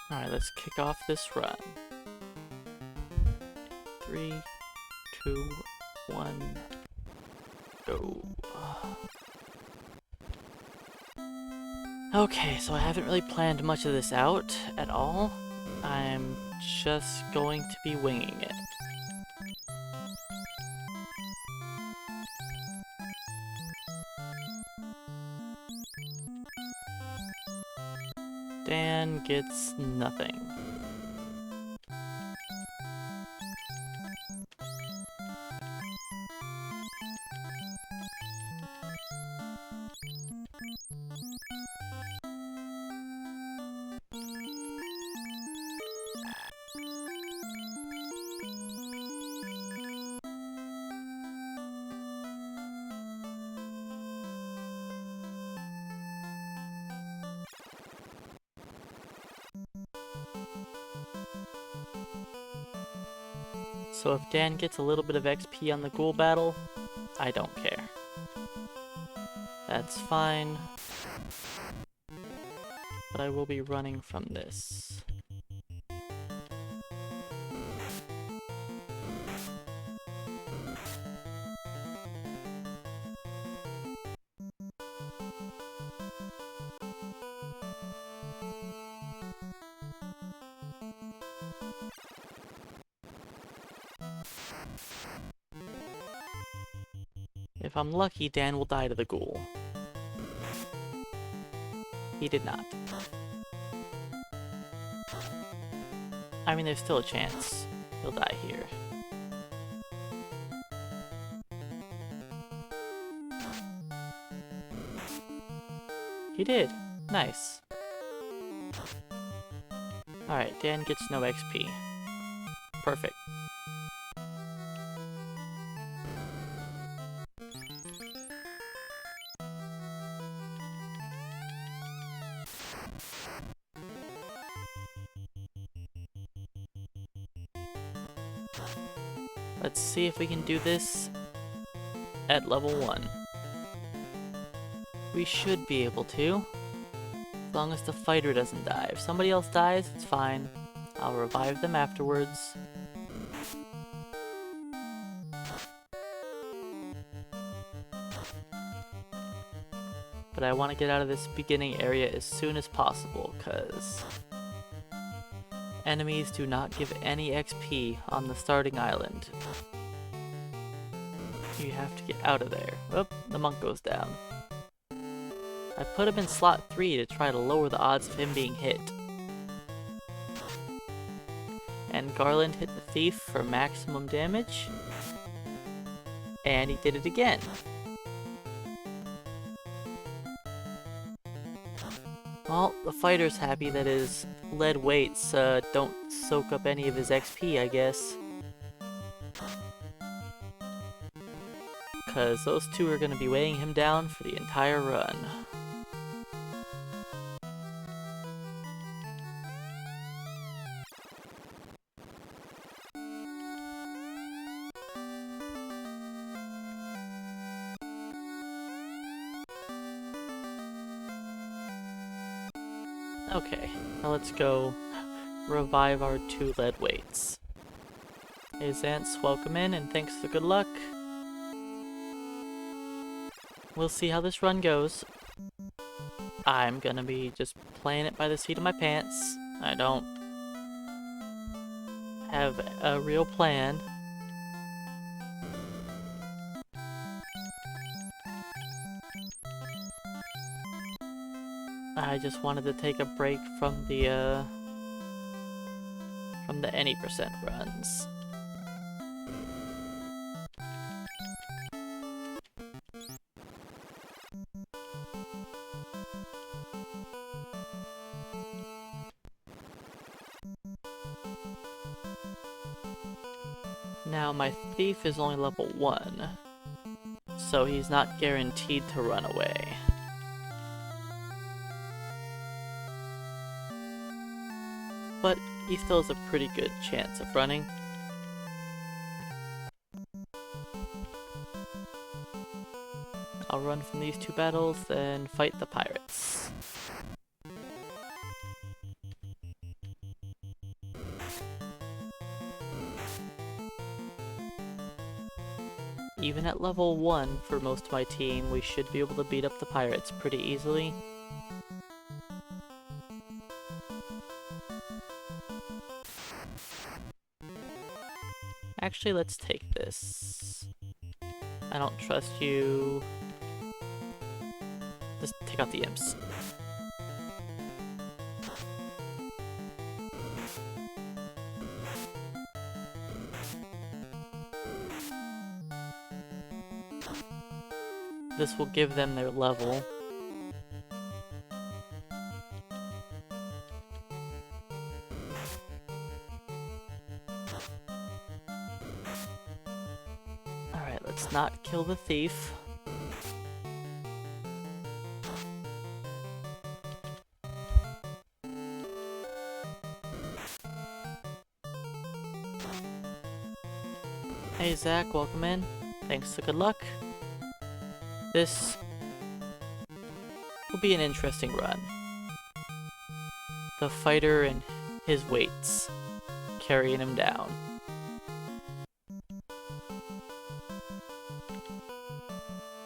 Alright, let's kick off this run. 3, 2, 1, go. Okay, so I haven't really planned much of this out at all. I'm just going to be winging it. Dan gets nothing. So if Dan gets a little bit of XP on the ghoul battle, I don't care. That's fine. But I will be running from this. If I'm lucky, Dan will die to the ghoul. He did not. I mean, there's still a chance he'll die here. He did. Nice. Alright, Dan gets no XP. Perfect. Let's see if we can do this at level 1. We should be able to, as long as the fighter doesn't die. If somebody else dies, it's fine. I'll revive them afterwards. But I want to get out of this beginning area as soon as possible, because enemies do not give any XP on the starting island. You have to get out of there. Oop, the monk goes down. I put him in slot 3 to try to lower the odds of him being hit. And Garland hit the thief for maximum damage. And he did it again. Well, the fighter's happy that his lead weights don't soak up any of his XP, I guess. Because those two are going to be weighing him down for the entire run. Okay, now let's go revive our 2 lead weights. Hey Zance, welcome in and thanks for the good luck. We'll see how this run goes. I'm gonna be just playing it by the seat of my pants. I don't have a real plan. I just wanted to take a break from the any percent runs. Now my thief is only level 1, so he's not guaranteed to run away. But he still has a pretty good chance of running. I'll run from these 2 battles, then fight the pirates. Even at level 1 for most of my team, we should be able to beat up the pirates pretty easily. Actually, let's take this. I don't trust you. Just take out the imps. This will give them their level. Alright, let's not kill the thief. Hey Zach, welcome in. Thanks to good luck. This will be an interesting run. The fighter and his weights carrying him down.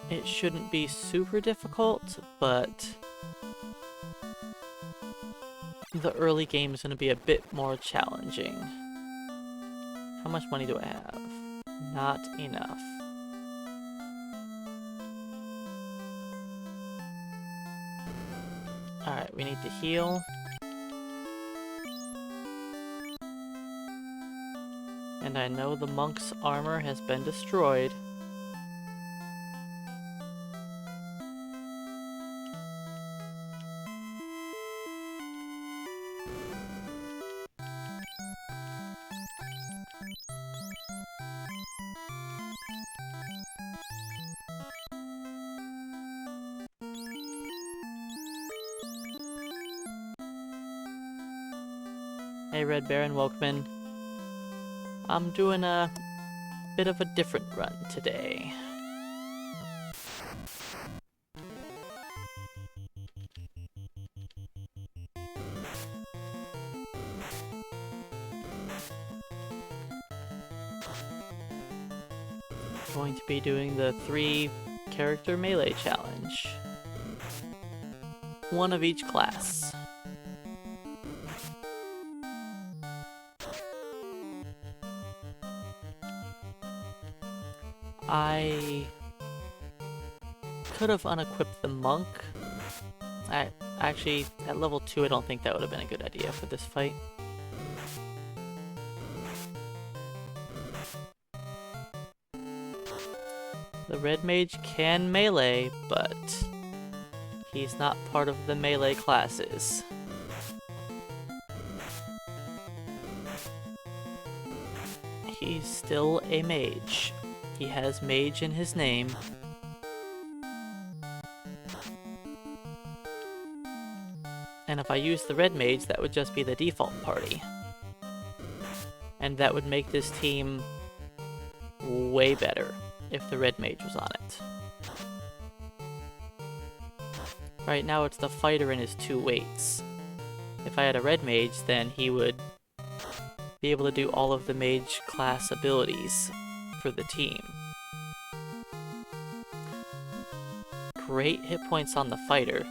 It shouldn't be super difficult, but the early game is going to be a bit more challenging. How much money do I have? Not enough. Alright, we need to heal. And I know the monk's armor has been destroyed. Hey Red Baron, welcome in. I'm doing a bit of a different run today. Going to be doing the 3-character melee challenge. One of each class. I could have unequipped the monk. Actually, at level 2, I don't think that would have been a good idea for this fight. The red mage can melee, but he's not part of the melee classes. He's still a mage. He has mage in his name. And if I use the red mage, that would just be the default party. And that would make this team way better if the red mage was on it. Right now it's the fighter and his 2 weights. If I had a red mage, then he would be able to do all of the mage class abilities for the team. Great hit points on the fighter.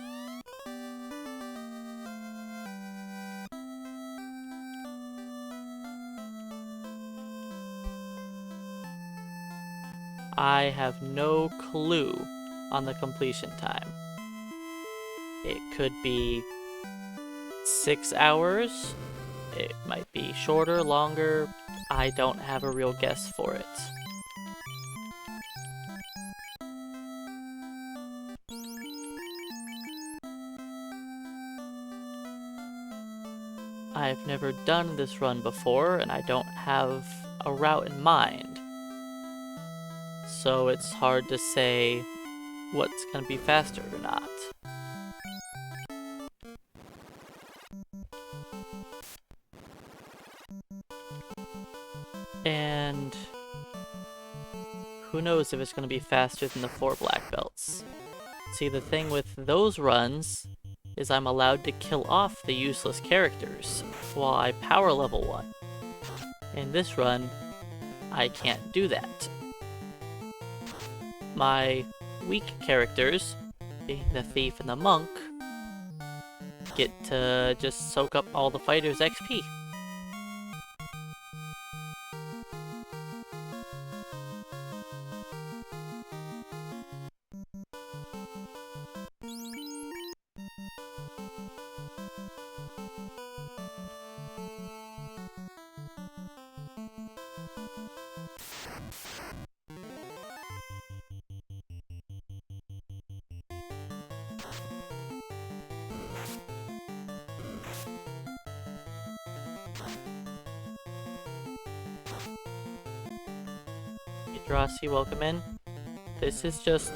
I have no clue on the completion time. It could be 6 hours. It might be shorter, longer. I don't have a real guess for it. I've never done this run before, and I don't have a route in mind. So it's hard to say what's going to be faster or not. And who knows if it's going to be faster than the 4 black belts. See, the thing with those runs is I'm allowed to kill off the useless characters while I power level 1. In this run, I can't do that. my weak characters, being the thief and the monk, get to just soak up all the fighters' XP. Drosy, welcome in. This is just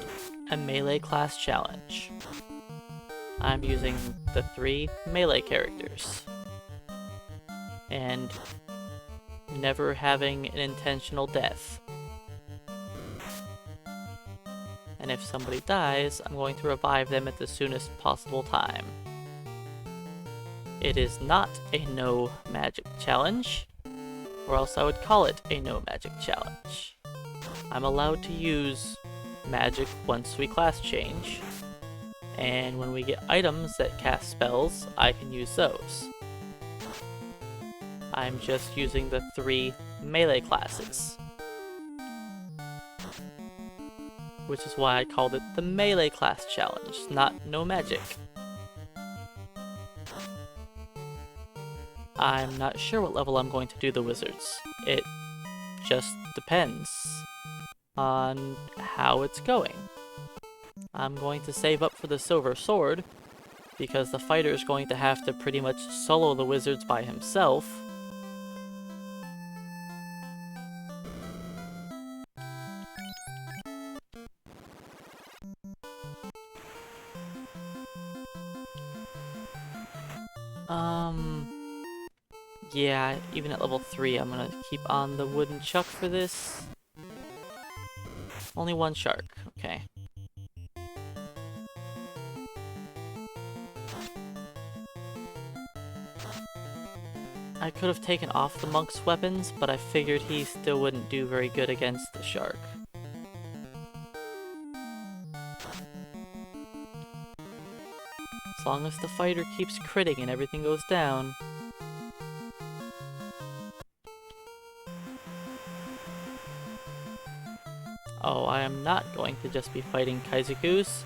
a melee class challenge. I'm using the 3 melee characters. And never having an intentional death. And if somebody dies, I'm going to revive them at the soonest possible time. It is not a no magic challenge, or else I would call it a no magic challenge. I'm allowed to use magic once we class change, and when we get items that cast spells, I can use those. I'm just using the 3 melee classes, which is why I called it the melee class challenge, not no magic. I'm not sure what level I'm going to do the wizards. It just depends on how it's going. I'm going to save up for the silver sword, because the fighter is going to have to pretty much solo the wizards by himself. Yeah, even at level 3 I'm gonna keep on the wooden chuck for this. Only 1 shark, okay. I could have taken off the monk's weapons, but I figured he still wouldn't do very good against the shark. As long as the fighter keeps critting and everything goes down. Oh, I am not going to just be fighting Kaizokus.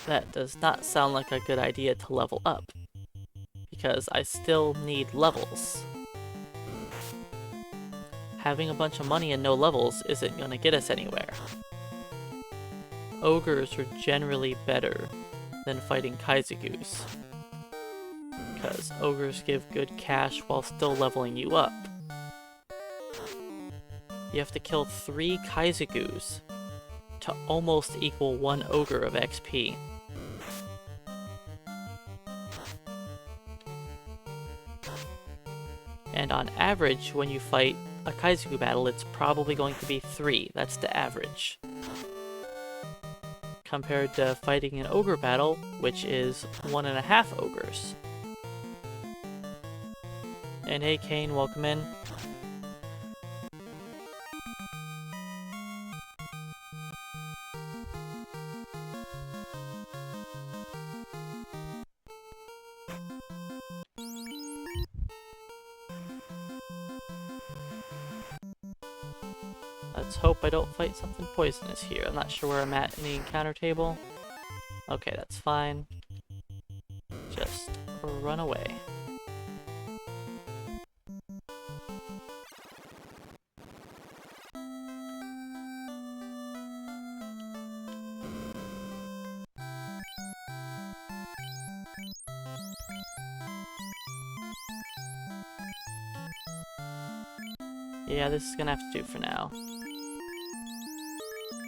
That does not sound like a good idea to level up, because I still need levels. Having a bunch of money and no levels isn't going to get us anywhere. Ogres are generally better than fighting Kaizokus, because ogres give good cash while still leveling you up. You have to kill 3 Kaizokus to almost equal 1 ogre of XP. And on average, when you fight a Kaizoku battle, it's probably going to be 3. That's the average. Compared to fighting an ogre battle, which is 1.5 ogres. And hey Kane, welcome in. Let's hope I don't fight something poisonous here. I'm not sure where I'm at in the encounter table. Okay, that's fine. Just run away. Yeah, this is gonna have to do for now.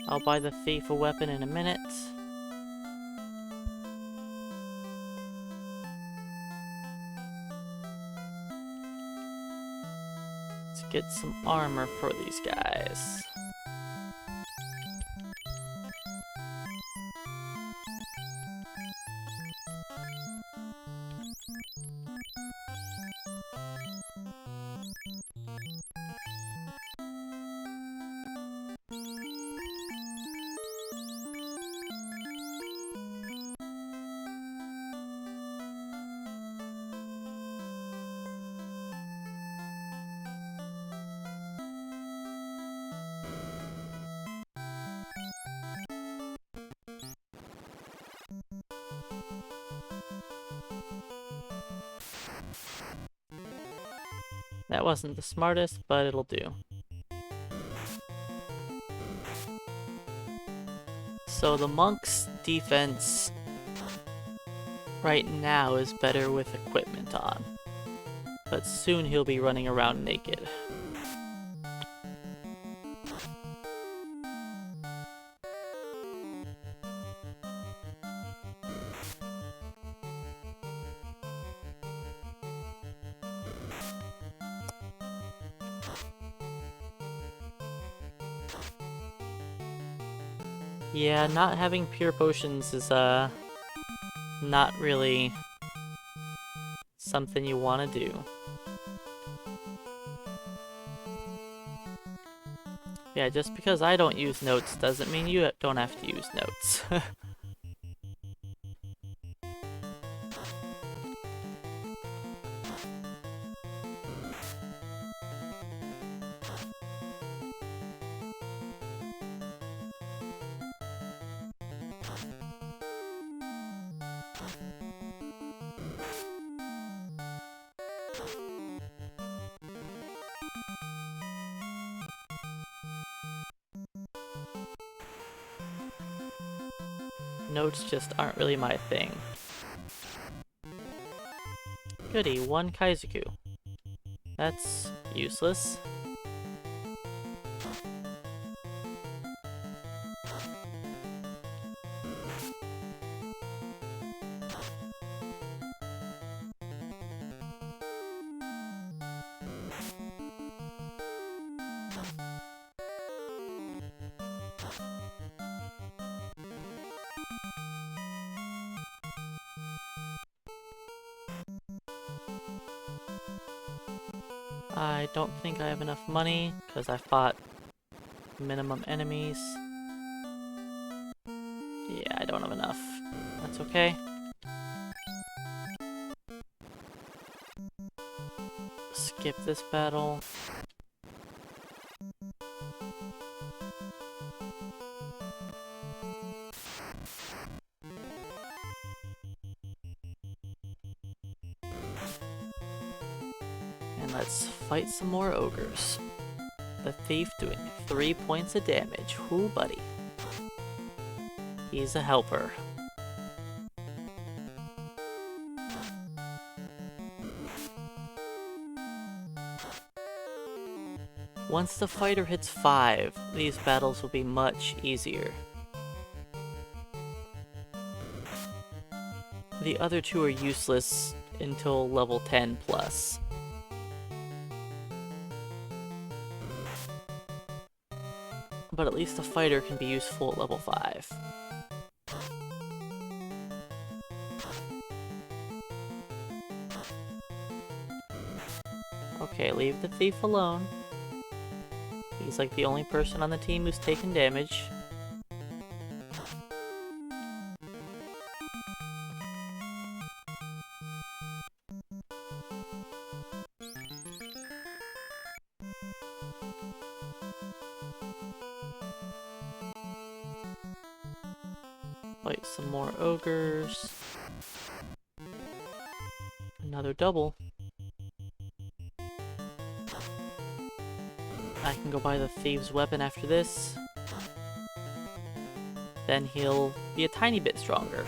I'll buy the thief a weapon in a minute. Let's get some armor for these guys. That wasn't the smartest, but it'll do. So the monk's defense right now is better with equipment on, but soon he'll be running around naked. Yeah, not having pure potions is, not really something you want to do. Yeah, just because I don't use notes doesn't mean you don't have to use notes. Notes just aren't really my thing. Goody, 1 Kaizoku. That's useless. I don't think I have enough money, because I fought minimum enemies. Yeah, I don't have enough. That's okay. Skip this battle. And let's fight some more ogres. The thief doing 3 points of damage. Whoo, buddy. He's a helper. Once the fighter hits 5, these battles will be much easier. The other 2 are useless until level 10 plus. But at least the fighter can be useful at level 5. Okay, leave the thief alone. He's like the only person on the team who's taken damage. Fight some more ogres. Another double. I can go buy the thieves' weapon after this. Then he'll be a tiny bit stronger.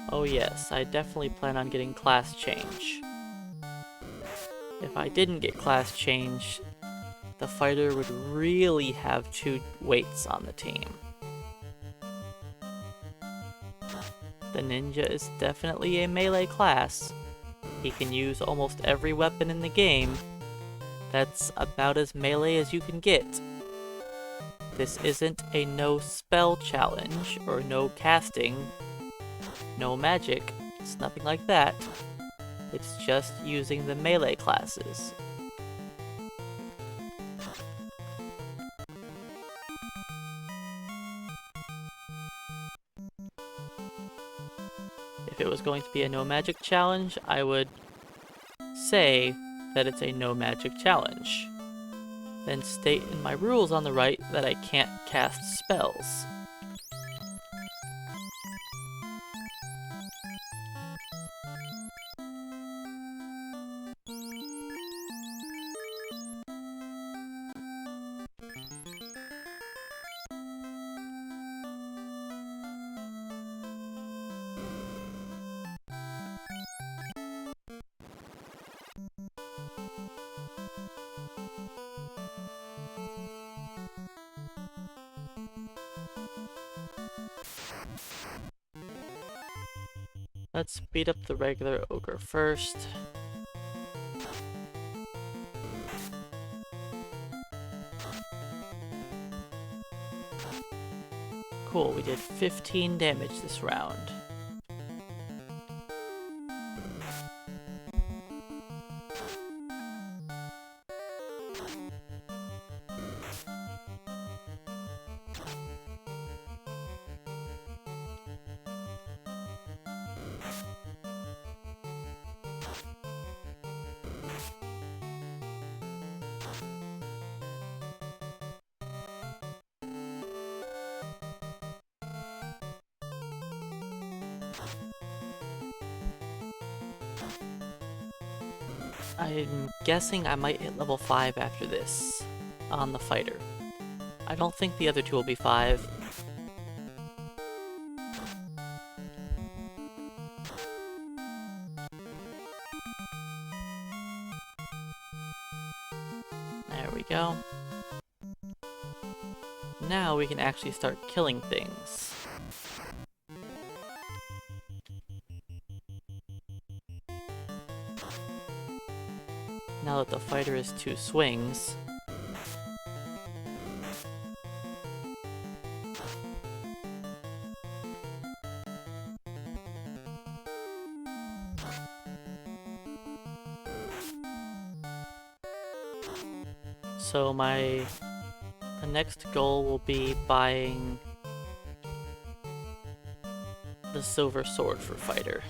Oh yes, I definitely plan on getting class change. If I didn't get class change, the fighter would really have 2 weights on the team. The ninja is definitely a melee class. He can use almost every weapon in the game. That's about as melee as you can get. This isn't a no spell challenge, or no casting, no magic. It's nothing like that. It's just using the melee classes. If it was going to be a no magic challenge, I would say that it's a no magic challenge. then state in my rules on the right that I can't cast spells. Let's beat up the regular ogre first. Cool, we did 15 damage this round. I'm guessing I might hit level 5 after this on the fighter. I don't think the other two will be 5. There we go. Now we can actually start killing things. Now that the fighter is 2 swings, so the next goal will be buying the silver sword for fighter.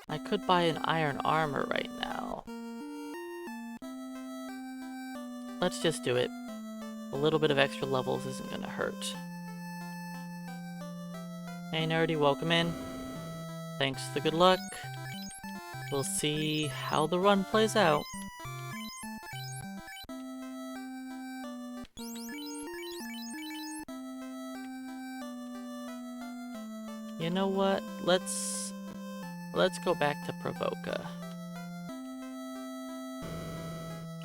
I could buy an iron armor right now. Let's just do it. A little bit of extra levels isn't gonna hurt. Hey Nerdy, welcome in. Thanks for the good luck. We'll see how the run plays out. You know what? Let's go back to Provoca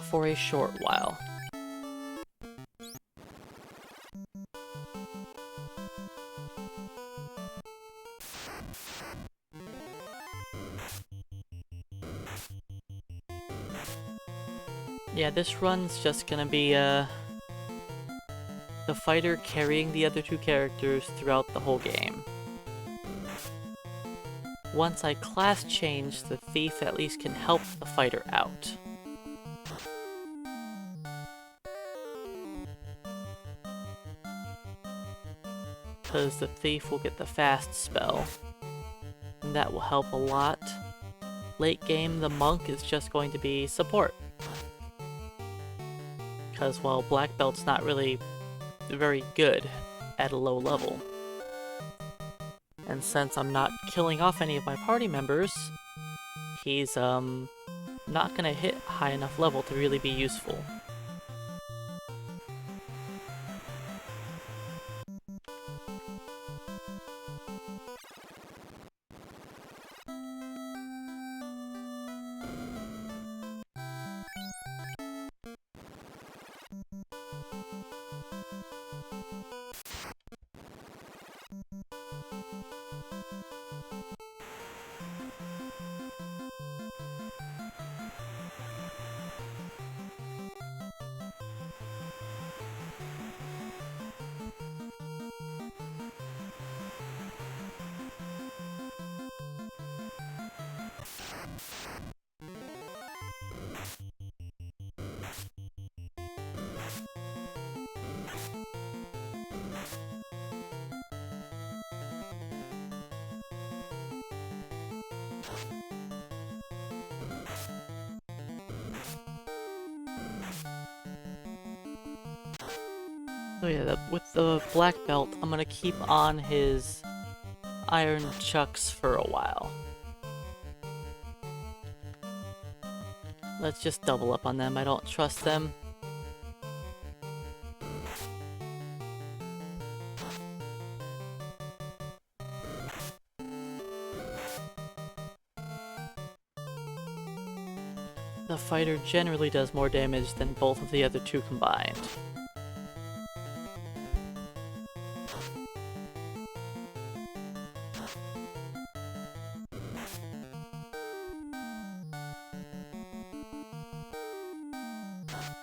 for a short while. Yeah, this run's just gonna be the fighter carrying the other 2 characters throughout the whole game. Once I class change, the thief at least can help the fighter out. Because the thief will get the fast spell, and that will help a lot. Late game, the monk is just going to be support. Because, well, Black Belt's not really very good at a low level. And since I'm not killing off any of my party members, he's not gonna hit high enough level to really be useful. Oh yeah, with the black belt, I'm gonna keep on his iron chucks for a while. Let's just double up on them. I don't trust them. The fighter generally does more damage than both of the other two combined.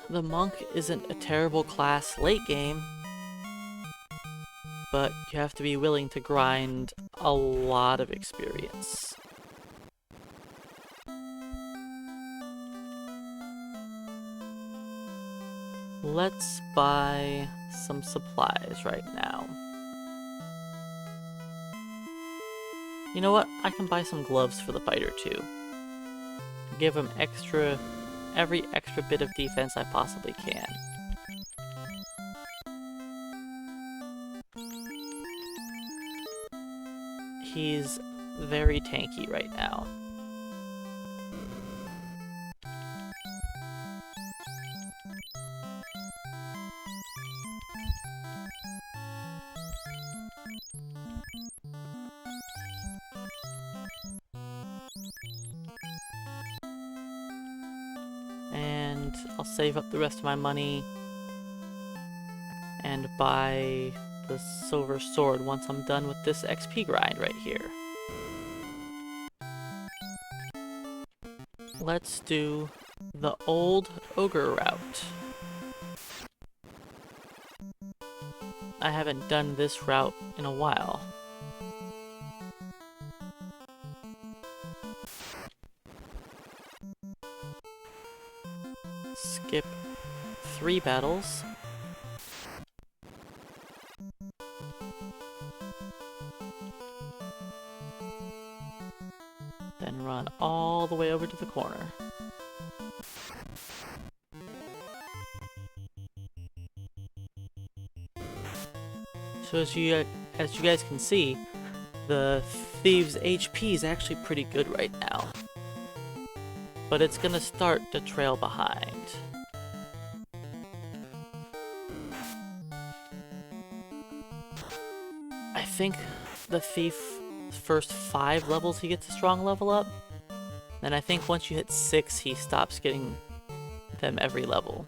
The monk isn't a terrible class late game, but you have to be willing to grind a lot of experience. Let's buy some supplies right now. You know what? I can buy some gloves for the fighter too. Give him every extra bit of defense I possibly can. He's very tanky right now. And I'll save up the rest of my money and buy the silver sword once I'm done with this XP grind right here. Let's do the old ogre route. I haven't done this route in a while. Skip 3 battles. Then run all the way over to the corner. So as you guys can see, the thieves' HP is actually pretty good right now. But it's gonna start to trail behind. I think the thief's first 5 levels he gets a strong level up. Then I think once you hit 6 he stops getting them every level.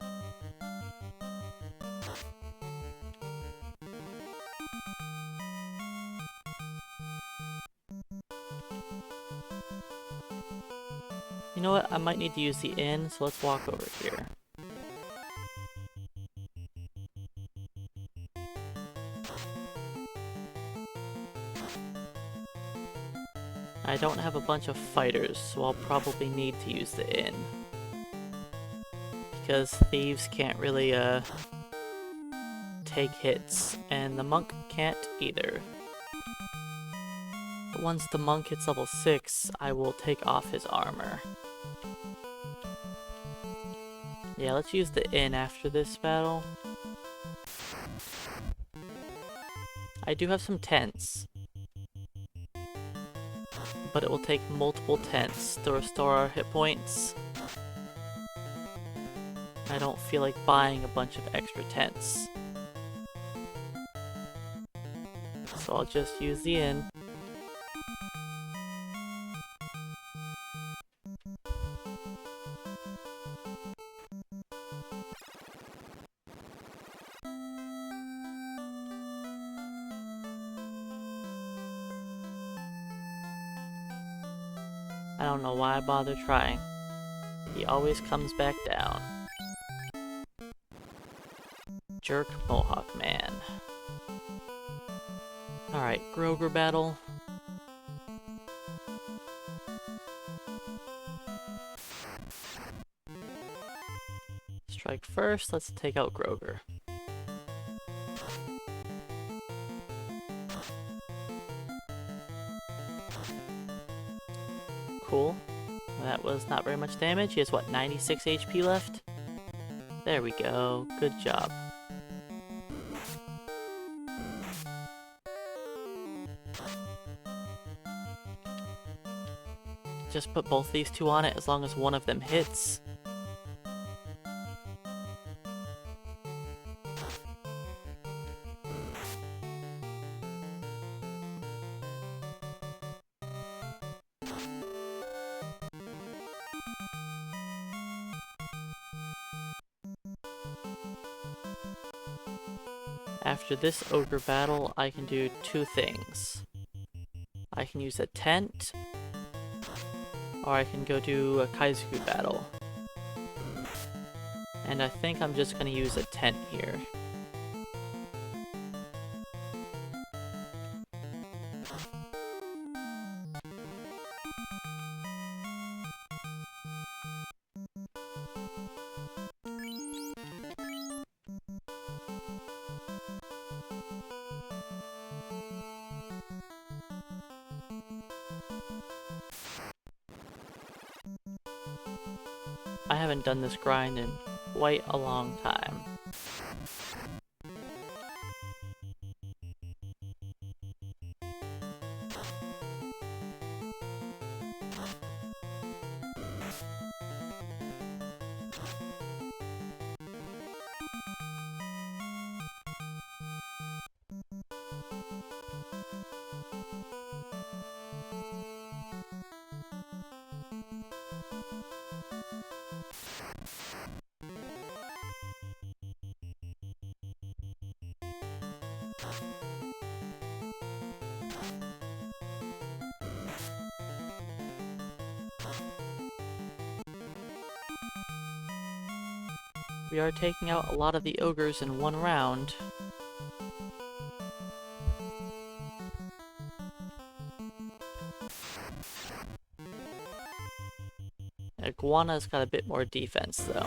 You know what? I might need to use the inn, so let's walk over here. I don't have a bunch of fighters, so I'll probably need to use the inn. Because thieves can't really, take hits, and the monk can't either. But once the monk hits level 6, I will take off his armor. Yeah, let's use the inn after this battle. I do have some tents, but it will take multiple tents to restore our hit points. I don't feel like buying a bunch of extra tents. So I'll just use the inn. I don't know why I bother trying. He always comes back down. Jerk Mohawk Man. Alright, Grover battle. Strike first, let's take out Grover. Cool. That was not very much damage. He has, what, 96 HP left? There we go. Good job. Just put both these two on it as long as one of them hits. After this ogre battle, I can do two things. I can use a tent, or I can go do a Kaizoku battle. And I think I'm just gonna use a tent here. I haven't done this grind in quite a long time. We are taking out a lot of the ogres in one round. Iguana's got a bit more defense, though.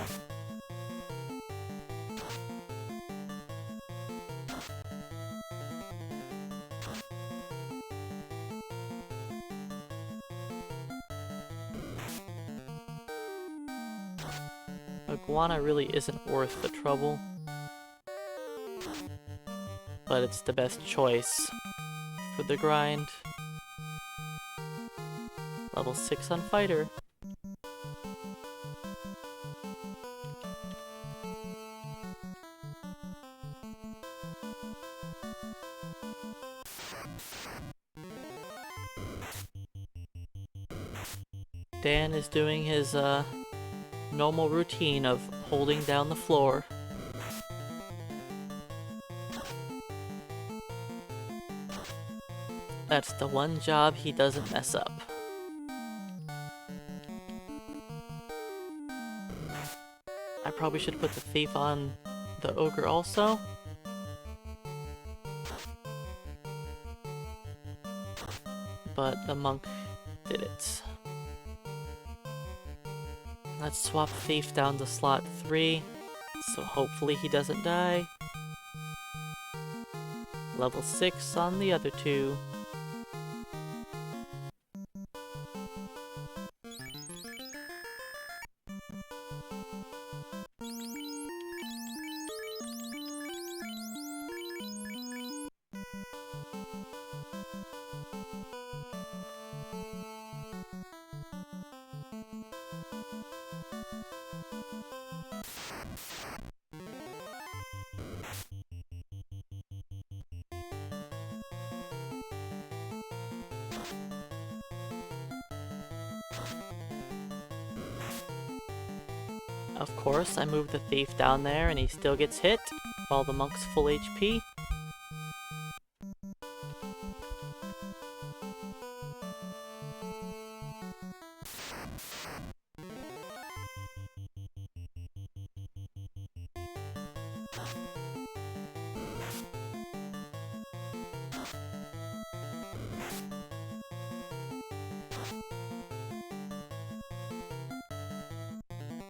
Iguana really isn't worth the trouble, but it's the best choice for the grind. Level 6 on Fighter. Dan is doing his normal routine of holding down the floor. That's the one job he doesn't mess up. I probably should put the thief on the ogre also. But the monk did it. Let's swap Thief down to slot 3, so hopefully he doesn't die. Level 6 on the other two. Of course, I move the thief down there and he still gets hit, while the monk's full HP.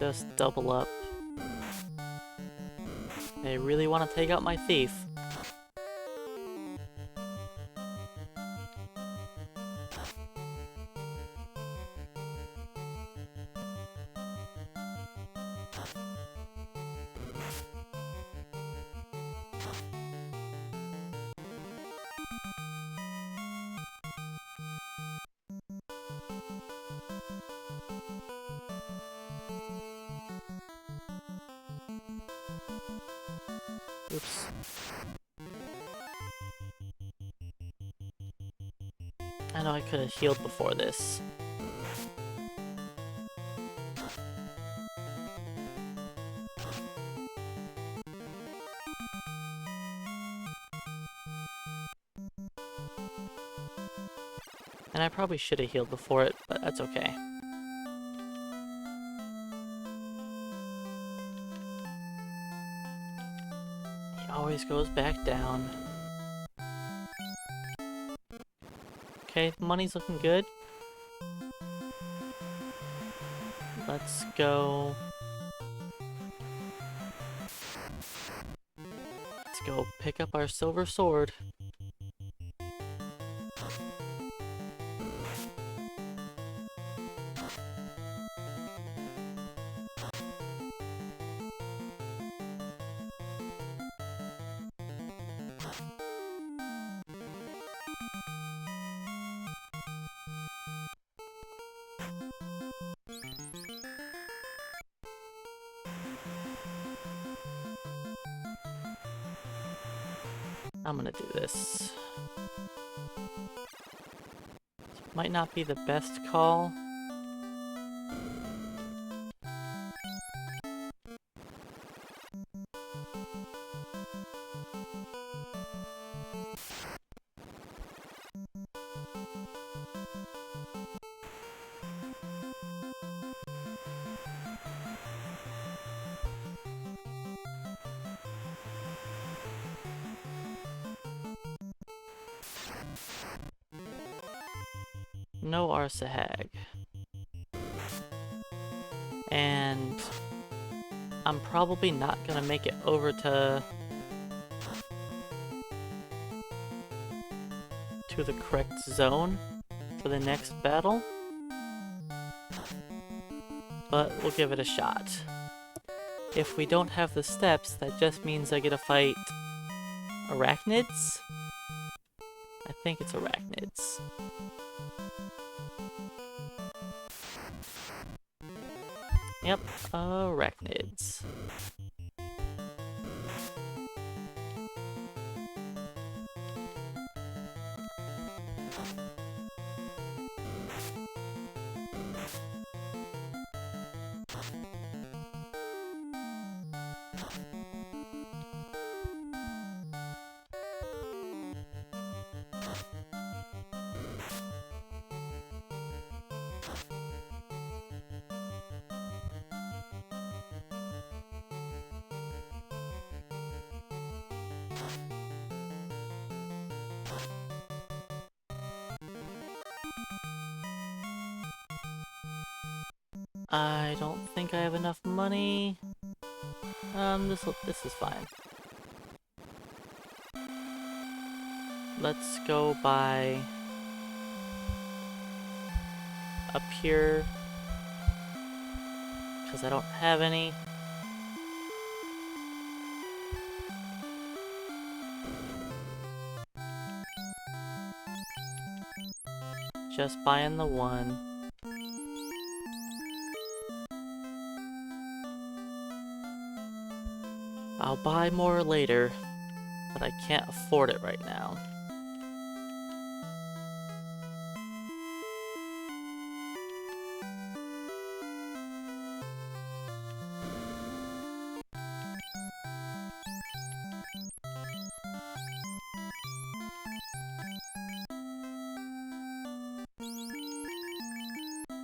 Just double up. They really want to take out my thief. Oops. I know I could have healed before this. And I probably should have healed before it, but that's okay. He always goes back down. Okay, the money's looking good. Let's go. Let's go pick up our silver sword. I'm gonna do this. Might not be the best call. No Arsahag. And I'm probably not gonna make it over to the correct zone for the next battle. But we'll give it a shot. If we don't have the steps, that just means I get to fight arachnids? I think it's arachnids. Yep, arachnids. I don't think I have enough money. This is fine. Let's go by up here, because I don't have any. Just buying the one. I'll buy more later, but I can't afford it right now.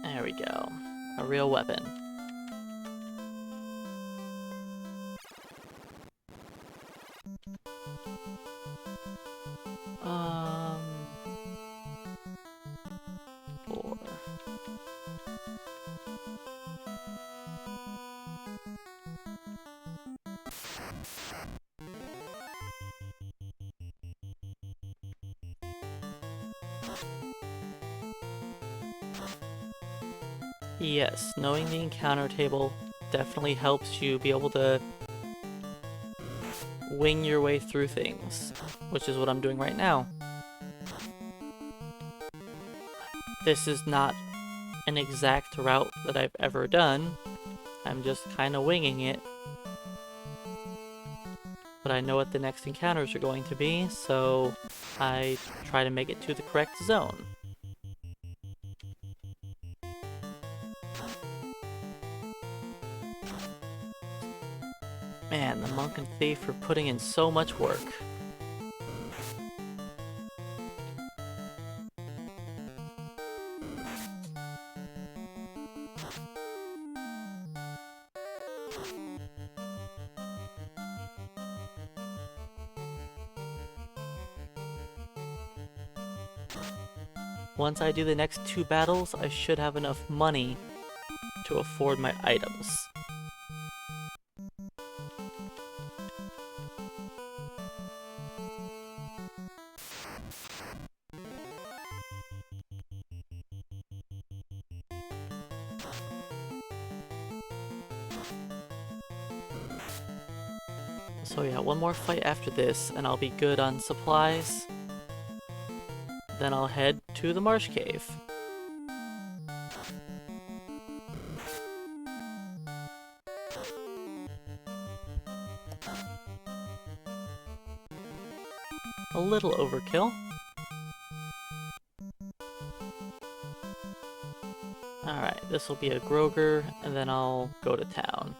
There we go. A real weapon. Yes, knowing the encounter table definitely helps you be able to wing your way through things, which is what I'm doing right now. This is not an exact route that I've ever done. I'm just kind of winging it. But I know what the next encounters are going to be, so I try to make it to the correct zone. Man, the monk and thief are putting in so much work. Once I do the next 2 battles, I should have enough money to afford my items. So yeah, one more fight after this, and I'll be good on supplies. Then I'll head to the Marsh Cave. A little overkill. Alright, this will be a Groger, and then I'll go to town.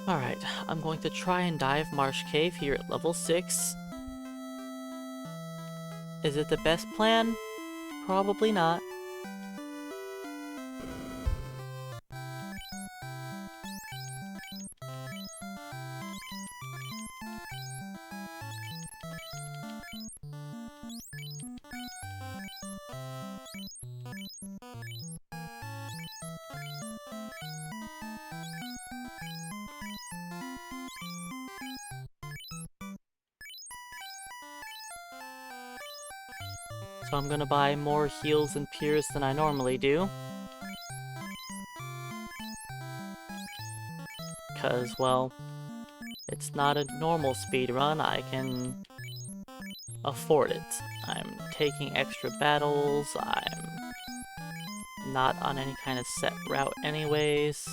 Alright, I'm going to try and dive Marsh Cave here at level 6. Is it the best plan? Probably not. So I'm gonna buy more heals and piers than I normally do. Because, well, it's not a normal speedrun, I can afford it. I'm taking extra battles, I'm not on any kind of set route anyways.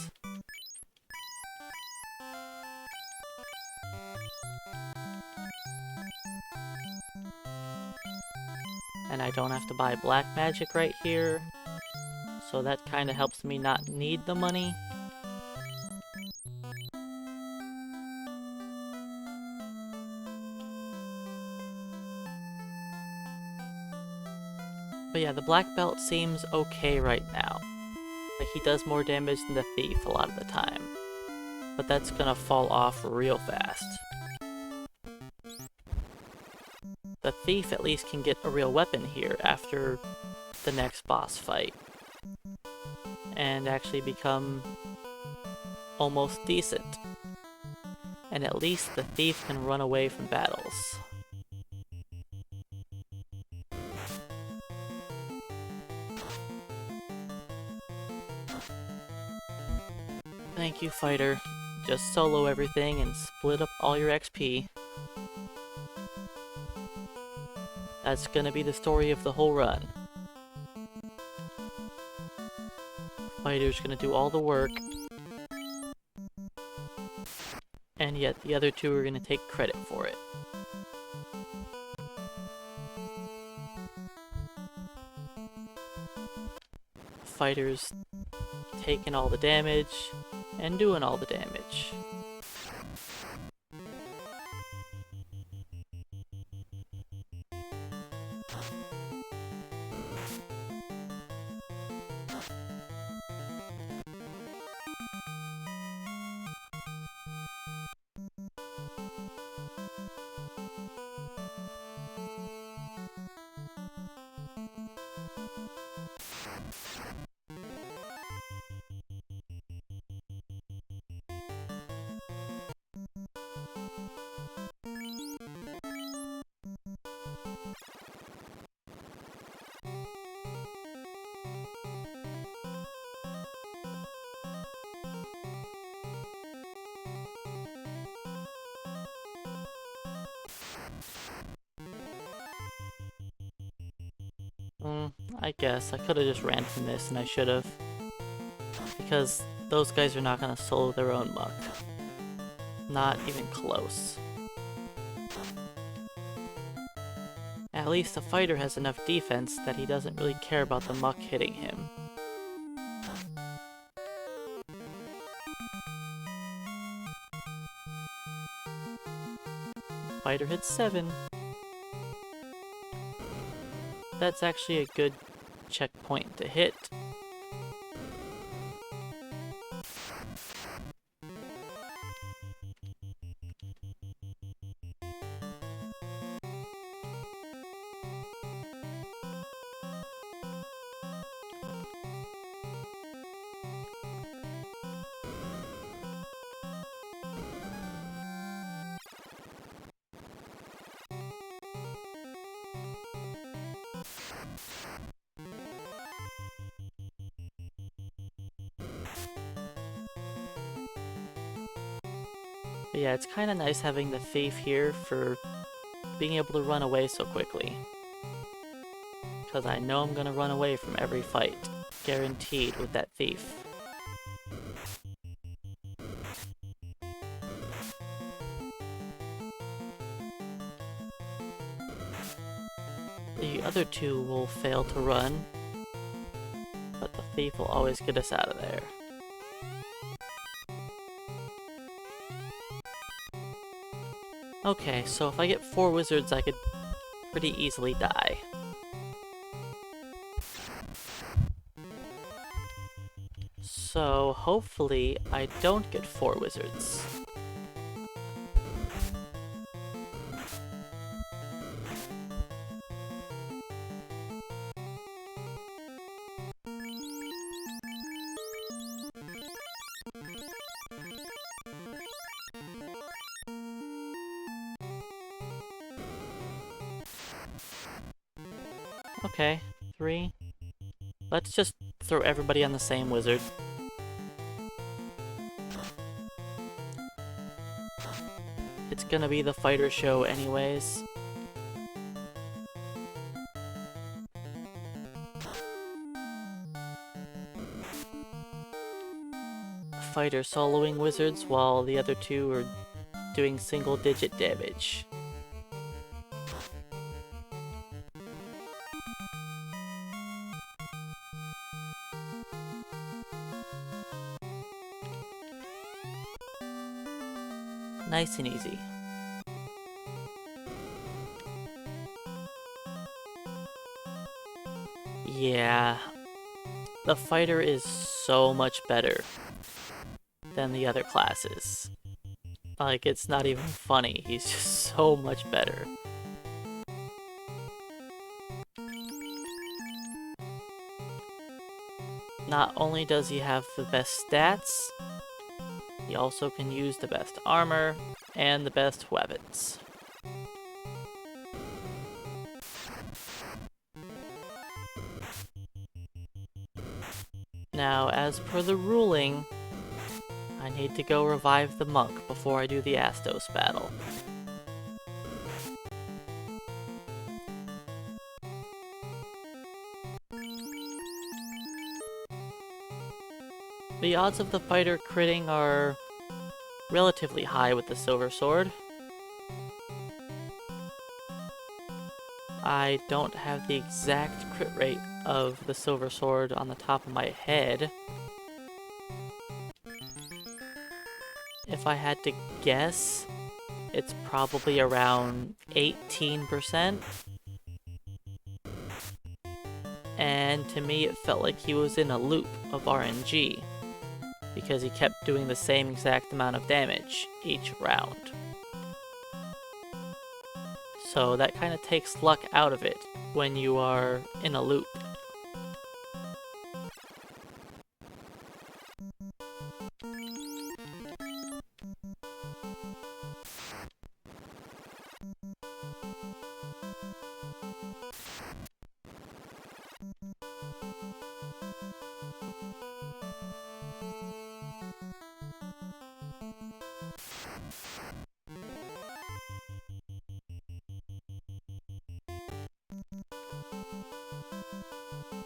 And I don't have to buy black magic right here, so that kind of helps me not need the money. But yeah, the black belt seems okay right now. Like, he does more damage than the thief a lot of the time. But that's gonna fall off real fast. The thief at least can get a real weapon here after the next boss fight. And actually become almost decent. And at least the thief can run away from battles. Thank you, fighter. Just solo everything and split up all your XP. That's gonna be the story of the whole run. fighter's gonna do all the work, and yet the other two are gonna take credit for it. Fighter's taking all the damage and doing all the damage. I guess I could have just ran from this, and I should have. Because those guys are not gonna solo their own muck. Not even close. At least the fighter has enough defense that he doesn't really care about the muck hitting him. Fighter hits 7. That's actually a good checkpoint to hit. But yeah, it's kind of nice having the thief here for being able to run away so quickly. Because I know I'm going to run away from every fight. Guaranteed with that thief. The other two will fail to run, but the thief will always get us out of there. Okay, so if I get 4 wizards, I could pretty easily die. So hopefully I don't get 4 wizards. Okay, 3. Let's just throw everybody on the same wizard. It's gonna be the fighter show anyways. Fighter soloing wizards while the other two are doing single-digit damage. Nice and easy. Yeah, the fighter is so much better than the other classes. Like, it's not even funny, he's just so much better. Not only does he have the best stats, he also can use the best armor and the best weapons. Now, as per the ruling, I need to go revive the monk before I do the Astos battle. The odds of the fighter critting are relatively high with the silver sword. I don't have the exact crit rate of the silver sword on the top of my head. If I had to guess, it's probably around 18%. And to me, it felt like he was in a loop of RNG, because he kept doing the same exact amount of damage each round. So that kind of takes luck out of it when you are in a loop.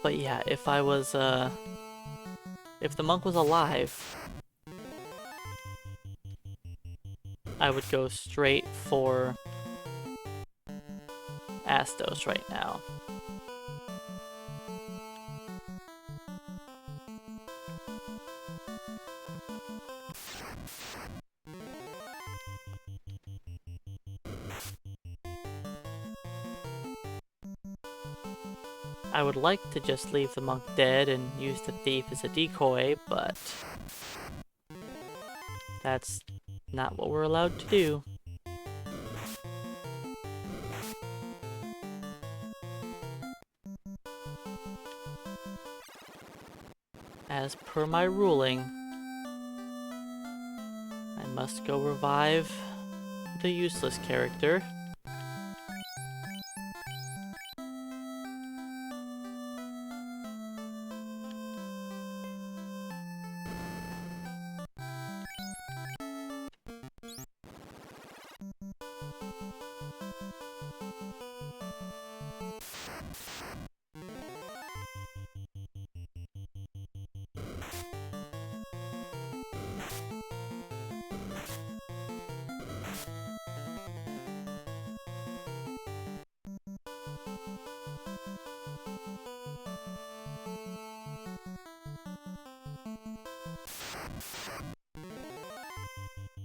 But yeah, if the monk was alive, I would go straight for Astos right now. I would like to just leave the monk dead and use the thief as a decoy, but that's not what we're allowed to do. As per my ruling, I must go revive the useless character.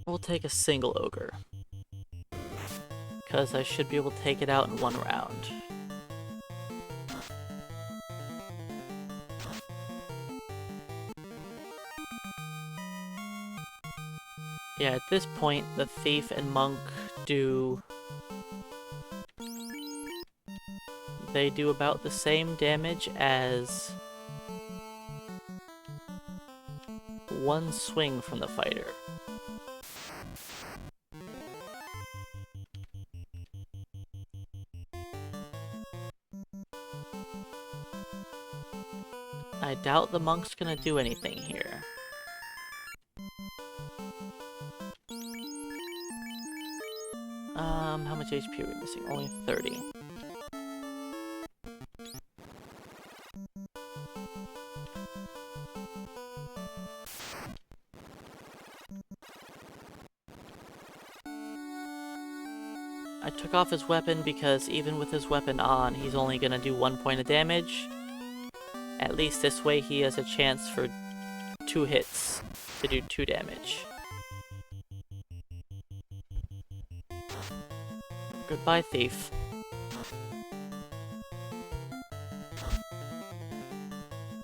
We'll take a single ogre, because I should be able to take it out in one round. Yeah, at this point, the thief and monk they do about the same damage as one swing from the fighter. I doubt the monk's gonna do anything here. How much HP are we missing? Only 30. I took off his weapon because even with his weapon on, he's only gonna do 1 point of damage. At least this way he has a chance for 2 hits to do 2 damage. Goodbye, thief.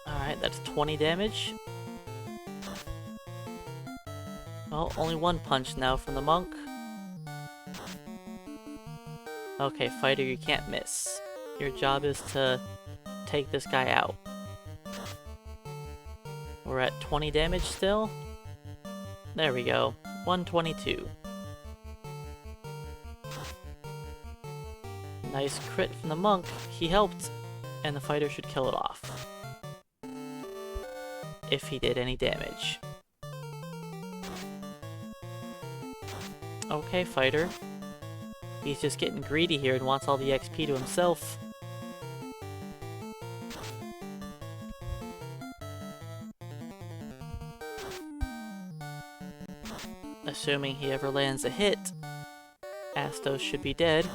Alright, that's 20 damage. Well, only 1 punch now from the monk. Okay, fighter, you can't miss. Your job is to take this guy out. We're at 20 damage still. There we go. 122. Nice crit from the monk. He helped, and the fighter should kill it off. If he did any damage. Okay, fighter. He's just getting greedy here and wants all the XP to himself. Assuming he ever lands a hit, Astos should be dead.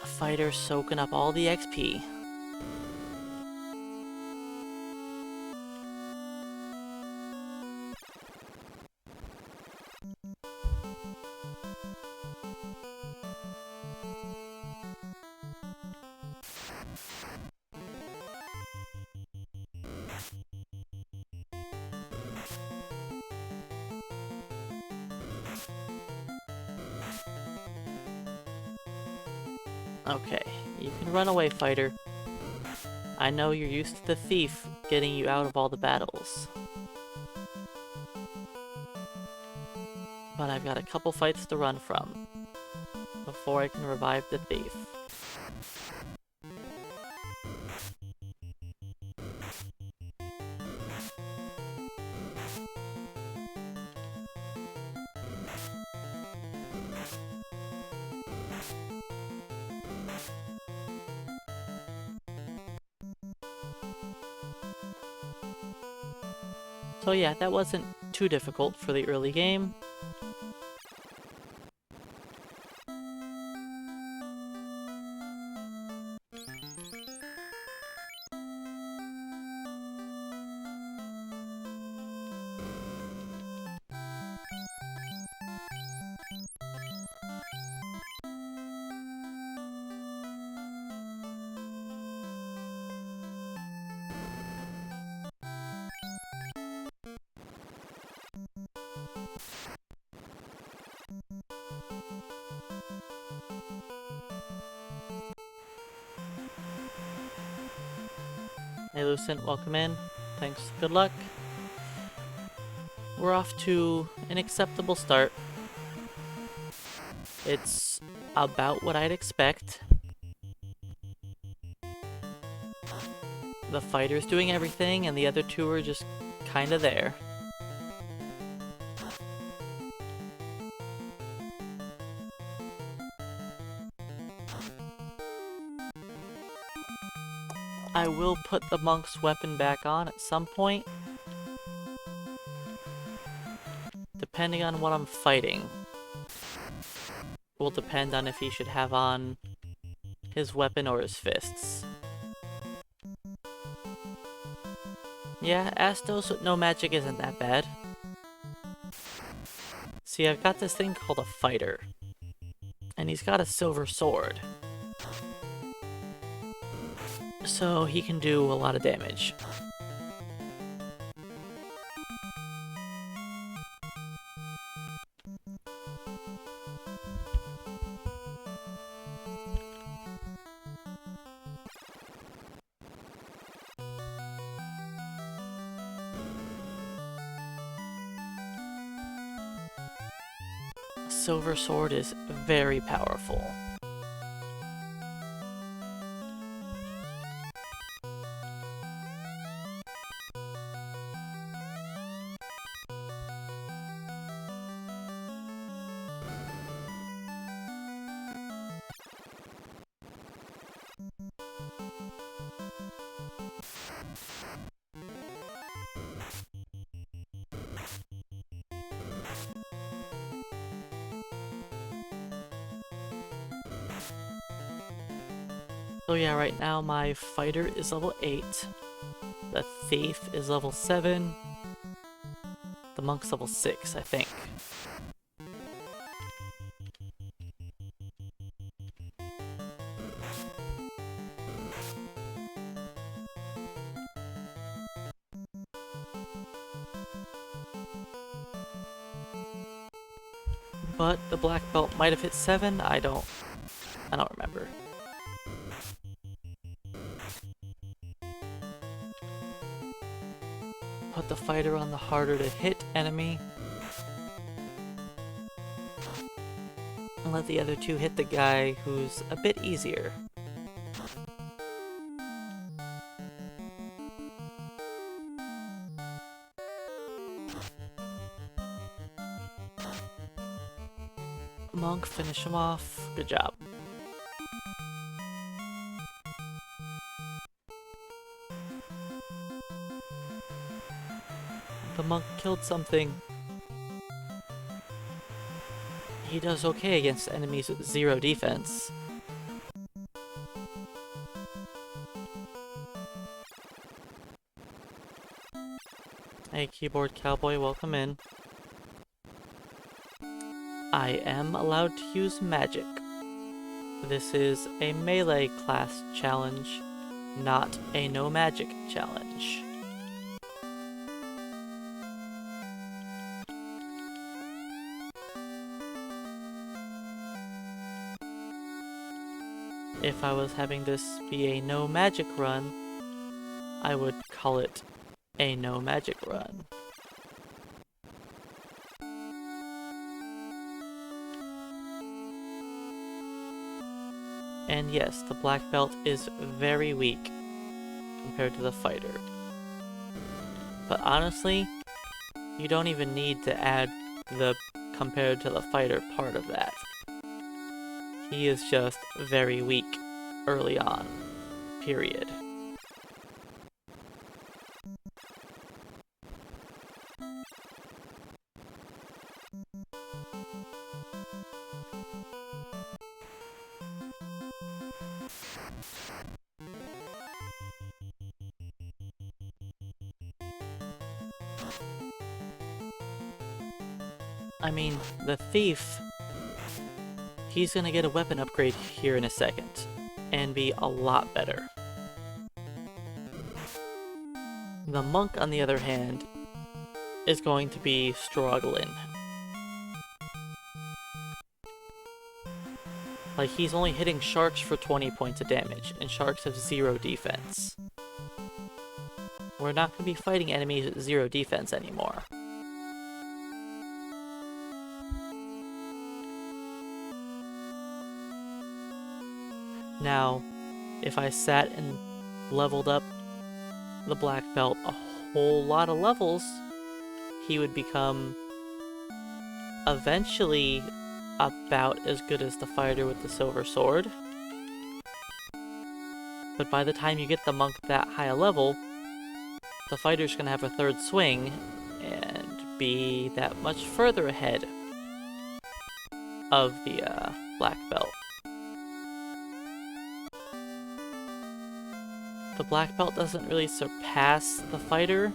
A fighter soaking up all the XP. Okay, you can run away, fighter. I know you're used to the thief getting you out of all the battles. But I've got a couple fights to run from before I can revive the thief. So yeah, that wasn't too difficult for the early game. Hey Lucent, welcome in. Thanks, good luck. We're off to an acceptable start. It's about what I'd expect. The fighter's doing everything, and the other two are just kinda there. I will put the monk's weapon back on at some point, depending on what I'm fighting. Will depend on if he should have on his weapon or his fists. Yeah, Astos with no magic isn't that bad. See, I've got this thing called a fighter, and he's got a silver sword. So he can do a lot of damage. Silver sword is very powerful. So yeah, right now my fighter is level 8. The thief is level 7. The monk's level 6, I think. But the black belt might have hit 7, I don't remember. Put the fighter on the harder to hit enemy. And let the other two hit the guy who's a bit easier. Monk, finish him off. Good job. monk killed something. He does okay against enemies with 0 defense. Hey, keyboard cowboy, welcome in. I am allowed to use magic. This is a melee class challenge, not a no magic challenge. If I was having this be a no magic run, I would call it a no magic run. And yes, the black belt is very weak compared to the fighter. But honestly, you don't even need to add the compared to the fighter part of that. He is just very weak early on, period. I mean, the thief, he's gonna get a weapon upgrade here in a second, and be a lot better. The monk, on the other hand, is going to be struggling. Like, he's only hitting sharks for 20 points of damage, and sharks have 0 defense. We're not going to be fighting enemies with 0 defense anymore. Now, if I sat and leveled up the black belt a whole lot of levels, he would become eventually about as good as the fighter with the silver sword. But by the time you get the monk that high a level, the fighter's gonna have a third swing and be that much further ahead of the black belt. The black belt doesn't really surpass the fighter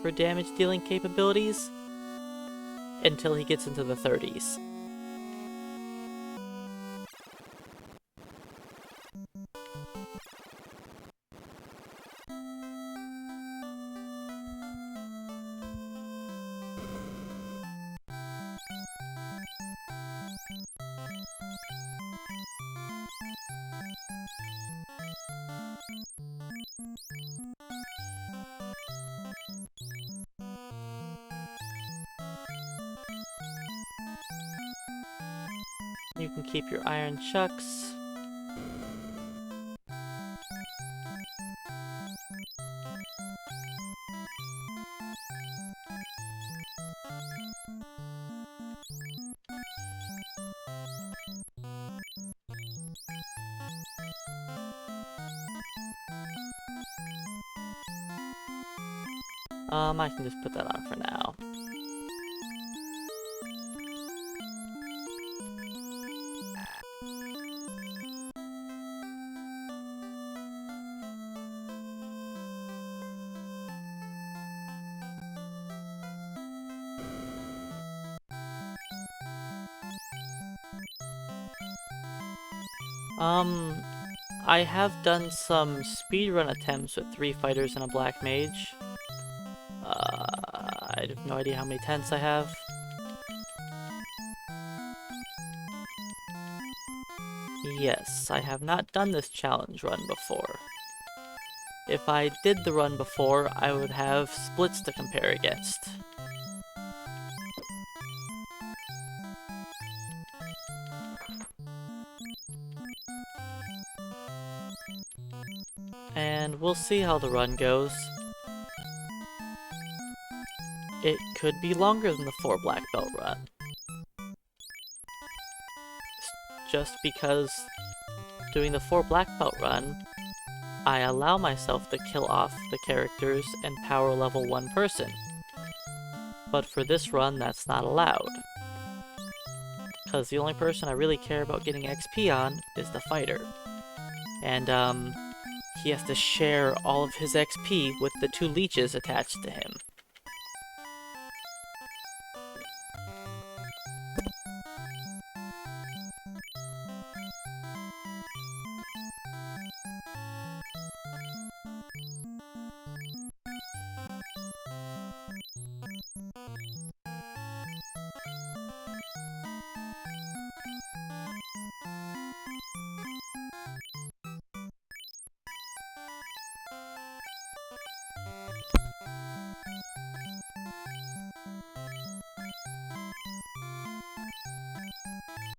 for damage dealing capabilities until he gets into the 30s. You can keep your iron chucks. I can just put that on for now. I have done some speedrun attempts with 3 fighters and a black mage. I have no idea how many tents I have. Yes, I have not done this challenge run before. If I did the run before, I would have splits to compare against. And we'll see how the run goes. It could be longer than the 4 black belt run. Just because doing the 4 black belt run, I allow myself to kill off the characters and power level 1 person, But for this run, that's not allowed. Because the only person I really care about getting XP on is the fighter. And, he has to share all of his XP with the 2 leeches attached to him.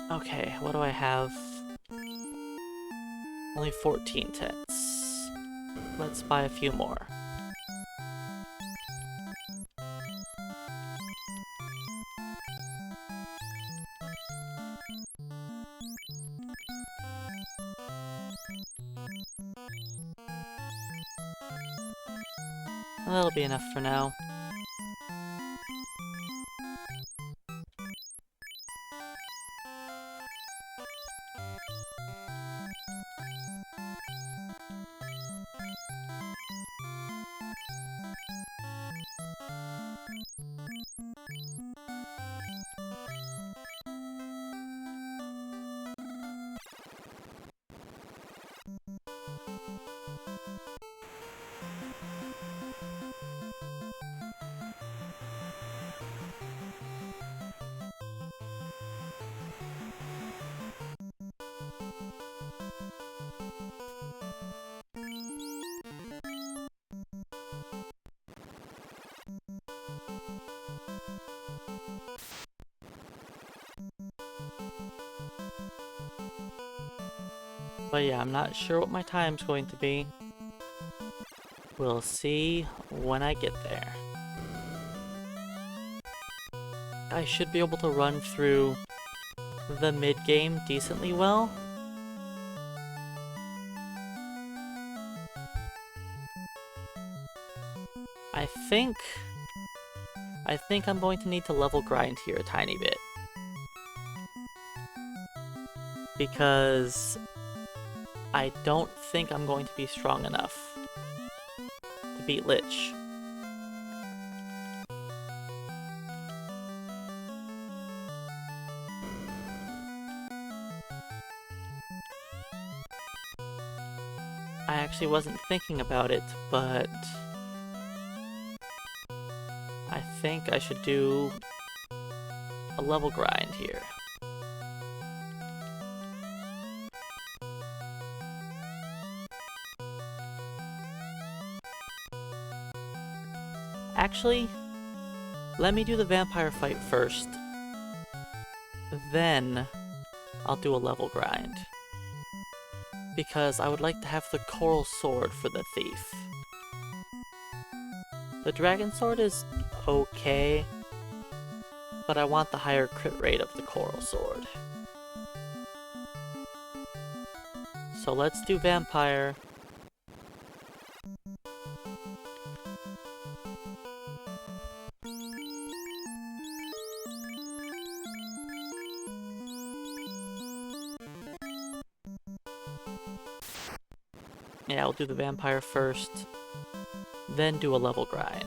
Okay, what do I have? Only 14 tents. Let's buy a few more. That'll be enough for now. But yeah, I'm not sure what my time's going to be. We'll see when I get there. I should be able to run through the mid-game decently well. I think I'm going to need to level grind here a tiny bit. Because I don't think I'm going to be strong enough to beat Lich. I actually wasn't thinking about it, but I think I should do a level grind here. Actually, let me do the vampire fight first. Then I'll do a level grind. Because I would like to have the coral sword for the thief. The dragon sword is okay, but I want the higher crit rate of the coral sword. So let's do vampire. Yeah, I'll do the vampire first, then do a level grind.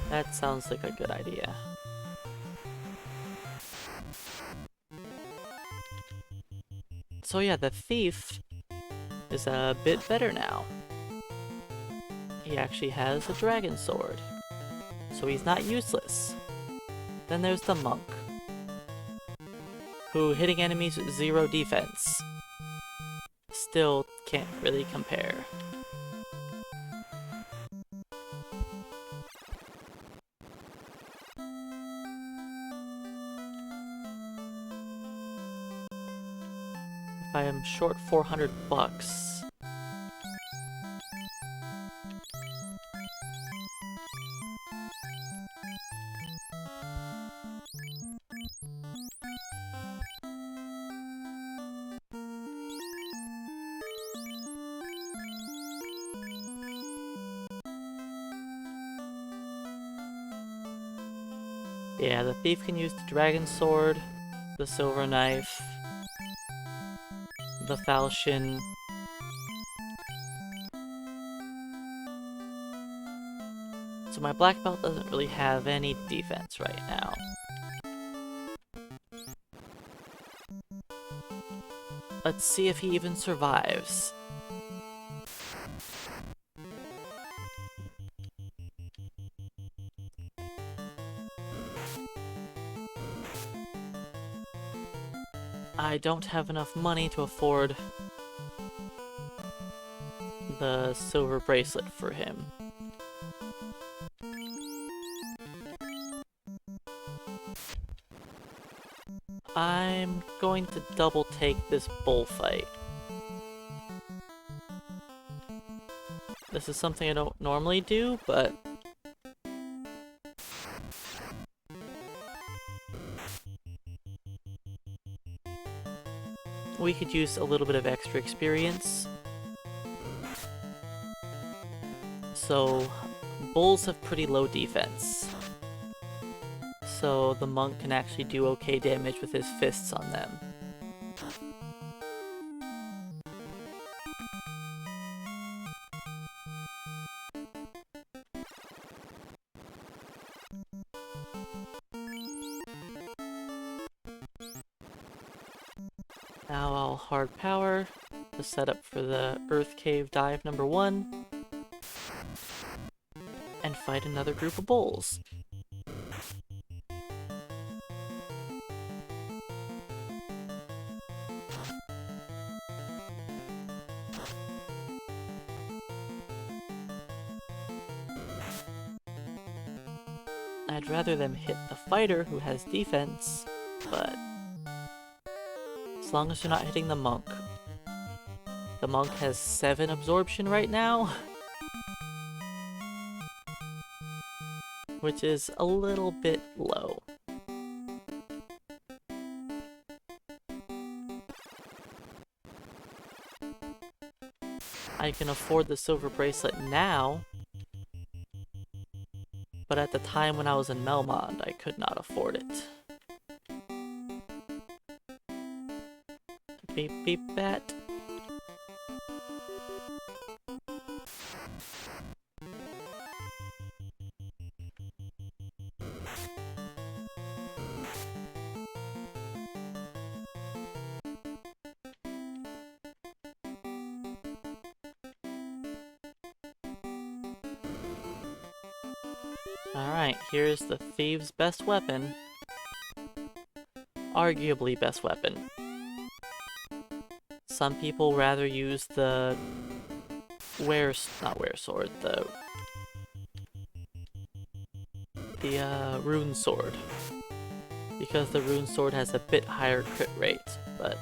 That sounds like a good idea. So yeah, the thief is a bit better now. He actually has a dragon sword, so he's not useless. Then there's the monk, who hitting enemies with 0 defense still can't really compare. If I am short 400 bucks, Yeah, the thief can use the dragon sword, the silver knife, the falchion. So my black belt doesn't really have any defense right now. Let's see if he even survives. I don't have enough money to afford the silver bracelet for him. I'm going to double take this bullfight. This is something I don't normally do, but we could use a little bit of extra experience. So, bulls have pretty low defense. So the monk can actually do okay damage with his fists on them. Now I'll hard power to set up for the Earth Cave dive number 1 and fight another group of bulls. I'd rather them hit the fighter who has defense, but as long as they're not hitting the monk. The monk has 7 absorption right now, which is a little bit low. I can afford the silver bracelet now, but at the time when I was in Melmond, I could not afford it. Beep beep bat. Alright, here's the thieves' best weapon. Arguably best weapon. Some people rather use the sword, the rune sword. Because the rune sword has a bit higher crit rate, but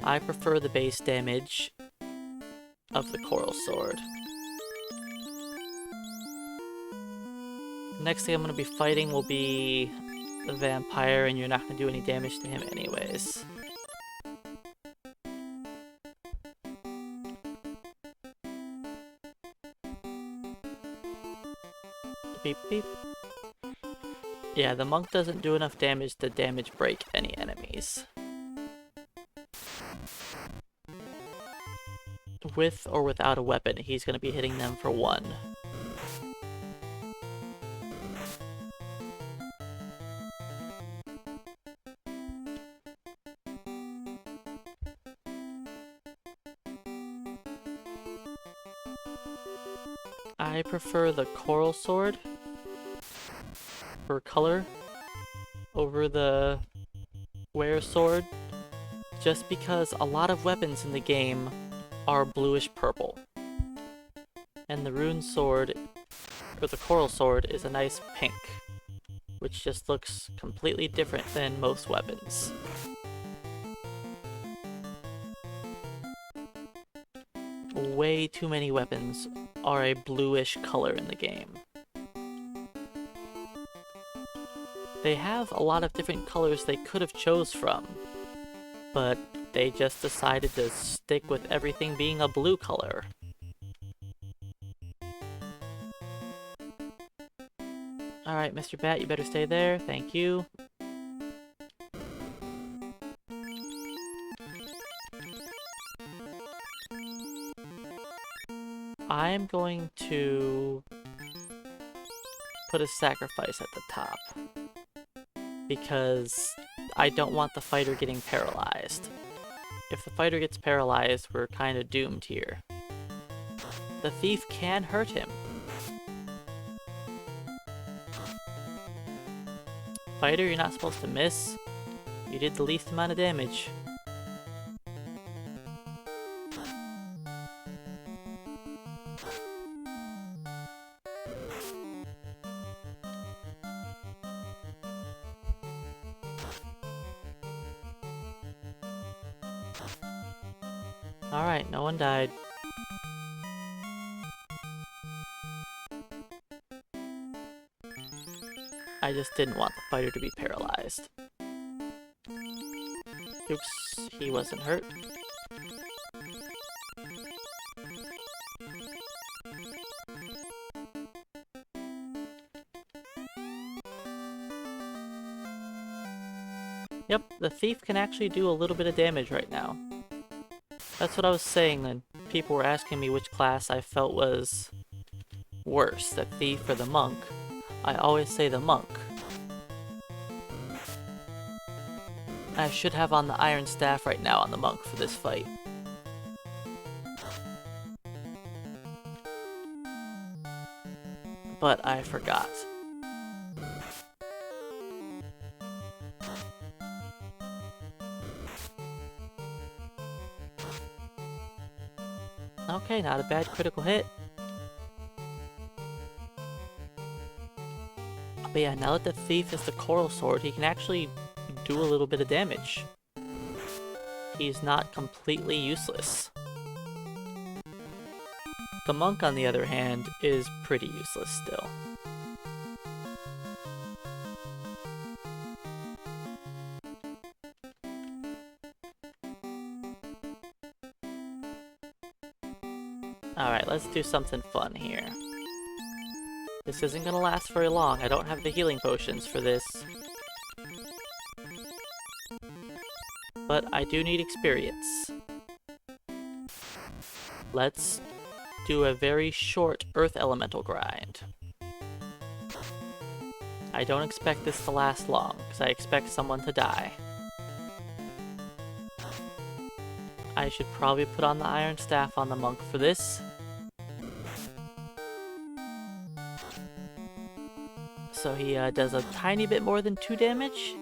I prefer the base damage of the coral sword. Next thing I'm going to be fighting will be the vampire, and you're not going to do any damage to him anyways. Beep beep. Yeah, the monk doesn't do enough damage to damage break any enemies. With or without a weapon, he's going to be hitting them for 1. I prefer the coral sword for color over the were sword, just because a lot of weapons in the game are bluish purple, and the rune sword, or the coral sword, is a nice pink, which just looks completely different than most weapons. Way too many weapons are a bluish color in the game. They have a lot of different colors they could have chose from, but they just decided to stick with everything being a blue color. Alright. Alright, Mr. Bat, you better stay there. Thank you. I'm going to put a sacrifice at the top because I don't want the fighter getting paralyzed. If the fighter gets paralyzed, we're kind of doomed here. The thief can hurt him. Fighter, you're not supposed to miss. You did the least amount of damage. Alright, no one died. I just didn't want the fighter to be paralyzed. Oops, he wasn't hurt. Yep, the thief can actually do a little bit of damage right now. That's what I was saying when people were asking me which class I felt was worse, the thief or the monk. I always say the monk. I should have on the iron staff right now on the monk for this fight. But I forgot. Okay, not a bad critical hit. But yeah, now that the thief has the coral sword, he can actually do a little bit of damage. He's not completely useless. The monk, on the other hand, is pretty useless still. Alright, let's do something fun here. This isn't gonna last very long. I don't have the healing potions for this. But I do need experience. Let's do a very short Earth Elemental grind. I don't expect this to last long, because I expect someone to die. I should probably put on the Iron Staff on the monk for this. So he does a tiny bit more than 2 damage.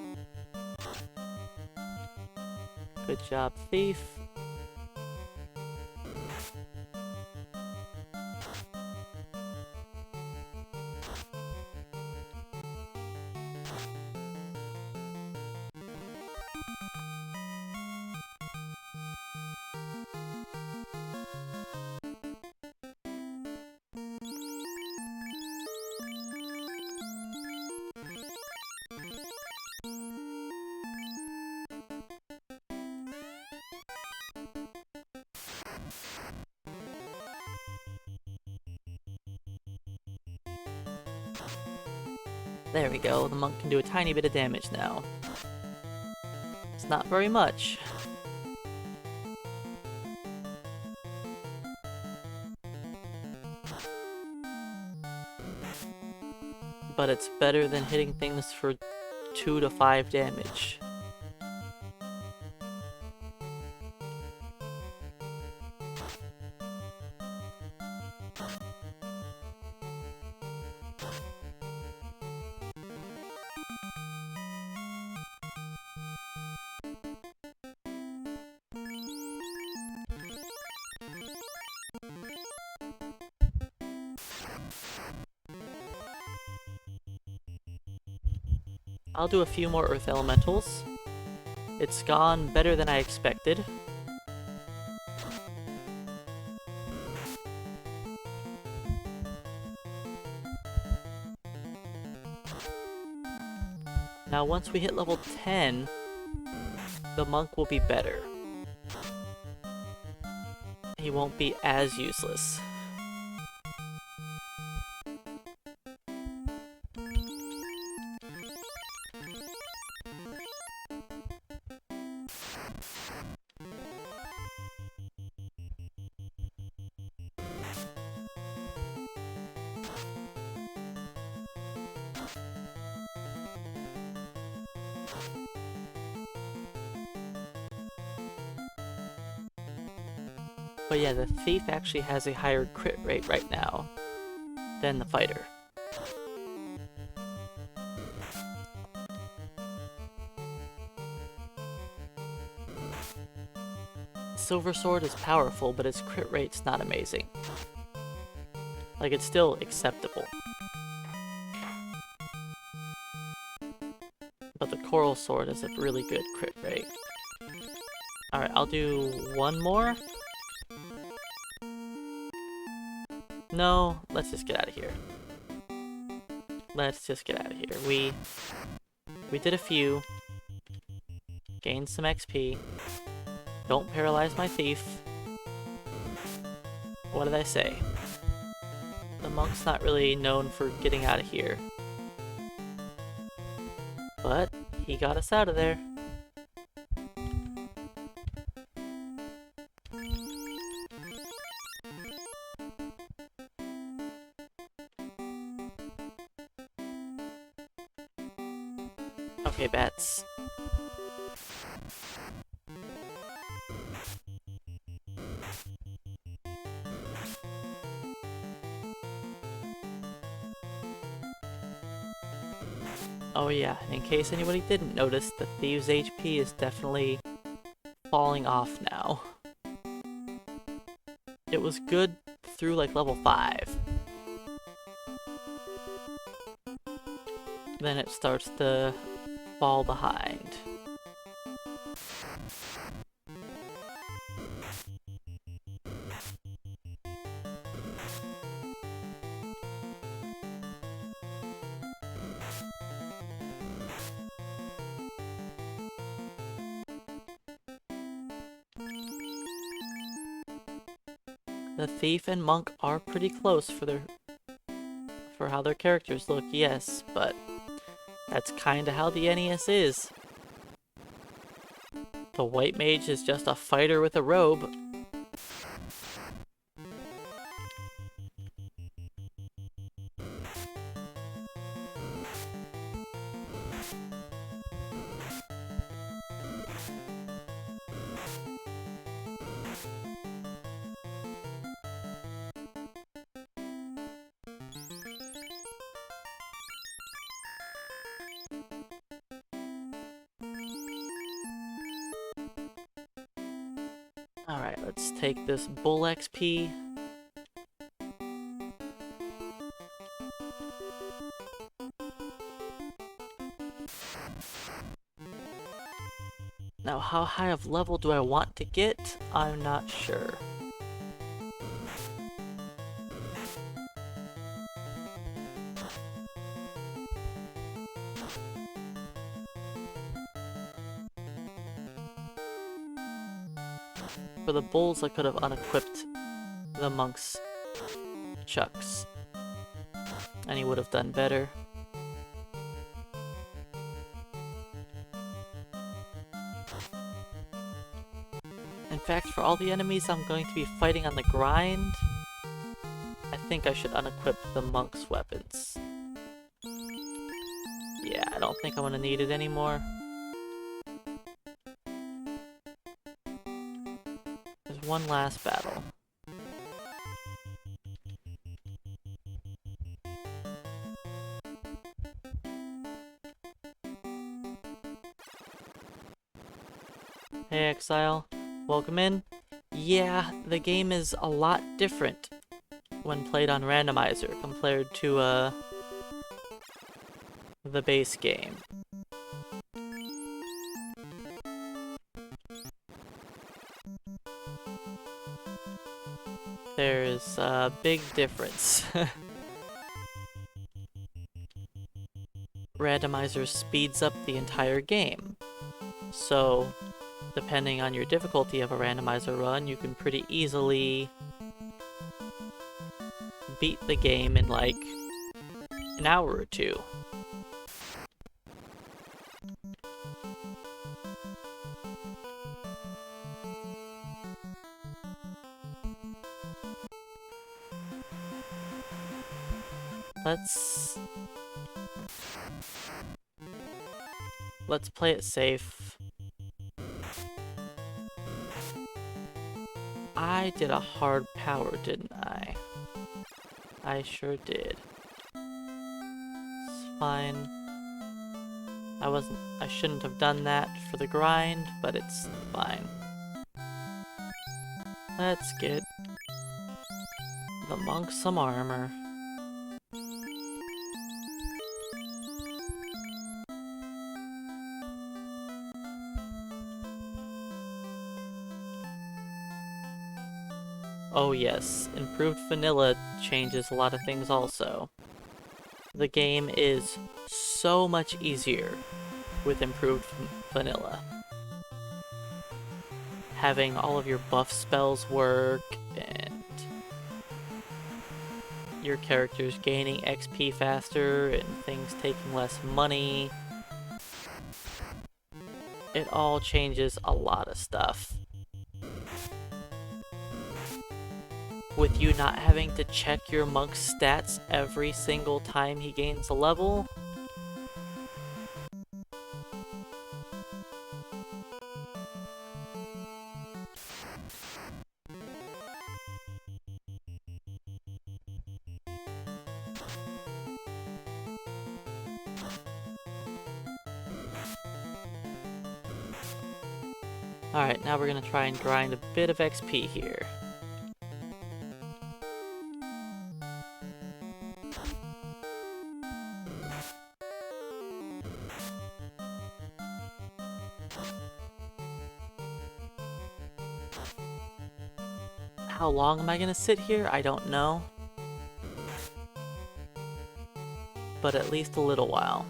Good job, thief. There we go, the monk can do a tiny bit of damage now. It's not very much. But it's better than hitting things for 2 to 5 damage. I'll do a few more Earth Elementals. It's gone better than I expected. Now once we hit level 10, the monk will be better. He won't be as useless. But yeah, the thief actually has a higher crit rate right now than the fighter. Silver Sword is powerful, but its crit rate's not amazing. Like, it's still acceptable. But the Coral Sword is a really good crit rate. Alright, I'll do one more. No, let's just get out of here. Let's just get out of here. We did a few. Gained some XP. Don't paralyze my thief. What did I say? The monk's not really known for getting out of here. But he got us out of there. Okay, bats. Oh yeah, in case anybody didn't notice, the Thieves' HP is definitely falling off now. It was good through like level 5. Then it starts to fall behind. The thief and monk are pretty close for how their characters look, yes, but that's kinda how the NES is. The white mage is just a fighter with a robe. Alright, let's take this bull XP. Now, how high of level do I want to get? I'm not sure. For the bulls, I could have unequipped the monk's chucks, and he would have done better. In fact, for all the enemies I'm going to be fighting on the grind, I think I should unequip the monk's weapons. Yeah, I don't think I'm going to need it anymore. There's one last battle. Hey Exile, welcome in. Yeah, the game is a lot different when played on randomizer compared to the base game. There's a big difference. Randomizer speeds up the entire game. So, depending on your difficulty of a randomizer run, you can pretty easily beat the game in like an hour or two. Let's play it safe. I did a hard power, didn't I? I sure did. It's fine. I shouldn't have done that for the grind, but it's fine. Let's get the monk some armor. Oh yes, improved vanilla changes a lot of things also. The game is so much easier with improved vanilla. Having all of your buff spells work, and your characters gaining XP faster, and things taking less money. It all changes a lot of stuff. With you not having to check your monk's stats every single time he gains a level. Alright, now we're gonna try and grind a bit of XP here. How long am I gonna sit here? I don't know. But at least a little while.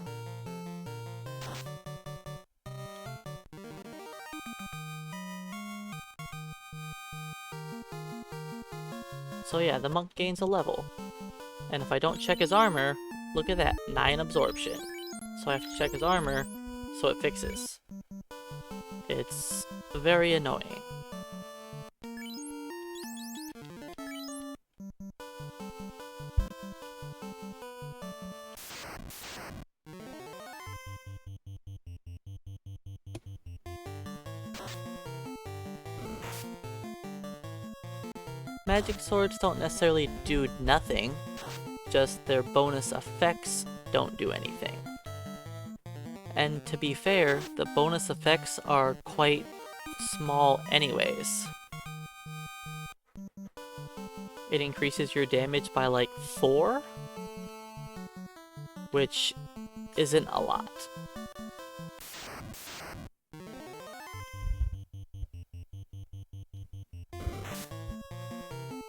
So yeah, the monk gains a level. And if I don't check his armor, look at that, 9 absorption. So I have to check his armor so it fixes. It's very annoying. Magic swords don't necessarily do nothing, just their bonus effects don't do anything. And to be fair, the bonus effects are quite small anyways. It increases your damage by like 4, which isn't a lot.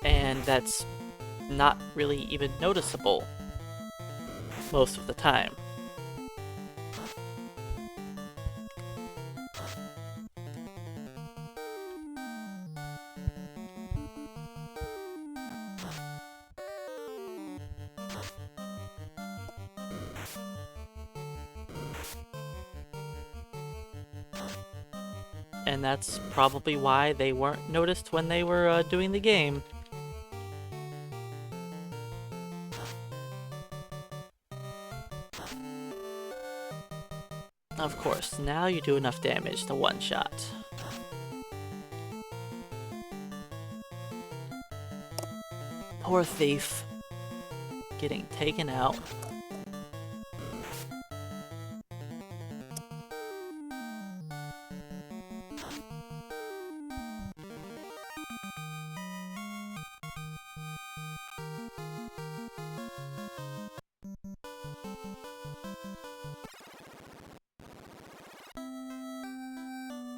And that's not really even noticeable most of the time. And that's probably why they weren't noticed when they were doing the game. Of course, now you do enough damage to one-shot. Poor thief. Getting taken out.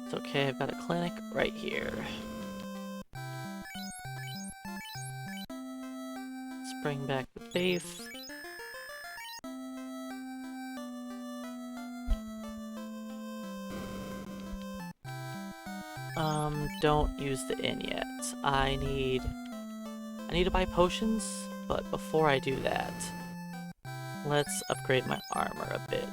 It's okay, I've got a clinic right here. Let's bring back the thief. Don't use the inn yet. I need to buy potions, but before I do that, let's upgrade my armor a bit.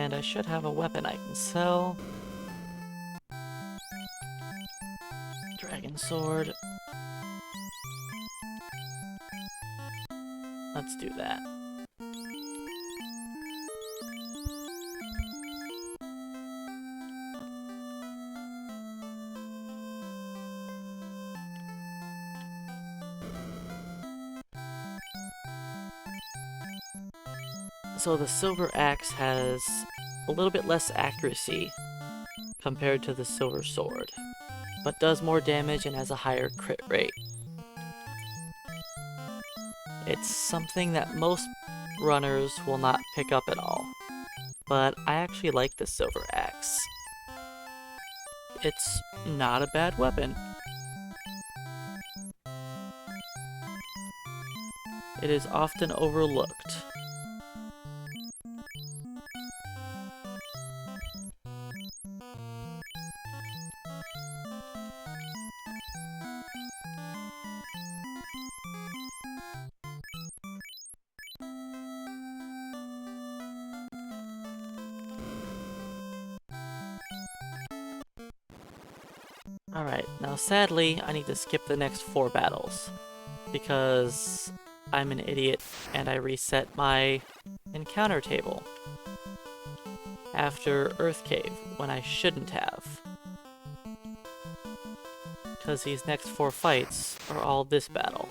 And I should have a weapon I can sell. Dragon sword. Let's do that. So the silver axe has a little bit less accuracy compared to the silver sword, but does more damage and has a higher crit rate. It's something that most runners will not pick up at all, but I actually like the silver axe. It's not a bad weapon. It is often overlooked. Alright, now sadly, I need to skip the next 4 battles, because I'm an idiot and I reset my encounter table after Earth Cave when I shouldn't have. Because these next 4 fights are all this battle.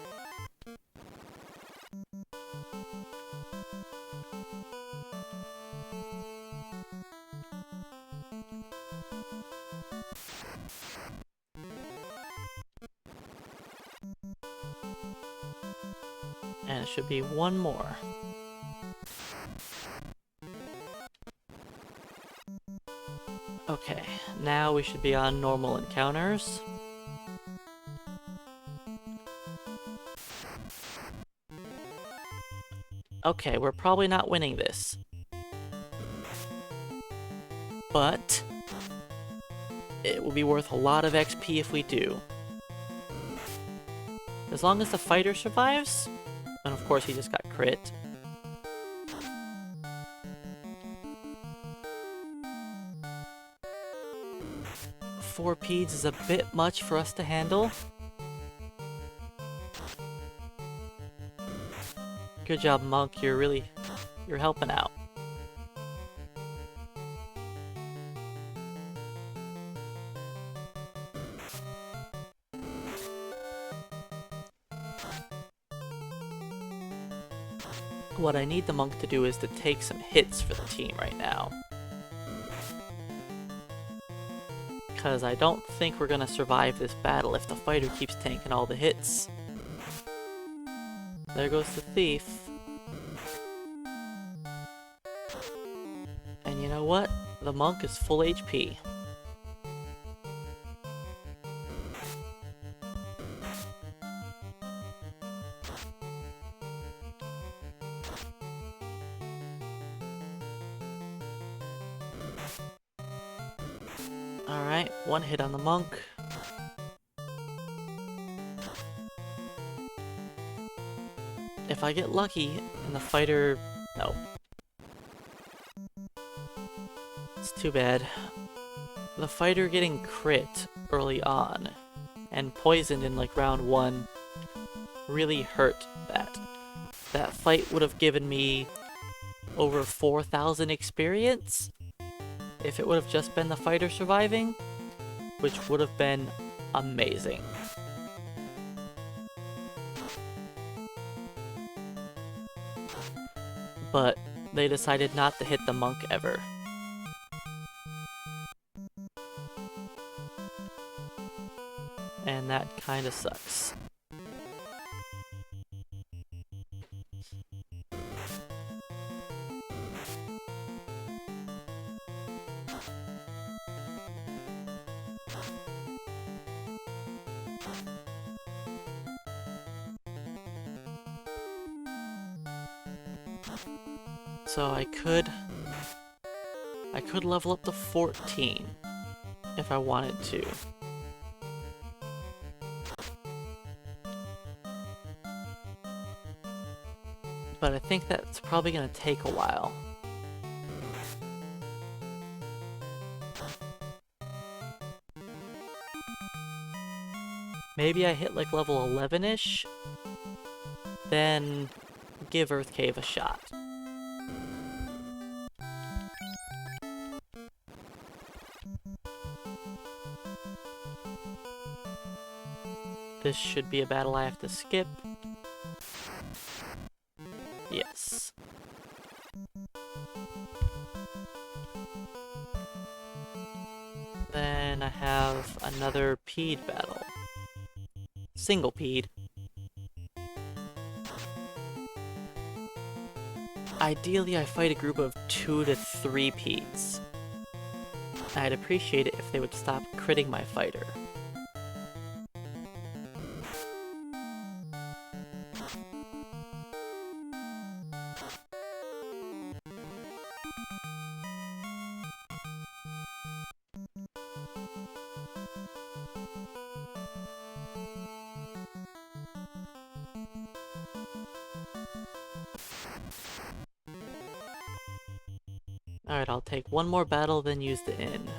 And it should be one more. Okay, now we should be on normal encounters. Okay, we're probably not winning this. But it will be worth a lot of XP if we do. As long as the fighter survives, and of course he just got crit. Four peds is a bit much for us to handle. Good job, Monk. You're helping out. What I need the Monk to do is to take some hits for the team right now. Because I don't think we're gonna survive this battle if the fighter keeps tanking all the hits. There goes the thief. And you know what? The Monk is full HP. Alright, one hit on the Monk. If I get lucky and the fighter... No. It's too bad. The fighter getting crit early on and poisoned in like round 1 really hurt that. That fight would have given me over 4,000 experience if it would have just been the fighter surviving, which would have been amazing. But they decided not to hit the Monk ever. And that kinda sucks. So I could level up to 14 if I wanted to. But I think that's probably gonna take a while. maybe I hit like level 11-ish, then give Earth Cave a shot. This should be a battle I have to skip. Yes. Then I have another Peed battle. Single Peed. Ideally, I fight a group of 2 to 3 Peeds. I'd appreciate it if they would stop critting my fighter. Alright, I'll take one more battle, then use the inn.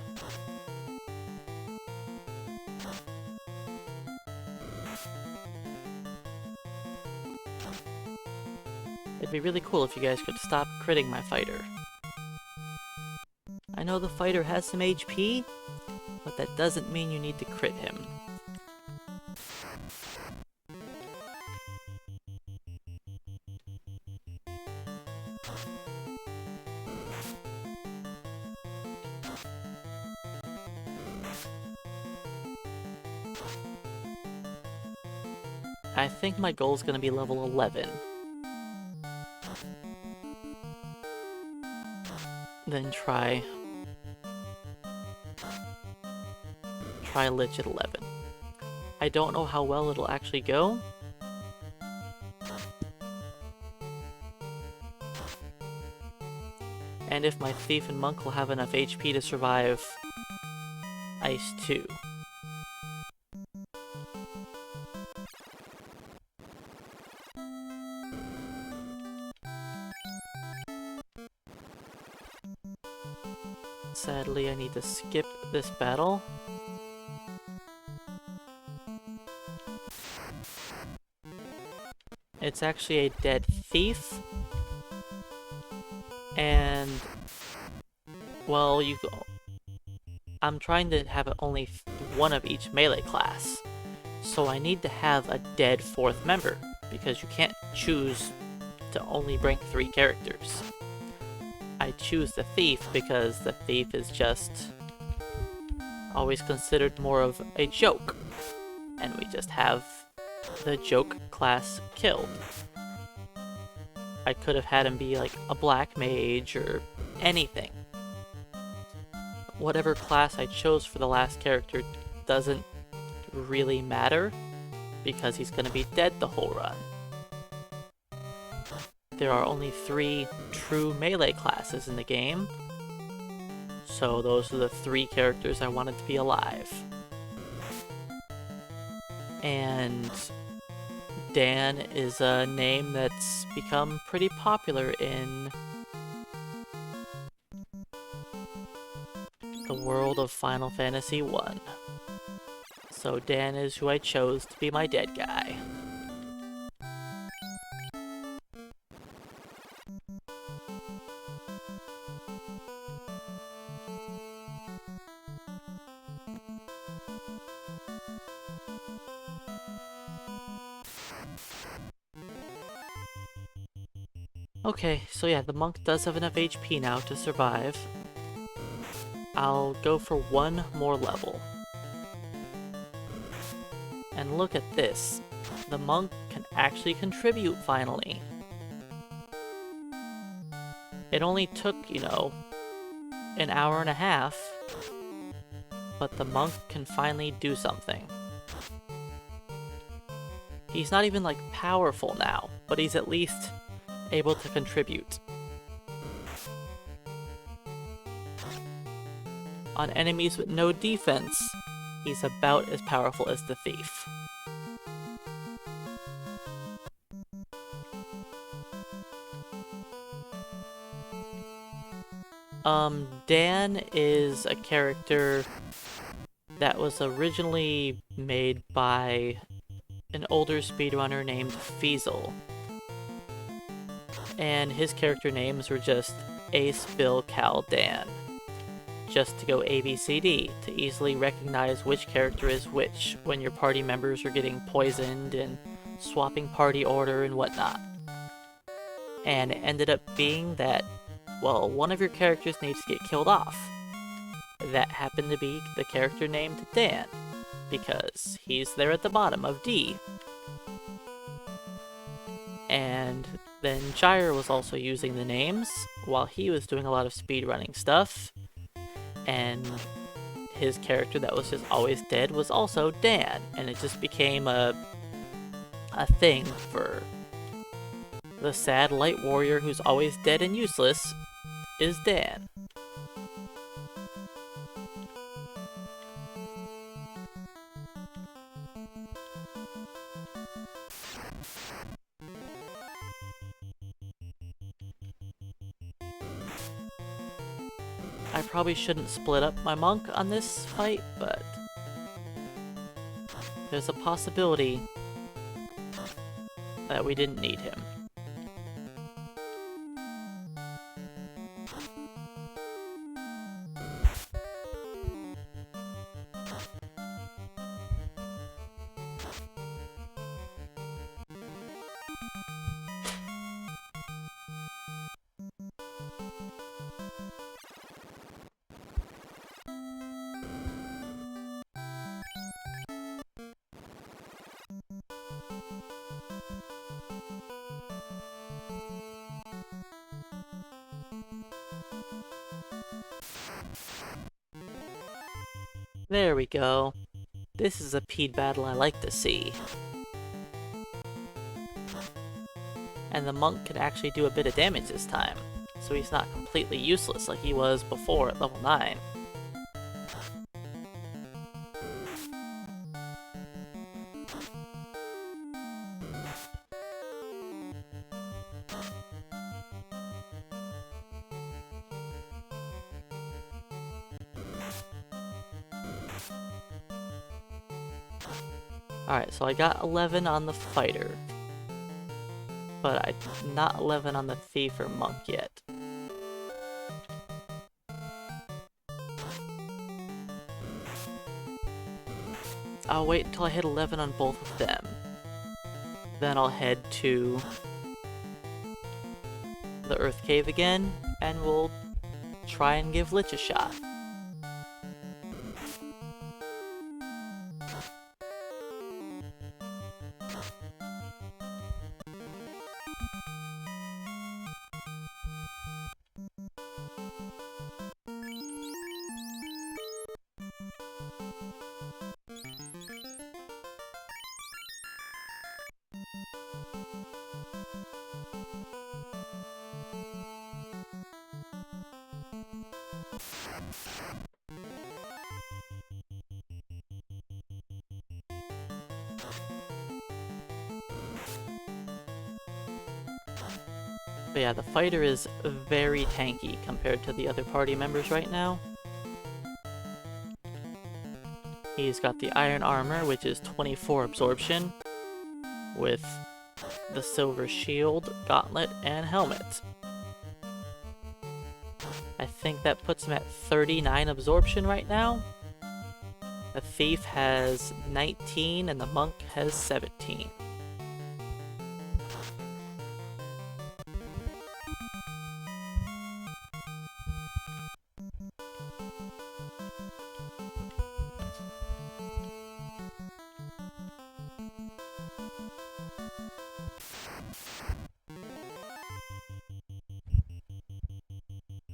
It'd be really cool if you guys could stop critting my fighter. I know the fighter has some HP, but that doesn't mean you need to crit him. I think my goal is going to be level 11. Then try Lich at 11. I don't know how well it'll actually go. And if my Thief and Monk will have enough HP to survive Ice 2. Sadly, I need to skip this battle. It's actually a dead thief. And, well, I'm trying to have only one of each melee class. So I need to have a dead 4th member, because you can't choose to only bring 3 characters. I choose the thief because the thief is just always considered more of a joke, and we just have the joke class killed. I could have had him be like a black mage or anything. Whatever class I chose for the last character doesn't really matter because he's gonna be dead the whole run. There are only 3 true melee classes in the game, so those are the 3 characters I wanted to be alive. And Dan is a name that's become pretty popular in the world of Final Fantasy 1. So Dan is who I chose to be my dead guy. Okay, so yeah, the monk does have enough HP now to survive. I'll go for one more level. And look at this. The monk can actually contribute finally. It only took, you know, an hour and a half, but the monk can finally do something. He's not even like powerful now, but he's at least able to contribute. On enemies with no defense, he's about as powerful as the thief. Dan is a character that was originally made by an older speedrunner named Feasel. And his character names were just Ace, Bill, Cal, Dan. Just to go ABCD, to easily recognize which character is which when your party members are getting poisoned and swapping party order and whatnot. And it ended up being that, well, one of your characters needs to get killed off. That happened to be the character named Dan, because he's there at the bottom of D. And then Gyre was also using the names while he was doing a lot of speedrunning stuff, and his character that was just always dead was also Dan, and it just became a thing for the sad light warrior who's always dead and useless is Dan. I probably shouldn't split up my monk on this fight, but there's a possibility that we didn't need him. There we go. This is a Pede battle I like to see. And the monk can actually do a bit of damage this time, so he's not completely useless like he was before at level 9. Alright, so I got 11 on the fighter, but I'm not 11 on the thief or monk yet. I'll wait until I hit 11 on both of them. Then I'll head to the Earth Cave again, and we'll try and give Lich a shot. But yeah, the fighter is very tanky compared to the other party members right now. He's got the iron armor, which is 24 absorption, with the silver shield, gauntlet, and helmet. I think that puts him at 39 absorption right now. The thief has 19 and the monk has 17.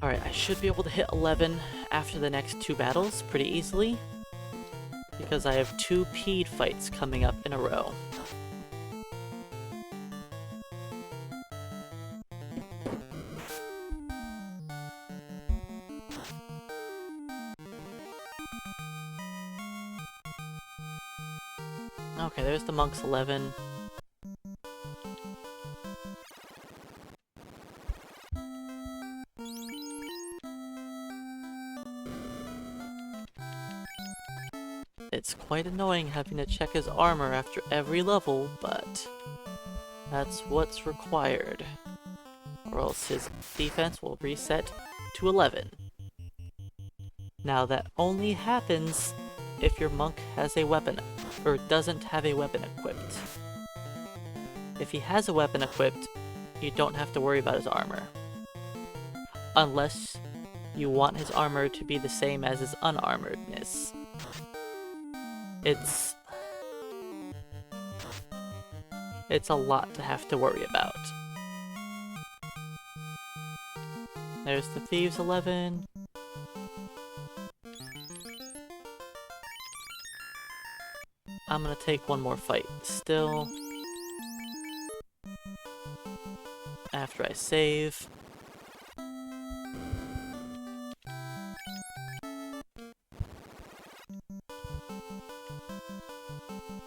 Alright, I should be able to hit 11 after the next 2 battles pretty easily, because I have 2 Pede fights coming up in a row. Okay, there's the monk's 11. It's quite annoying having to check his armor after every level, but that's what's required. Or else his defense will reset to 11. Now that only happens if your monk has a weapon, or doesn't have a weapon equipped. If he has a weapon equipped, you don't have to worry about his armor. Unless you want his armor to be the same as his unarmoredness. It's a lot to have to worry about. There's the Thieves 11. I'm gonna take one more fight still. After I save.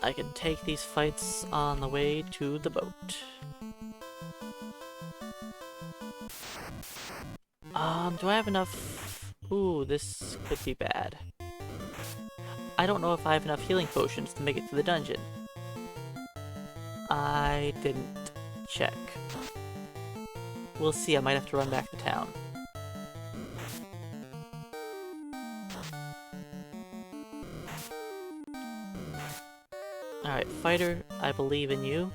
I can take these fights on the way to the boat. Do I have enough? Ooh, this could be bad. I don't know if I have enough healing potions to make it to the dungeon. I didn't check. We'll see, I might have to run back to town. Alright, fighter, I believe in you.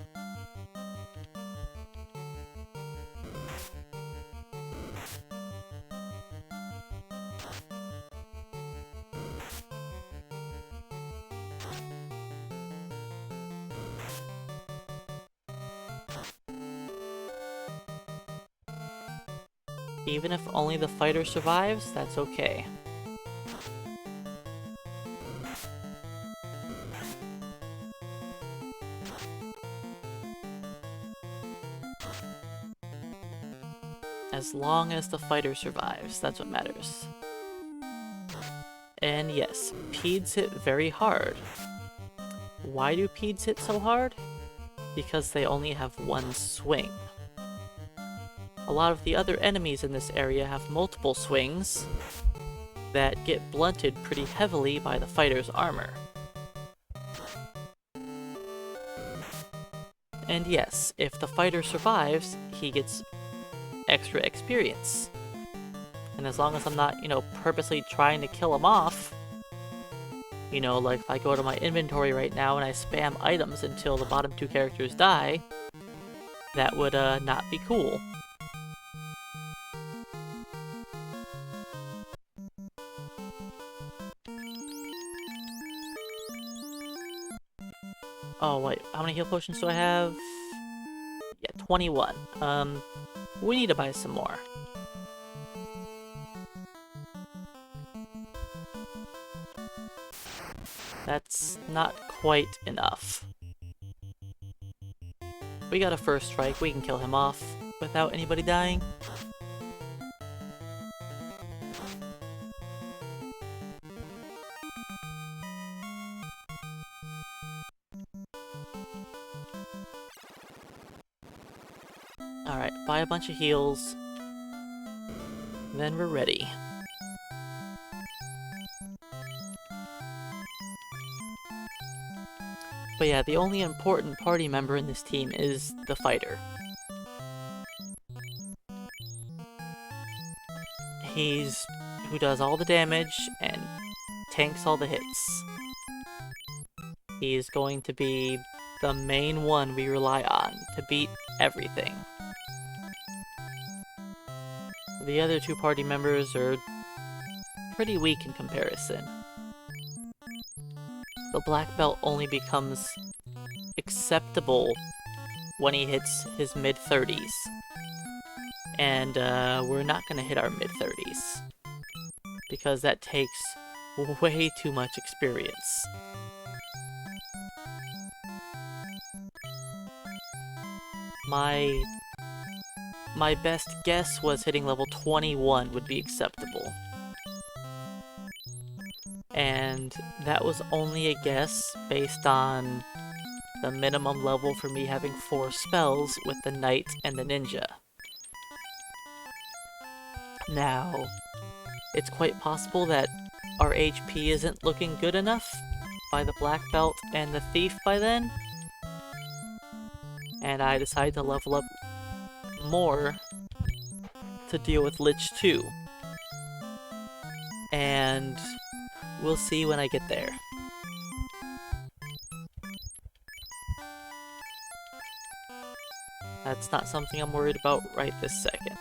Even if only the fighter survives, that's okay. As long as the fighter survives, that's what matters. And yes, Peds hit very hard. Why do Peds hit so hard? Because they only have one swing. A lot of the other enemies in this area have multiple swings that get blunted pretty heavily by the fighter's armor. And yes, if the fighter survives, he gets extra experience. And as long as I'm not, purposely trying to kill him off, like if I go to my inventory right now and I spam items until the bottom two characters die, that would not be cool. Oh wait, how many heal potions do I have? Yeah, 21. We need to buy some more. That's not quite enough. We got a first strike, we can kill him off without anybody dying. Alright, buy a bunch of heals. Then we're ready. But yeah, the only important party member in this team is the fighter. He's who does all the damage and tanks all the hits. He's going to be the main one we rely on to beat everything. The other two party members are pretty weak in comparison. The black belt only becomes acceptable when he hits his mid-30s. And we're not going to hit our mid-30s. Because that takes way too much experience. My best guess was hitting level 21 would be acceptable. And that was only a guess based on the minimum level for me having 4 spells with the Knight and the Ninja. Now, it's quite possible that our HP isn't looking good enough, by the black belt and the thief by then. And I decided to level up more to deal with Lich 2. And we'll see when I get there. That's not something I'm worried about right this second.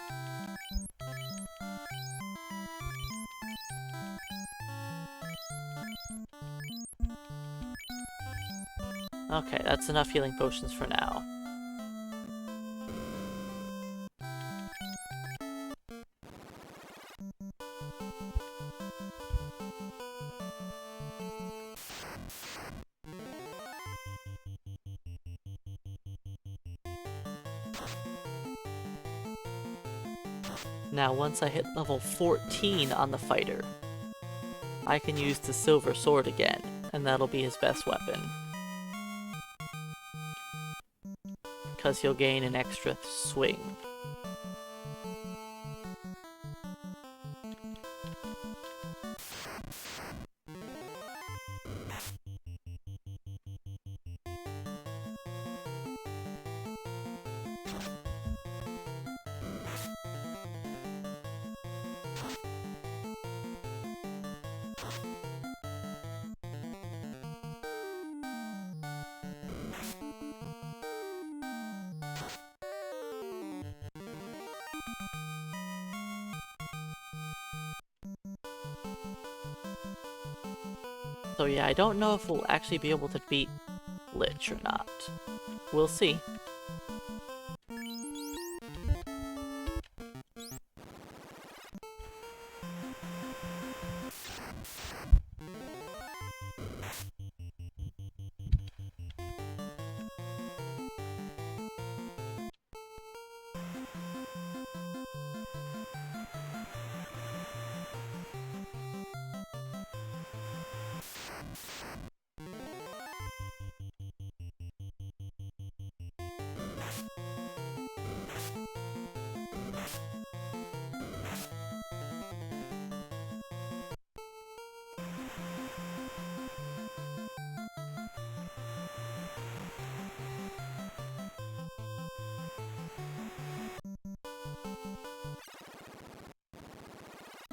Okay, that's enough healing potions for now. Now, once I hit level 14 on the fighter, I can use the silver sword again, and that'll be his best weapon. Because he'll gain an extra swing. So yeah, I don't know if we'll actually be able to beat Lich or not. We'll see.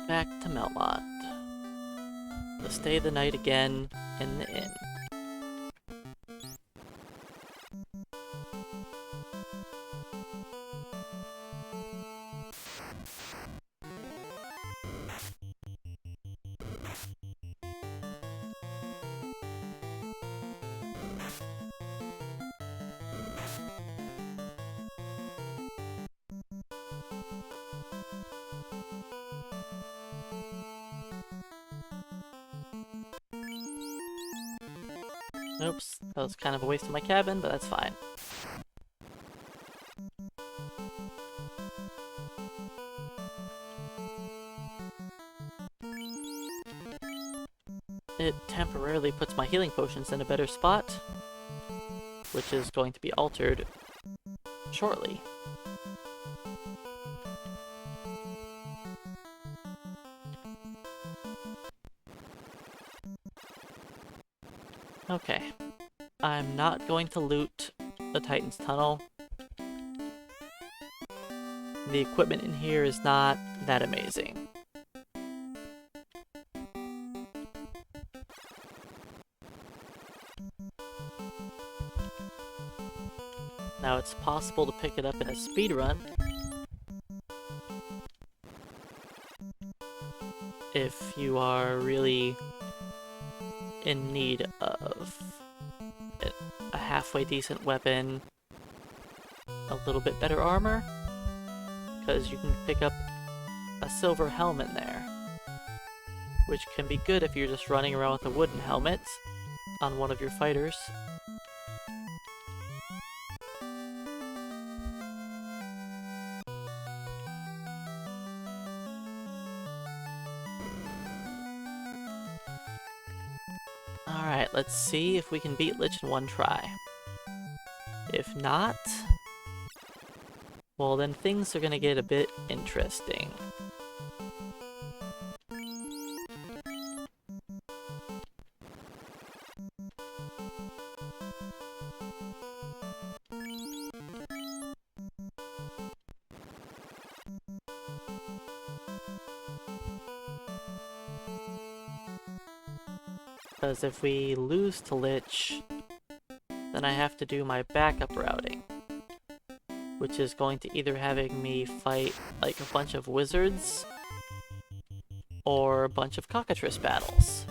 Back to Melmond. To stay the night again in the inn. Oops, that was kind of a waste of my cabin, but that's fine. It temporarily puts my healing potions in a better spot, which is going to be altered shortly. Okay, I'm not going to loot the Titan's Tunnel. The equipment in here is not that amazing. Now it's possible to pick it up in a speedrun if you are really in need of a halfway decent weapon, a little bit better armor, because you can pick up a silver helmet there, which can be good if you're just running around with a wooden helmet on one of your fighters. Alright, let's see if we can beat Lich in one try. If not, well then things are gonna get a bit interesting. Because if we lose to Lich, then I have to do my backup routing, which is going to either having me fight like a bunch of wizards or a bunch of cockatrice battles.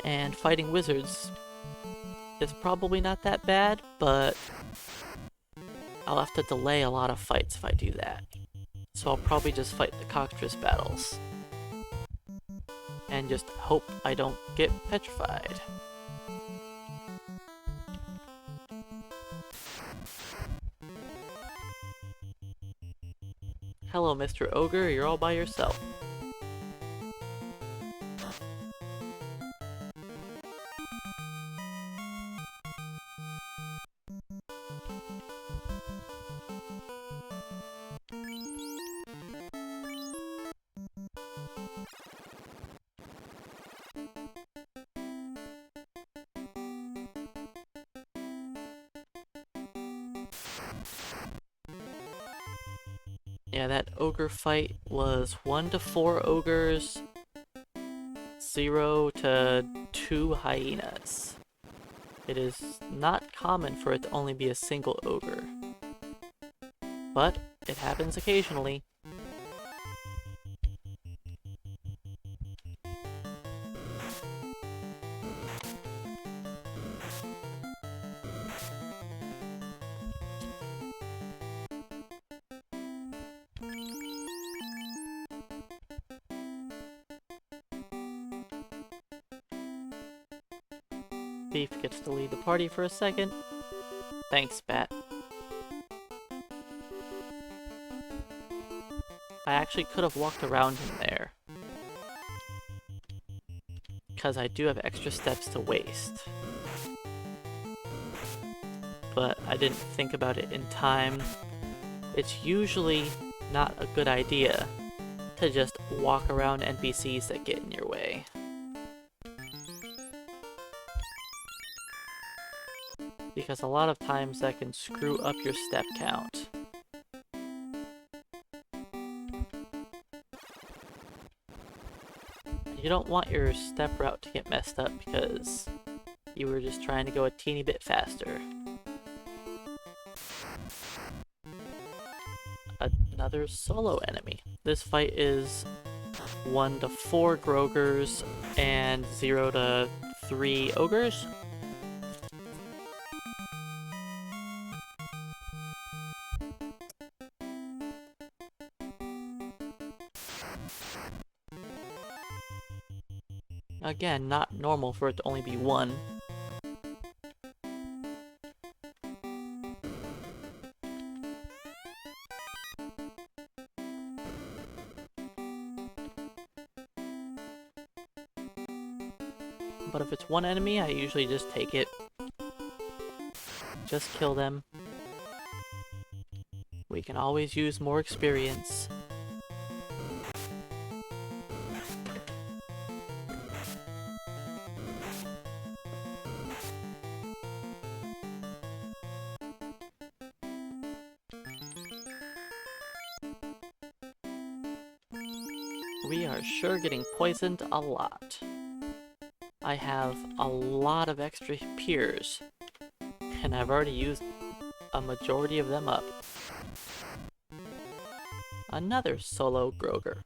And fighting wizards is probably not that bad, but I'll have to delay a lot of fights if I do that. So I'll probably just fight the cockatrice battles. And just hope I don't get petrified. Hello, Mr. Ogre, you're all by yourself. Yeah, that ogre fight was 1 to 4 ogres, 0 to 2 hyenas. It is not common for it to only be a single ogre, but it happens occasionally. Thief gets to lead the party for a second. Thanks, Bat. I actually could have walked around him there, because I do have extra steps to waste. But I didn't think about it in time. It's usually not a good idea to just walk around NPCs that get in your way. Because a lot of times that can screw up your step count. You don't want your step route to get messed up because you were just trying to go a teeny bit faster. Another solo enemy. This fight is 1 to 4 Grogers and 0 to 3 Ogres. Again, not normal for it to only be 1. But if it's 1 enemy, I usually just take it. Just kill them. We can always use more experience. We are sure getting poisoned a lot. I have a lot of extra peers, and I've already used a majority of them up. Another solo Groger.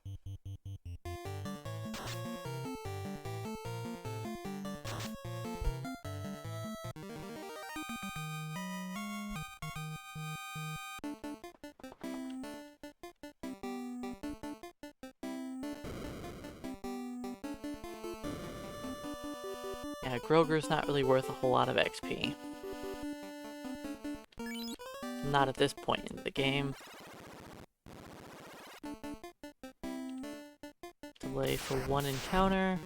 Yeah, Groger's not really worth a whole lot of XP. Not at this point in the game. Delay for 1 encounter.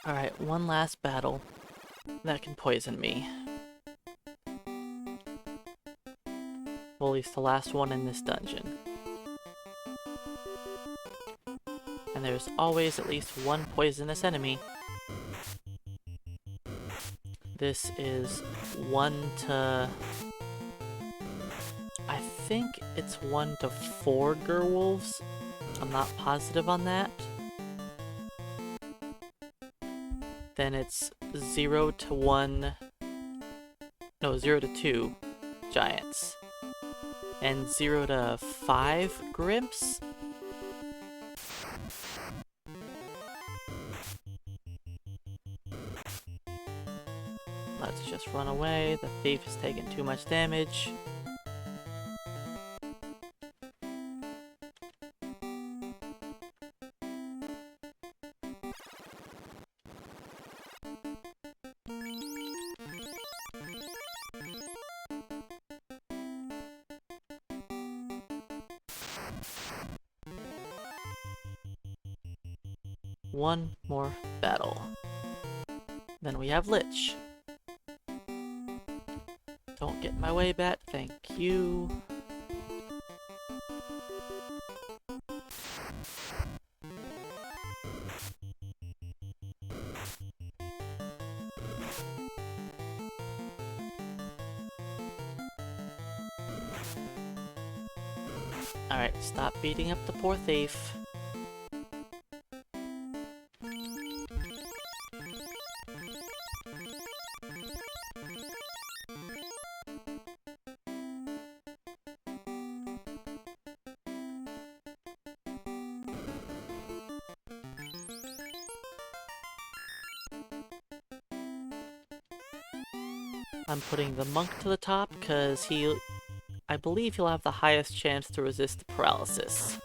Alright, one last battle that can poison me. Well, at least the last one in this dungeon. And there's always at least one poisonous enemy. This is 1 to... I think it's 1 to 4 Gerwolves. I'm not positive on that. Then it's 0 to 1... No, 0 to 2 Giants. And 0 to 5 Grimps? Let's just run away. The thief is taking too much damage. One more battle. Then we have Lich. Don't get in my way, bat. Thank you. Alright, stop beating up the poor thief. I'm putting the monk to the top because I believe he'll have the highest chance to resist the paralysis.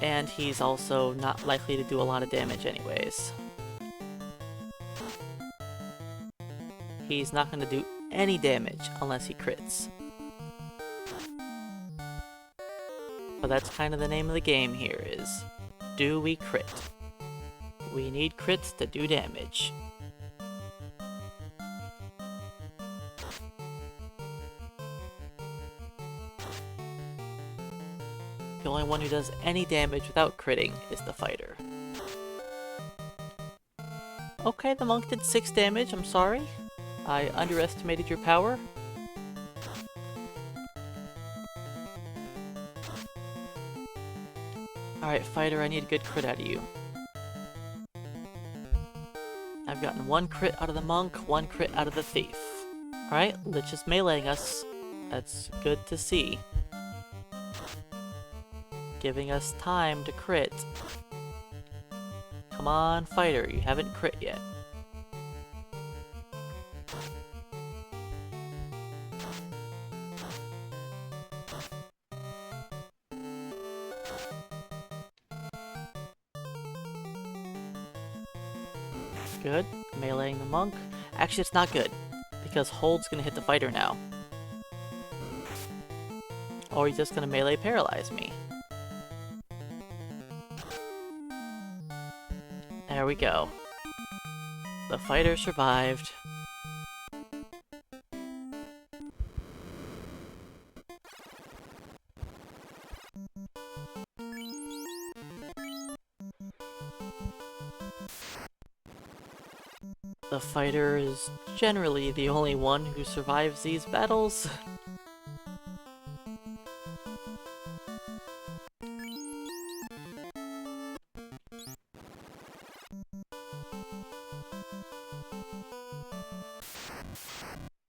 And he's also not likely to do a lot of damage anyways. He's not going to do any damage unless he crits. But that's kind of the name of the game here is, do we crit? We need crits to do damage. The only one who does any damage without critting is the fighter. Okay, the monk did 6 damage, I'm sorry. I underestimated your power. Alright, fighter, I need a good crit out of you. I've gotten 1 crit out of the monk, 1 crit out of the thief. Alright, Lich is meleeing us. That's good to see. Giving us time to crit. Come on, fighter, you haven't crit yet. Good. Meleeing the monk. Actually, it's not good, because hold's gonna hit the fighter now. Or he's just gonna melee paralyze me. There we go. The fighter survived. The fighter is generally the only one who survives these battles.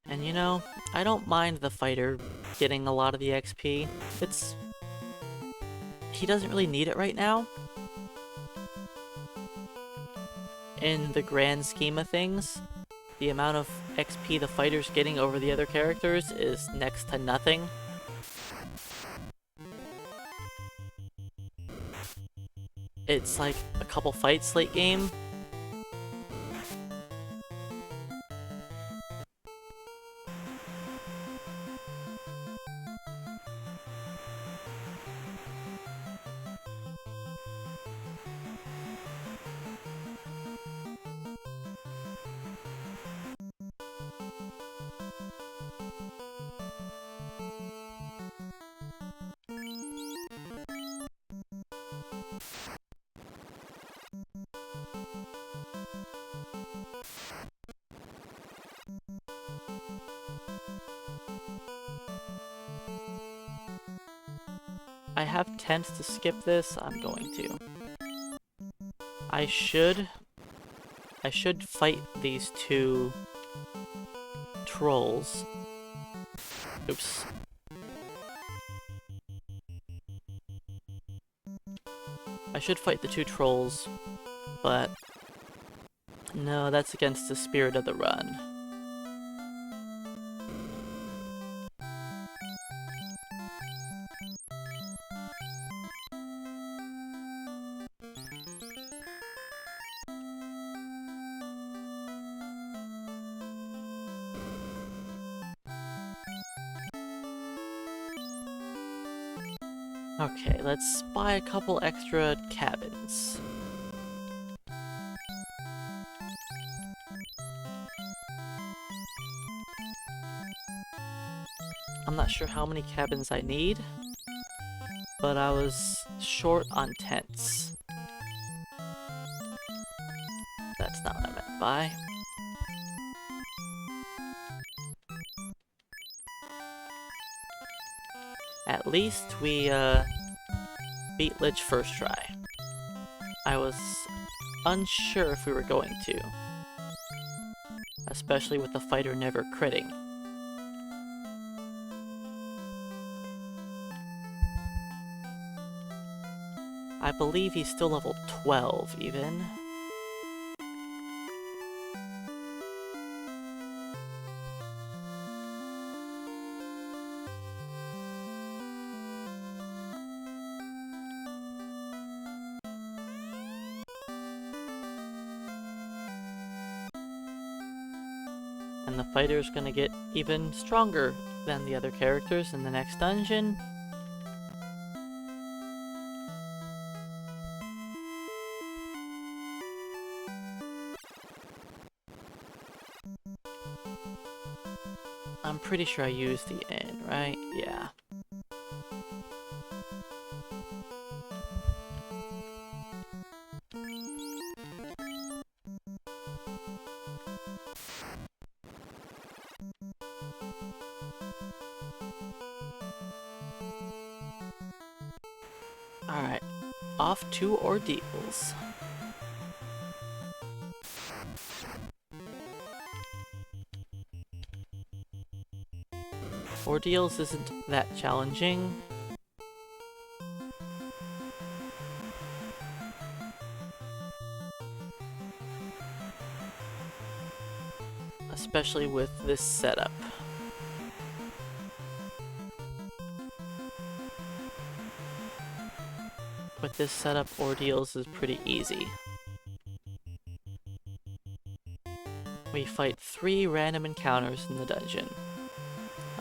And you know, I don't mind the fighter getting a lot of the XP. He doesn't really need it right now. In the grand scheme of things. the amount of XP the fighter's getting over the other characters is next to nothing. It's like a couple fights late game. I have tents to skip this. I'm going to. I should fight these two trolls. Oops. I should fight the two trolls, but no, that's against the spirit of the run. Okay, let's buy a couple extra cabins. I'm not sure how many cabins I need, but I was short on tents. That's not what I meant to buy. At least we beat Lich first try. I was unsure if we were going to, especially with the fighter never critting. I believe he's still level 12 even. And the fighter's gonna get even stronger than the other characters in the next dungeon. I'm pretty sure I used the inn, right? Yeah. Alright, off to Ordeals. Ordeals isn't that challenging. Especially with this setup. With this setup, Ordeals is pretty easy. We fight 3 random encounters in the dungeon.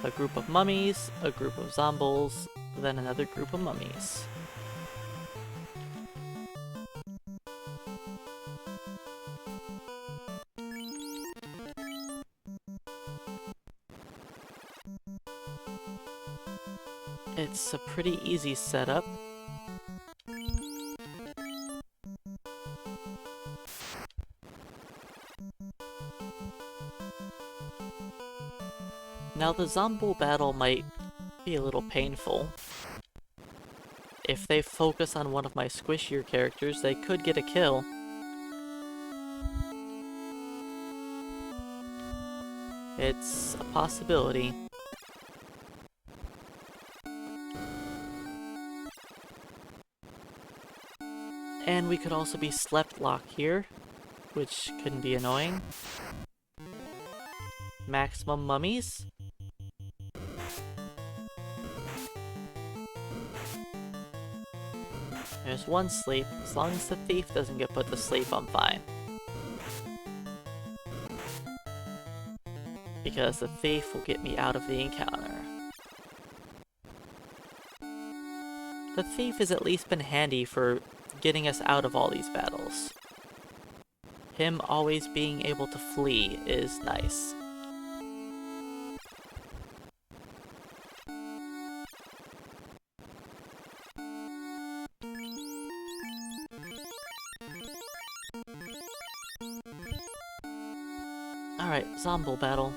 A group of mummies, a group of zombies, then another group of mummies. It's a pretty easy setup. Now the zombie battle might be a little painful. If they focus on one of my squishier characters, they could get a kill. It's a possibility. And we could also be slept locked here, which can be annoying. maximum mummies. There's one sleep. As long as the thief doesn't get put to sleep, I'm fine. Because the thief will get me out of the encounter. The thief has at least been handy for getting us out of all these battles. Him always being able to flee is nice. Alright, Zombo battle.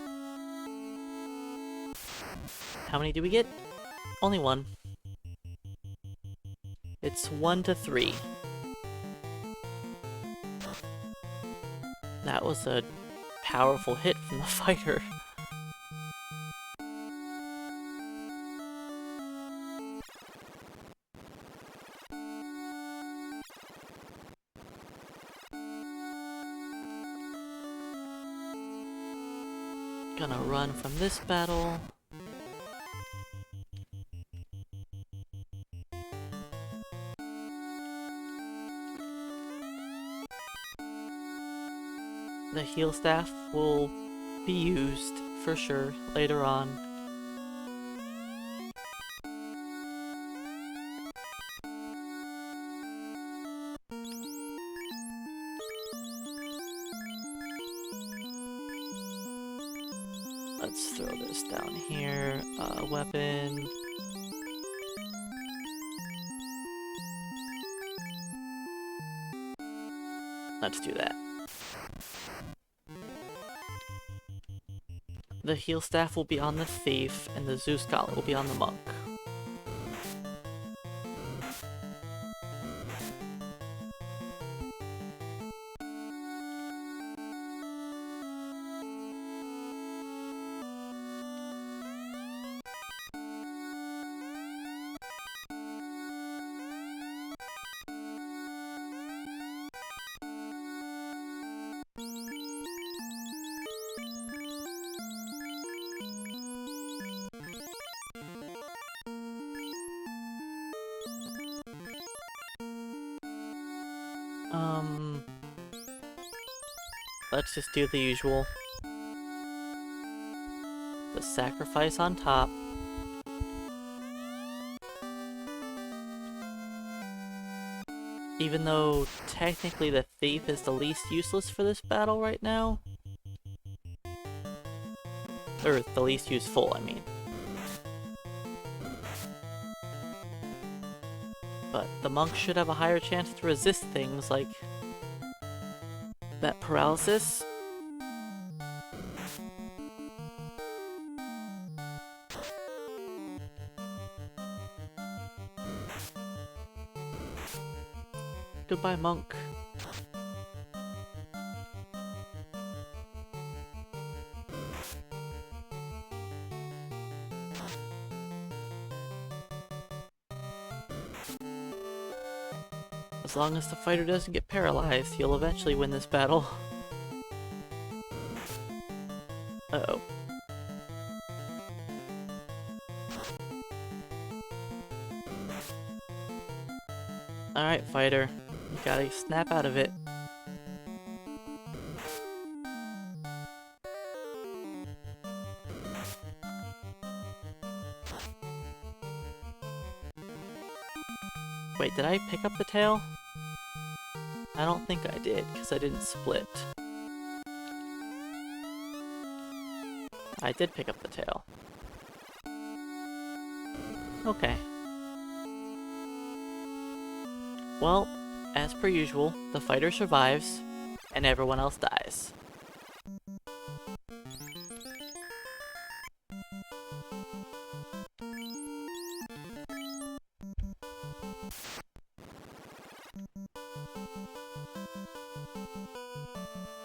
How many do we get? Only one. It's 1 to 3. That was a powerful hit from the fighter. Gonna run from this battle. The heal staff will be used for sure later on. Let's throw this down here. Weapon. Let's do that. The heal staff will be on the thief, and the Zeus gauntlet will be on the monk. Let's just do the usual. The sacrifice on top. Even though technically the thief is the least useless for this battle right now. Or the least useful, I mean. But the monk should have a higher chance to resist things like that paralysis. Goodbye, monk. As long as the fighter doesn't get paralyzed, he'll eventually win this battle. Uh-oh. Alright, fighter. You gotta snap out of it. Wait, did I pick up the tail? I don't think I did, because I didn't split. I did pick up the tail. Okay. Well, as per usual, the fighter survives, and everyone else dies.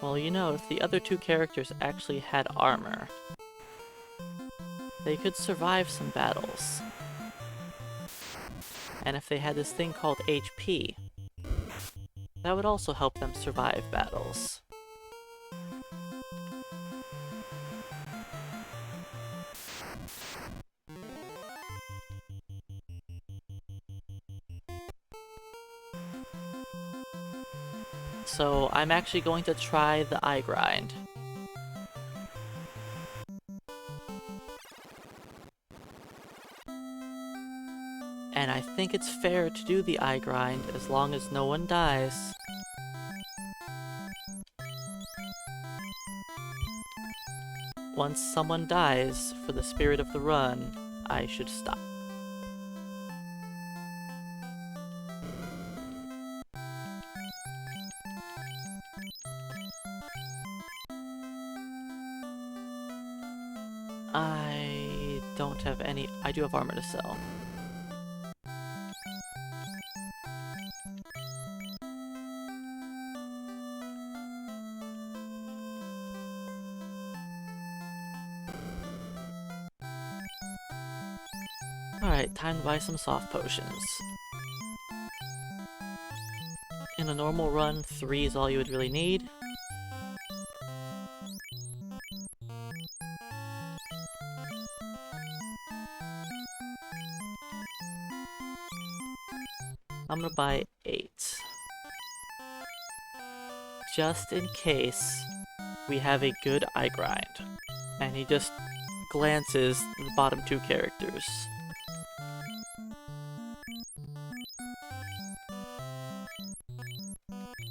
Well, you know, if the other two characters actually had armor, they could survive some battles. And if they had this thing called HP, that would also help them survive battles. So I'm actually going to try the eye grind. And I think it's fair to do the eye grind as long as no one dies. Once someone dies for the spirit of the run, I should stop. I don't have any... I do have armor to sell. Alright, time to buy some soft potions. In a normal run, 3 is all you would really need. I'm gonna buy 8. Just in case we have a good eye grind. And he just glances the bottom 2 characters.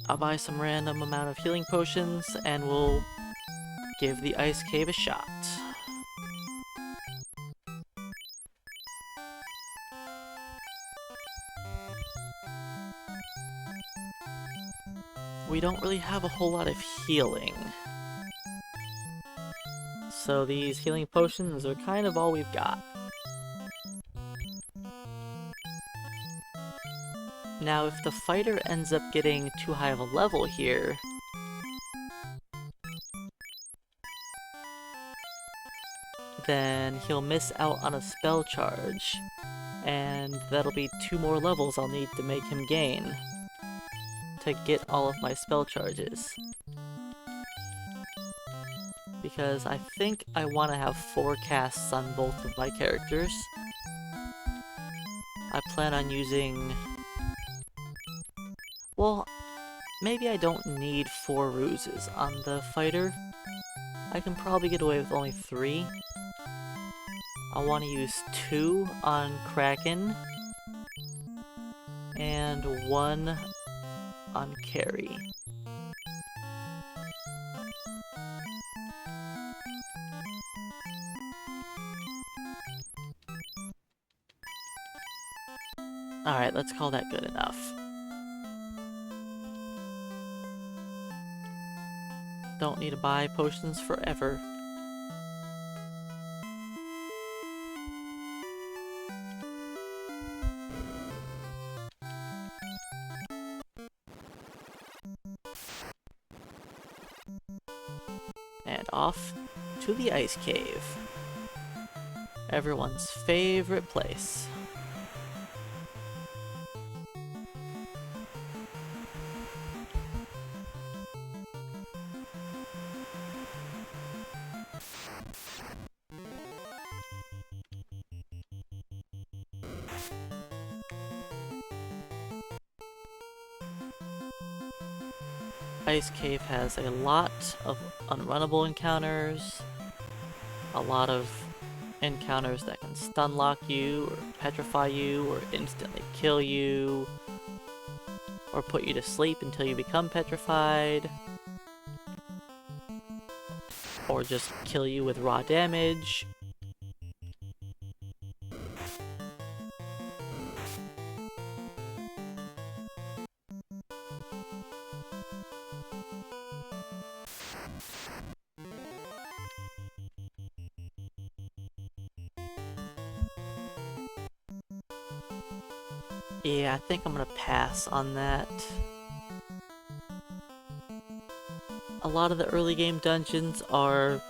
I'll buy some random amount of healing potions and we'll give the ice cave a shot. We don't really have a whole lot of healing. So these healing potions are kind of all we've got. Now if the fighter ends up getting too high of a level here, then he'll miss out on a spell charge, and that'll be 2 more levels I'll need to make him gain to get all of my spell charges. Because I think I want to have 4 casts on both of my characters. I plan on using... Well, maybe I don't need 4 ruses on the fighter. I can probably get away with only 3. I want to use 2 on Kraken, and 1 on Kary. Alright, let's call that good enough. Don't need to buy potions forever. And off to the ice cave. Everyone's favorite place. Ice Cave has a lot of unrunnable encounters, a lot of encounters that can stun lock you, or petrify you, or instantly kill you, or put you to sleep until you become petrified, or just kill you with raw damage. Yeah, I think I'm gonna pass on that. A lot of the early game dungeons are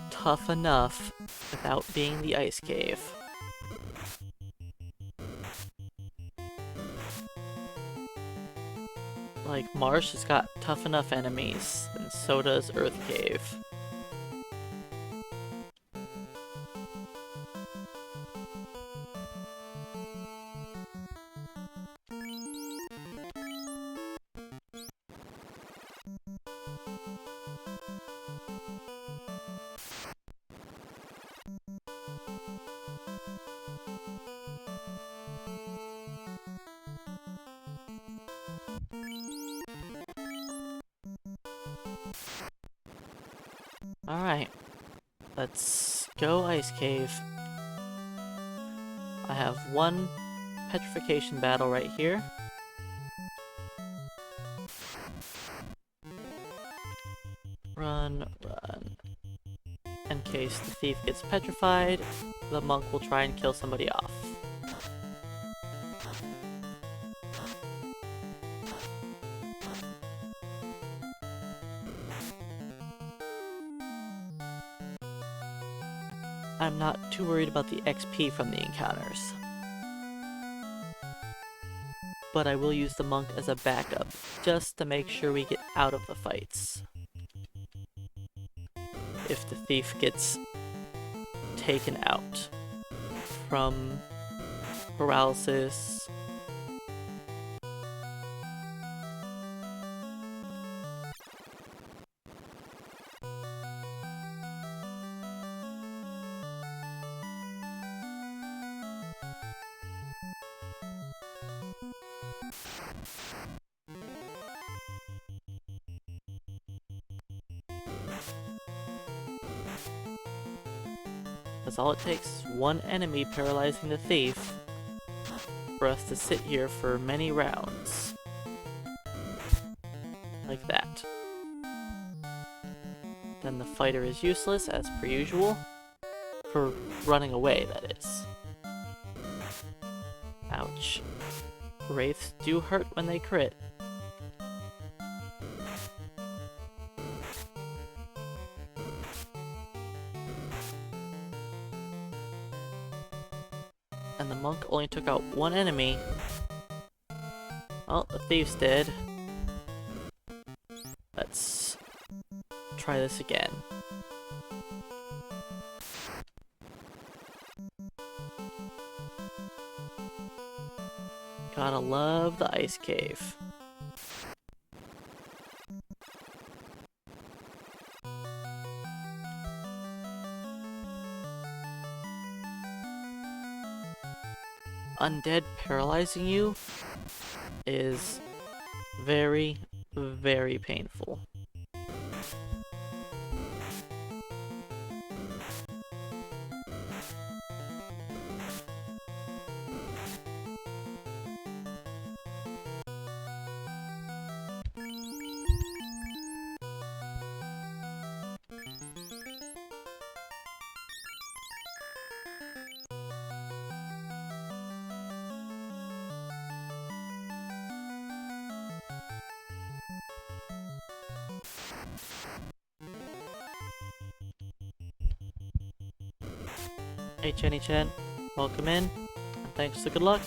tough enough without being the ice cave. Like, Marsh has got tough enough enemies, and so does Earth Cave. Alright. Let's go Ice Cave. I have one petrification battle right here. Run, run. In case the thief gets petrified, the monk will try and kill somebody off. I'm not too worried about the XP from the encounters. But I will use the monk as a backup, just to make sure we get out of the fights. If the thief gets taken out from paralysis, that's all it takes is one enemy paralyzing the thief for us to sit here for many rounds. Like that. Then the fighter is useless, as per usual. For running away, that is. Ouch. Wraiths do hurt when they crit. And the monk only took out one enemy. Well, the thief's dead. Let's try this again. Gotta love the ice cave. Undead paralyzing you is very, very painful. Hey Chenny-chan, welcome in, and thanks for good luck.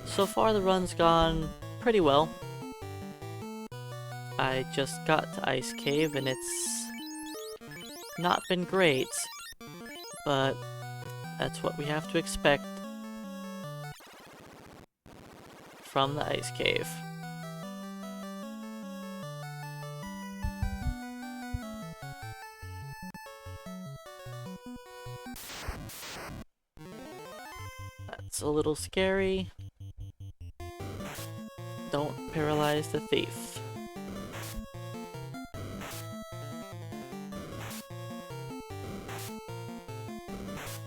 So far the run's gone pretty well. I just got to Ice Cave and it's not been great, but that's what we have to expect from the Ice Cave. That's a little scary. Don't paralyze the thief.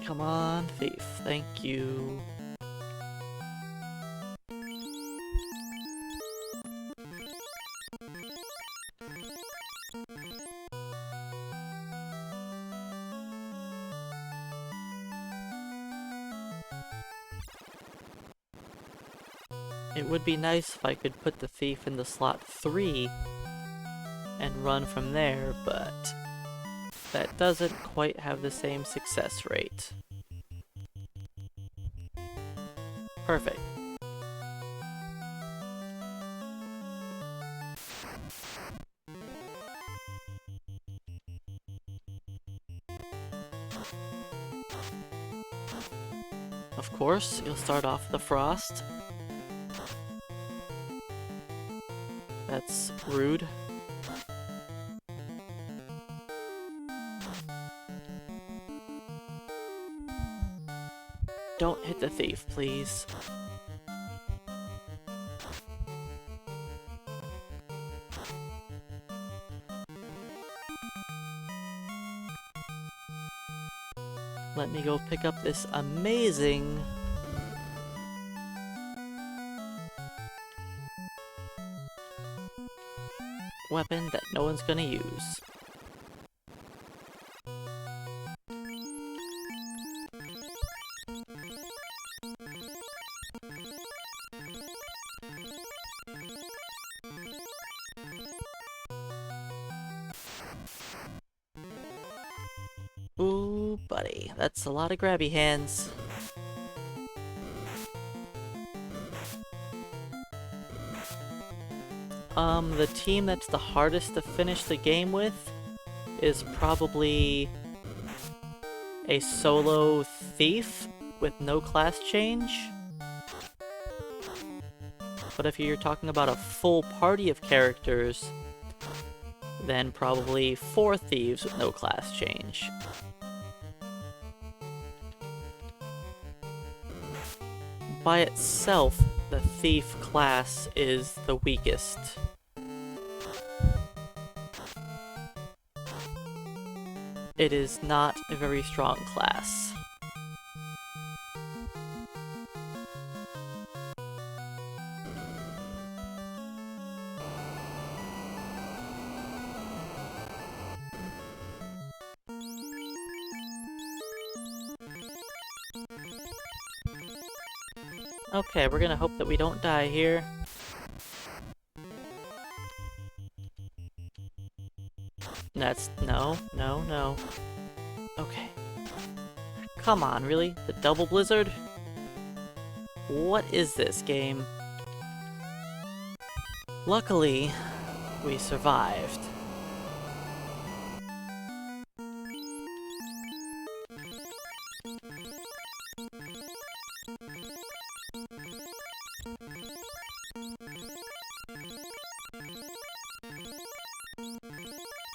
Come on, thief. Thank you. It would be nice if I could put the thief in the slot 3 and run from there, but that doesn't quite have the same success rate. Perfect. Of course, you'll start off the frost. That's rude. Don't hit the thief, please. Let me go pick up this amazing weapon that no one's gonna use. Ooh, buddy, that's a lot of grabby hands. The team that's the hardest to finish the game with is probably a solo thief with no class change. But if you're talking about a full party of characters, then probably 4 thieves with no class change. By itself, the thief class is the weakest. It is not a very strong class. Okay, we're gonna hope that we don't die here. That's... no. Okay. Come on, really? The double blizzard? What is this game? Luckily, we survived.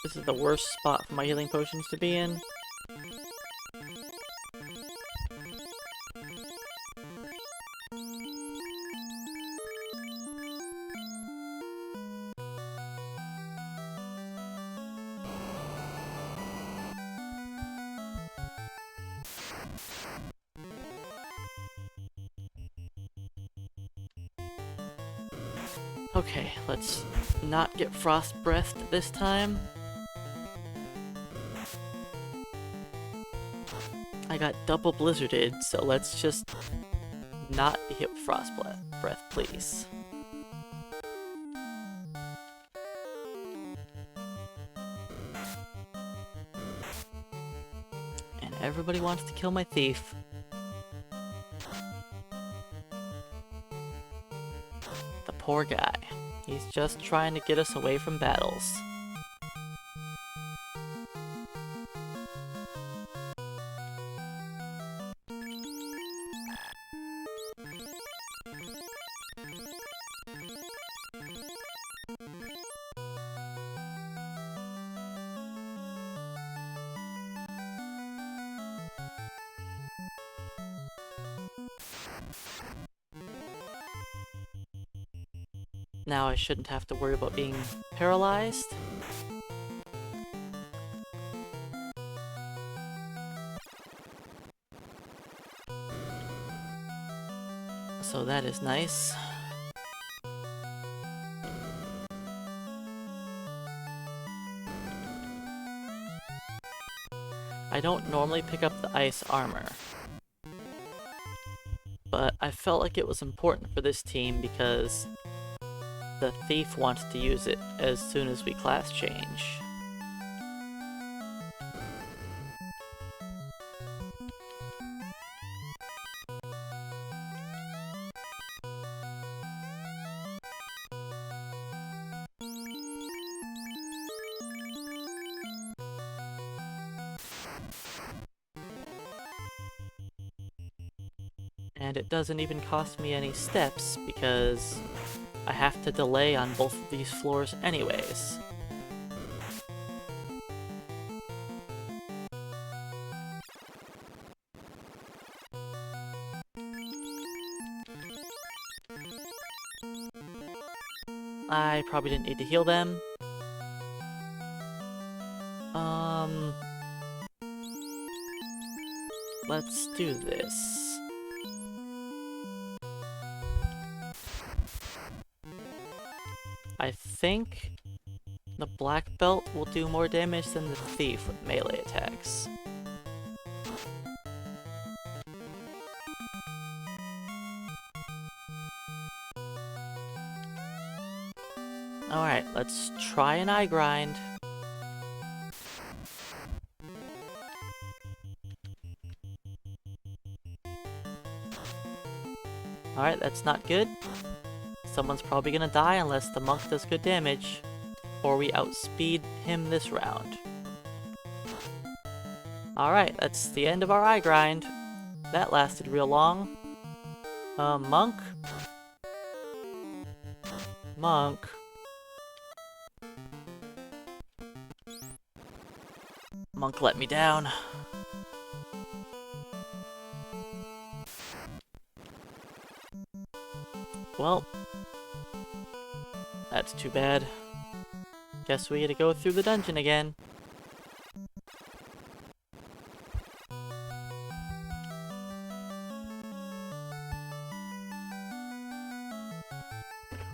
This is the worst spot for my healing potions to be in. Okay, let's not get frost breathed this time. I got double blizzarded, so let's just not be hit with frost breath, please. And everybody wants to kill my thief. The poor guy. He's just trying to get us away from battles. Now I shouldn't have to worry about being paralyzed. So that is nice. I don't normally pick up the ice armor, but I felt like it was important for this team because the thief wants to use it as soon as we class change. And it doesn't even cost me any steps because I have to delay on both of these floors anyways. I probably didn't need to heal them. let's do this. I think the black belt will do more damage than the thief with melee attacks. Alright, let's try an eye grind. Alright, that's not good. Someone's probably gonna die unless the monk does good damage, or we outspeed him this round. Alright, that's the end of our eye grind. That lasted real long. Monk? Monk. Monk let me down. Well, that's too bad. Guess we gotta go through the dungeon again.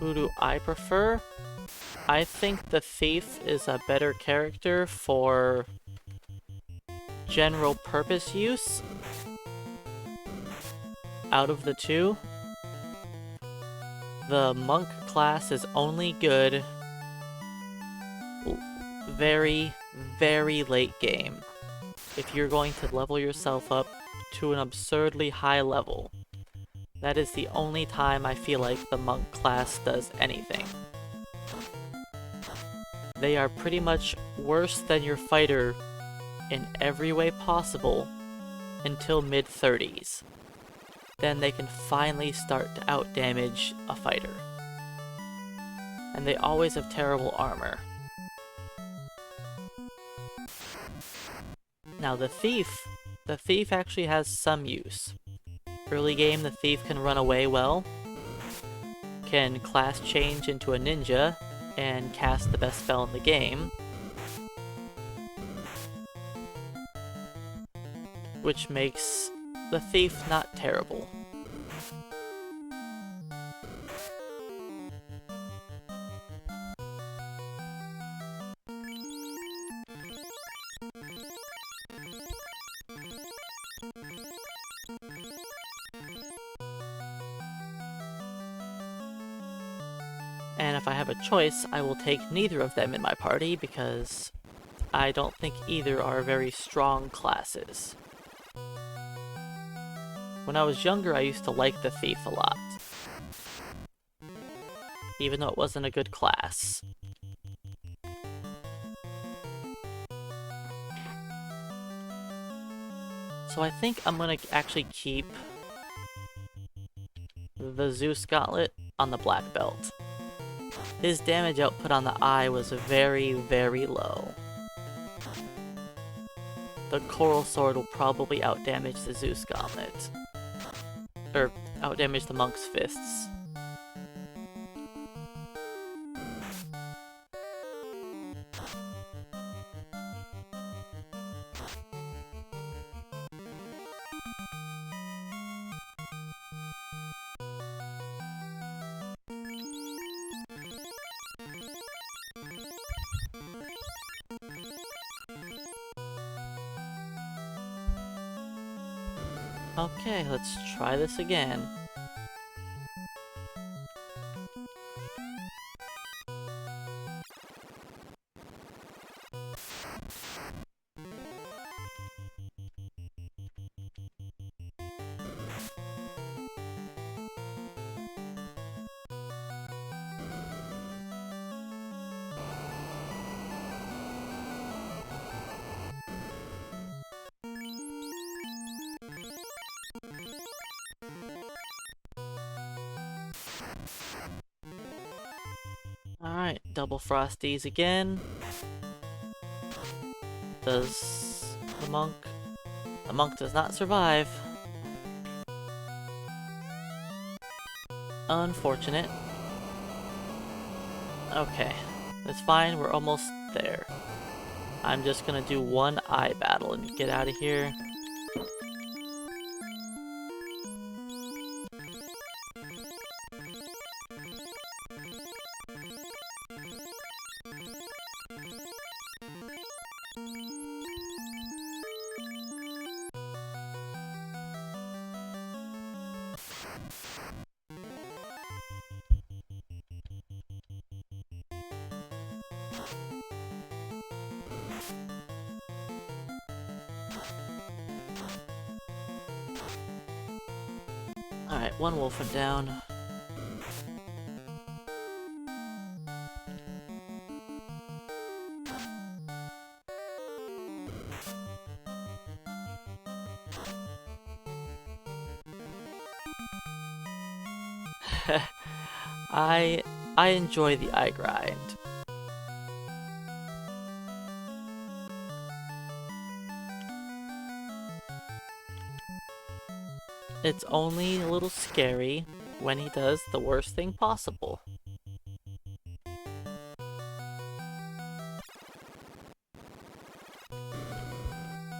Who do I prefer? I think the thief is a better character for general purpose use out of the two. The monk class is only good very, very late game. If you're going to level yourself up to an absurdly high level, that is the only time I feel like the monk class does anything. They are pretty much worse than your fighter in every way possible until mid-30s. Then they can finally start to outdamage a fighter. And they always have terrible armor. Now the thief actually has some use. Early game, the thief can run away well, can class change into a ninja, and cast the best spell in the game, which makes the thief not terrible. And if I have a choice, I will take neither of them in my party because I don't think either are very strong classes. When I was younger, I used to like the thief a lot, even though it wasn't a good class. So I think I'm gonna actually keep the Zeus Gauntlet on the black belt. His damage output on the eye was very, very low. The Coral Sword will probably outdamage the Zeus Gauntlet. Or outdamage the Monk's Fists. Okay, let's try this again. Alright, double frosties again. Does the monk? The monk does not survive. Unfortunate. Okay, that's fine, we're almost there. I'm just gonna do one eye battle and get out of here. Alright, one wolf went down. I enjoy the eye grind. It's only a little scary when he does the worst thing possible.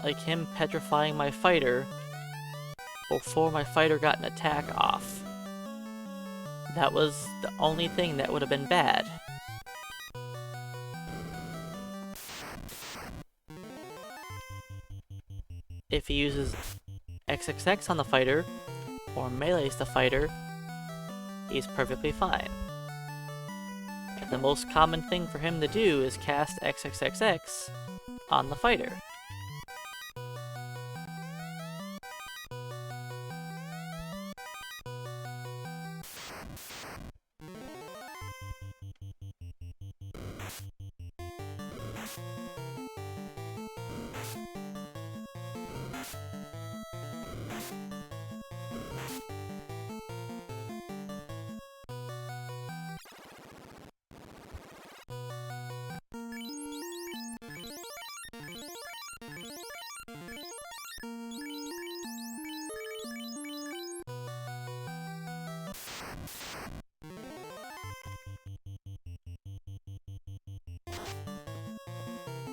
Like him petrifying my fighter before my fighter got an attack off. That was the only thing that would have been bad. If he uses XXX on the fighter, or melees the fighter, he's perfectly fine. The most common thing for him to do is cast XXXX on the fighter.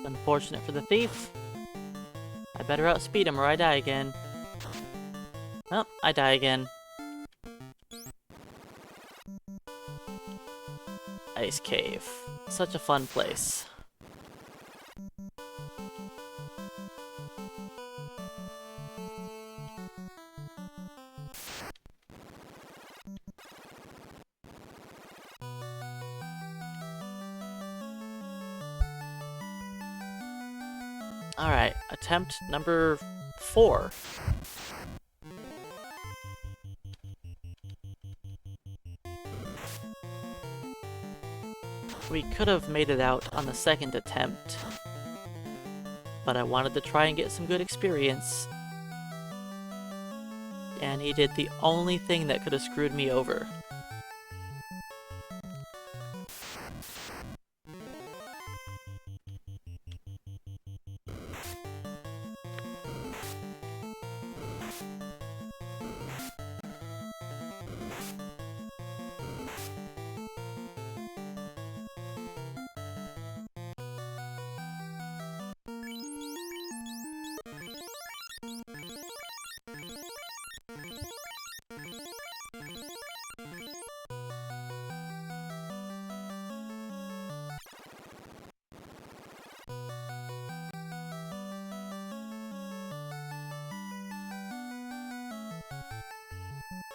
Unfortunate for the thief. I better outspeed him or I die again. Oh, I die again. Ice Cave. Such a fun place. Alright, attempt number 4. We could have made it out on the second attempt, but I wanted to try and get some good experience. And he did the only thing that could have screwed me over.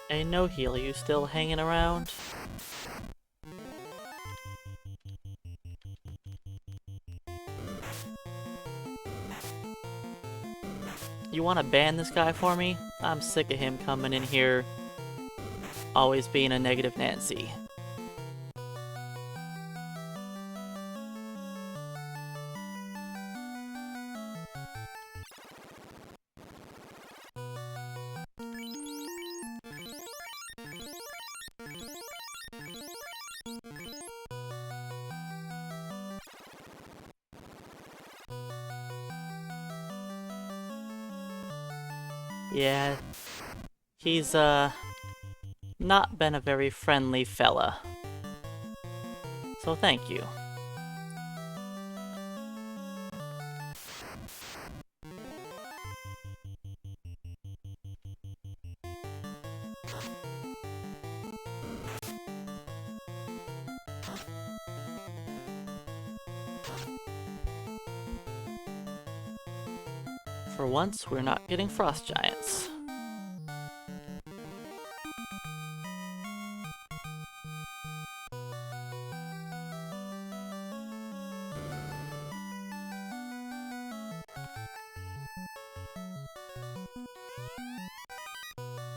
Hey, no heal, you still hanging around? You wanna ban this guy for me? I'm sick of him coming in here, always being a negative Nancy. Yeah, he's, not been a very friendly fella. So thank you. For once, we're not getting frost giants.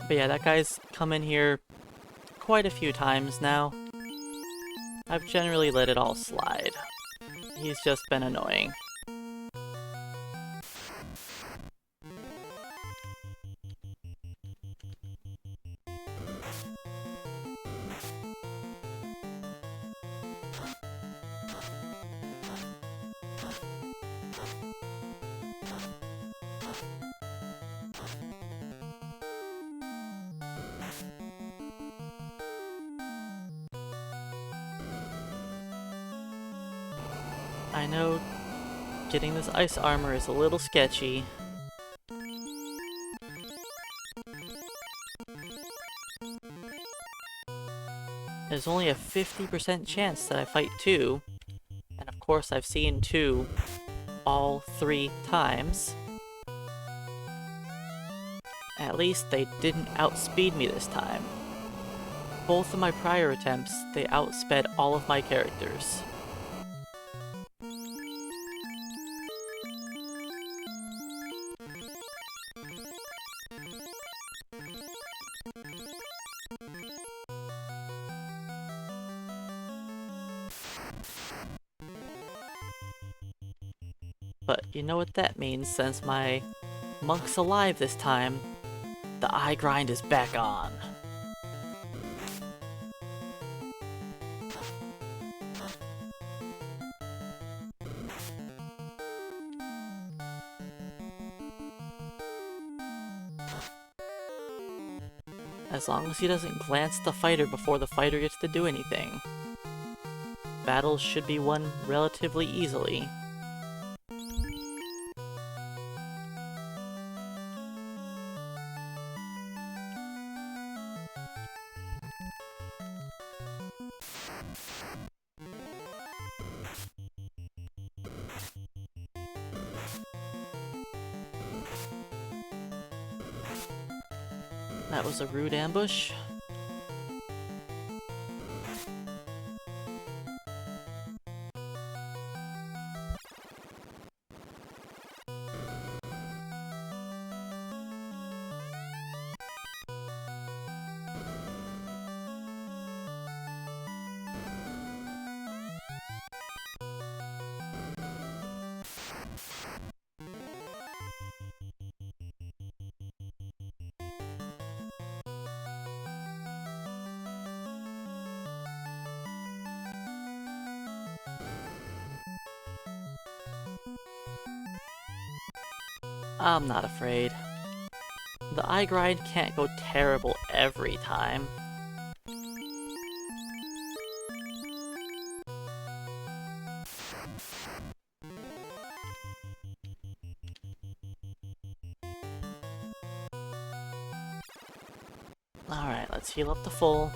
But yeah, that guy's come in here quite a few times now. I've generally let it all slide. He's just been annoying. I know getting this ice armor is a little sketchy. There's only a 50% chance that I fight 2, and of course I've seen 2 all 3 times. At least they didn't outspeed me this time. Both of my prior attempts, they outsped all of my characters. But you know what that means, since my monk's alive this time, the eye grind is back on. As long as he doesn't glance at the fighter before the fighter gets to do anything, battles should be won relatively easily. That was a rude ambush. I'm not afraid. The eye grind can't go terrible every time. Alright, let's heal up to full.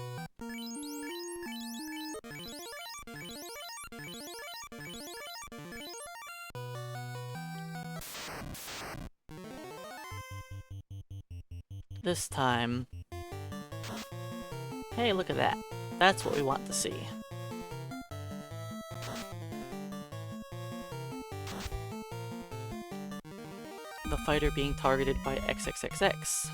This time... Hey, look at that. That's what we want to see. The fighter being targeted by XXXX.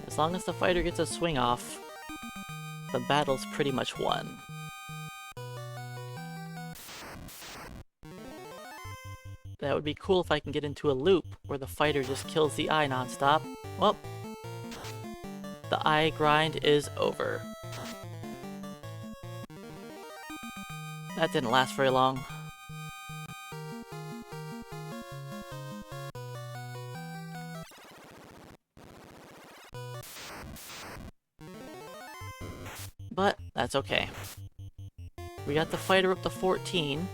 As long as the fighter gets a swing off, the battle's pretty much won. That would be cool if I can get into a loop where the fighter just kills the eye nonstop. Well, the eye grind is over. That didn't last very long. But that's okay. We got the fighter up to 14.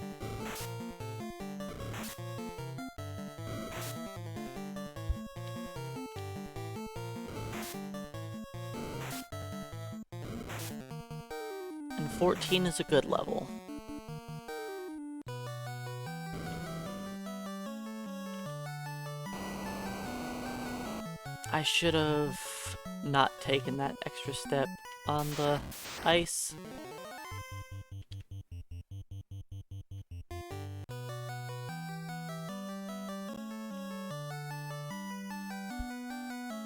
And 14 is a good level. I should have not taken that extra step on the ice.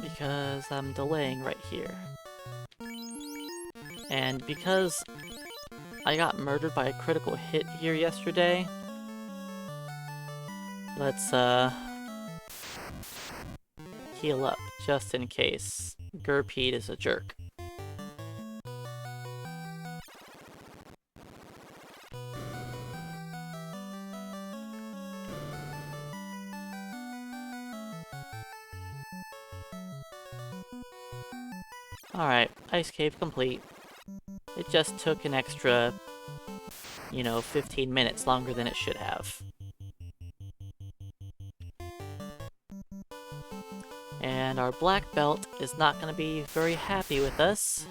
Because I'm delaying right here. And because I got murdered by a critical hit here yesterday, let's heal up just in case Gerpede is a jerk. Alright, ice cave complete. It just took an extra, 15 minutes longer than it should have. And our black belt is not going to be very happy with us,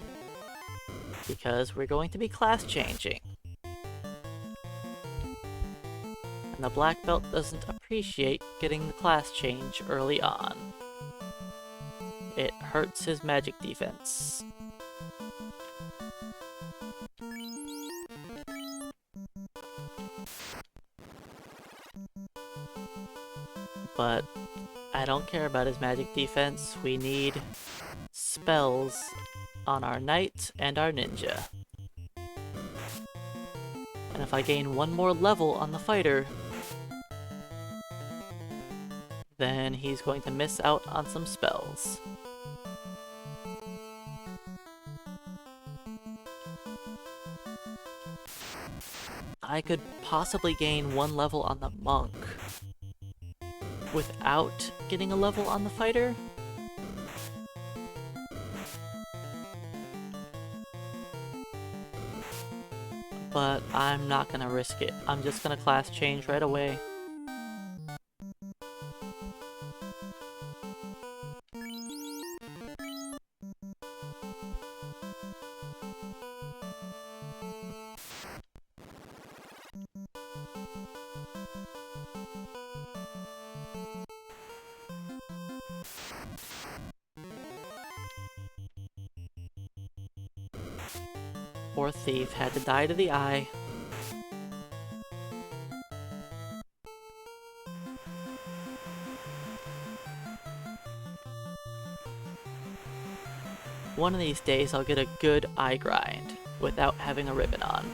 because we're going to be class changing. And the black belt doesn't appreciate getting the class change early on. It hurts his magic defense. But I don't care about his magic defense. We need spells on our knight and our ninja. And if I gain one more level on the fighter, then he's going to miss out on some spells. I could possibly gain one level on the monk without getting a level on the fighter. But I'm not gonna risk it. I'm just gonna class change right away. Poor thief had to die to the eye. One of these days I'll get a good eye grind without having a ribbon on.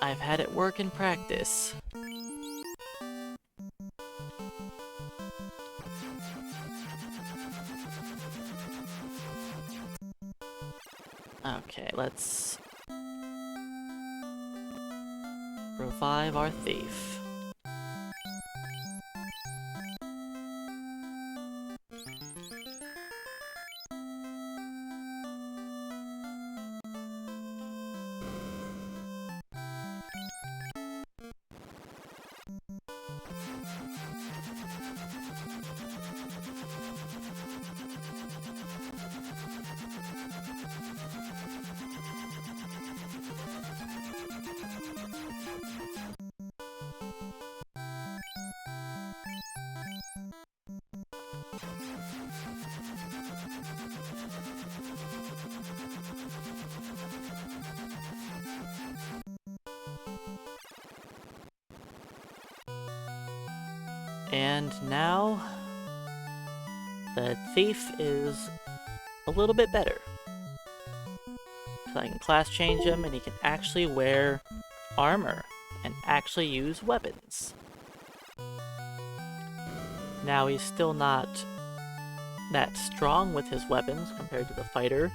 I've had it work in practice. Okay, let's revive our thief. And now, the thief is a little bit better. So I can class change him and he can actually wear armor and actually use weapons. Now he's still not that strong with his weapons compared to the fighter,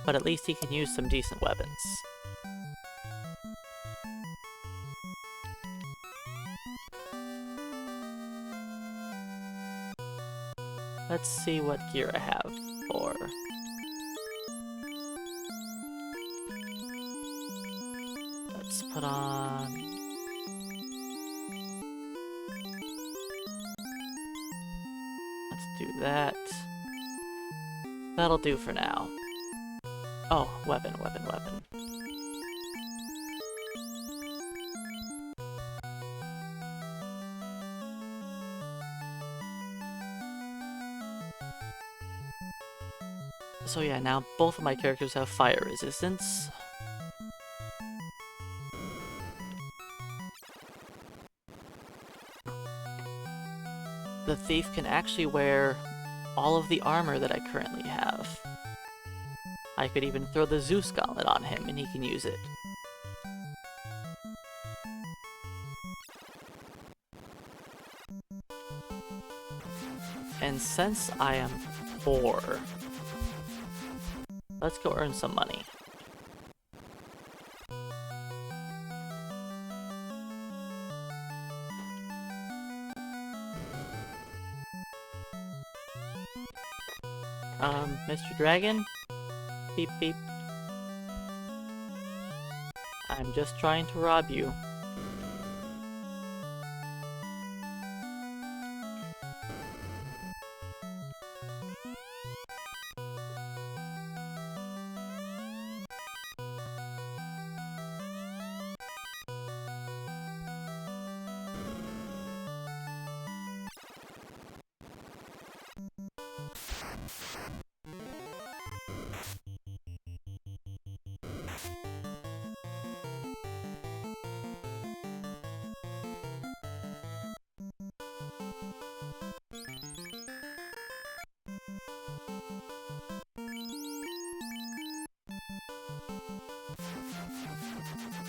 but at least he can use some decent weapons. Let's see what gear I have for. Let's put on... Let's do that. That'll do for now. Oh, weapon. So yeah, now both of my characters have fire resistance. The thief can actually wear all of the armor that I currently have. I could even throw the Zeus gauntlet on him and he can use it. And since I am poor, let's go earn some money. Mr. Dragon? Beep beep. I'm just trying to rob you.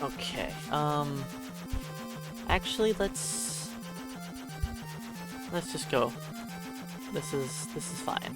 Okay, actually, let's just go. This is fine.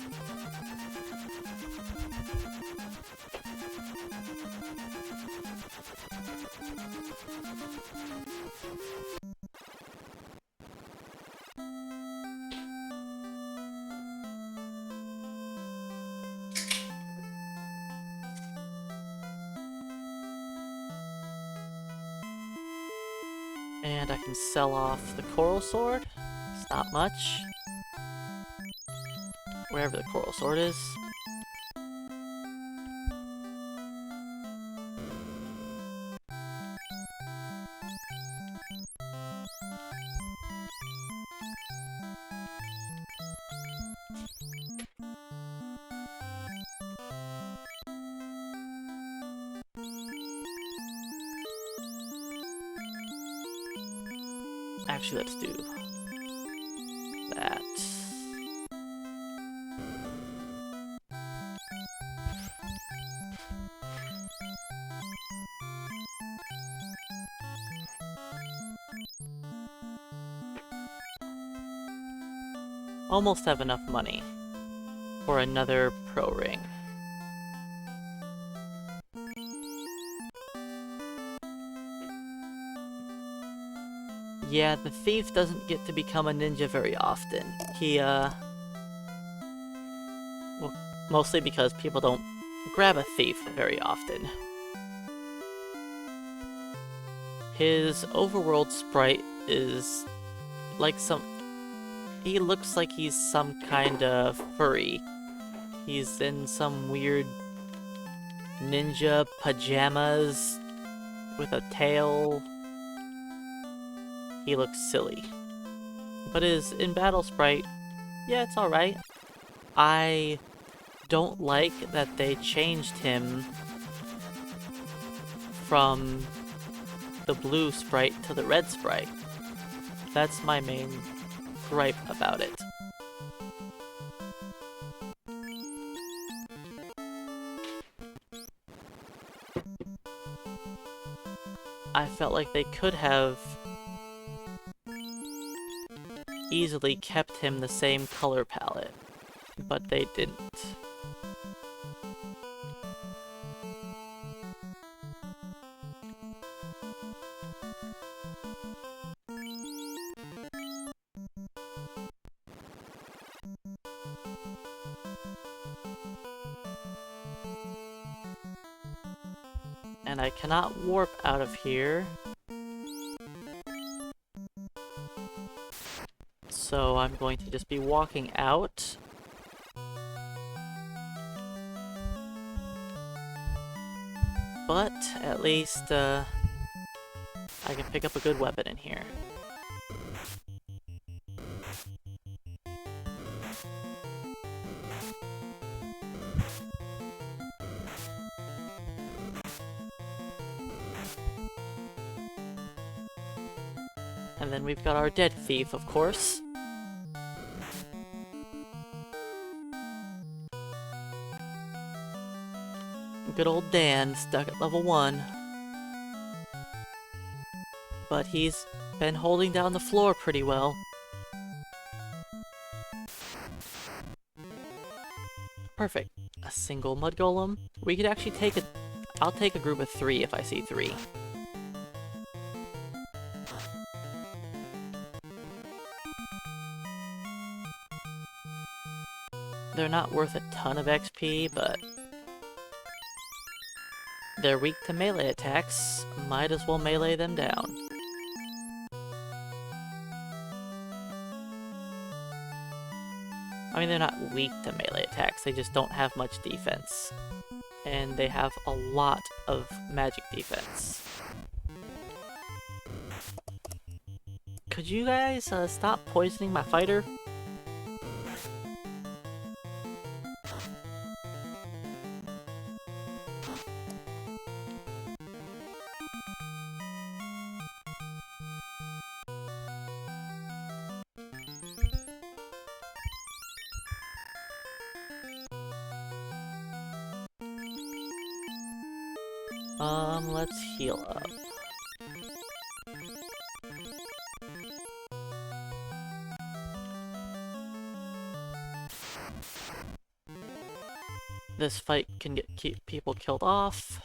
And I can sell off the coral sword. It's not much. Wherever the coral sword is. Actually, let's do that. Almost have enough money for another pro ring. Yeah, the thief doesn't get to become a ninja very often. He, well, mostly because people don't grab a thief very often. His overworld sprite is like he looks like he's some kind of furry. He's in some weird ninja pajamas with a tail. He looks silly. But his in-battle sprite, yeah, it's alright. I don't like that they changed him from the blue sprite to the red sprite. That's my main gripe about it. I felt like they could have easily kept him the same color palette, but they didn't. And I cannot warp out of here. So I'm going to just be walking out. But at least I can pick up a good weapon in here. And then we've got our dead thief, of course. Good old Dan, stuck at level 1. But he's been holding down the floor pretty well. Perfect. A single mud golem. We could actually take a... I'll take a group of 3 if I see 3. They're not worth a ton of XP, but... they're weak to melee attacks. Might as well melee them down. I mean, they're not weak to melee attacks, they just don't have much defense. And they have a lot of magic defense. Could you guys stop poisoning my fighter? Let's heal up. This fight can keep people killed off.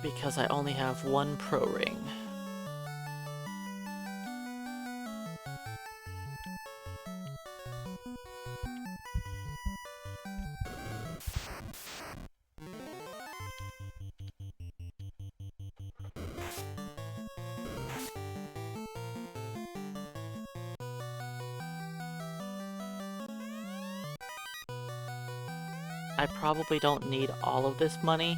Because I only have 1 pro ring. I probably don't need all of this money.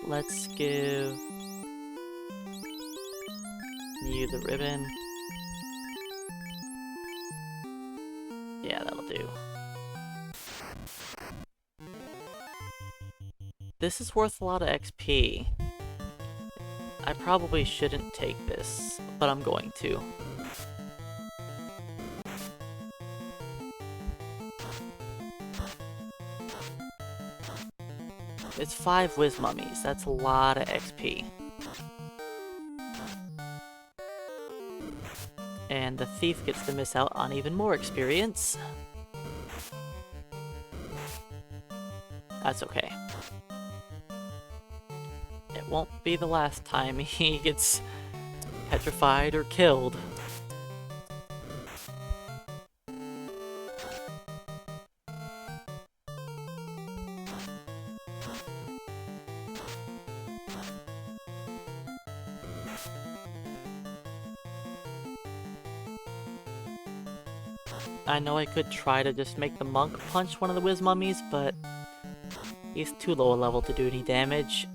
Let's give you the ribbon. Yeah, that'll do. This is worth a lot of XP. I probably shouldn't take this, but I'm going to. It's 5 whiz mummies, that's a lot of XP. And the thief gets to miss out on even more experience. That's okay. It won't be the last time he gets petrified or killed. I know I could try to just make the monk punch one of the whiz mummies, but he's too low a level to do any damage.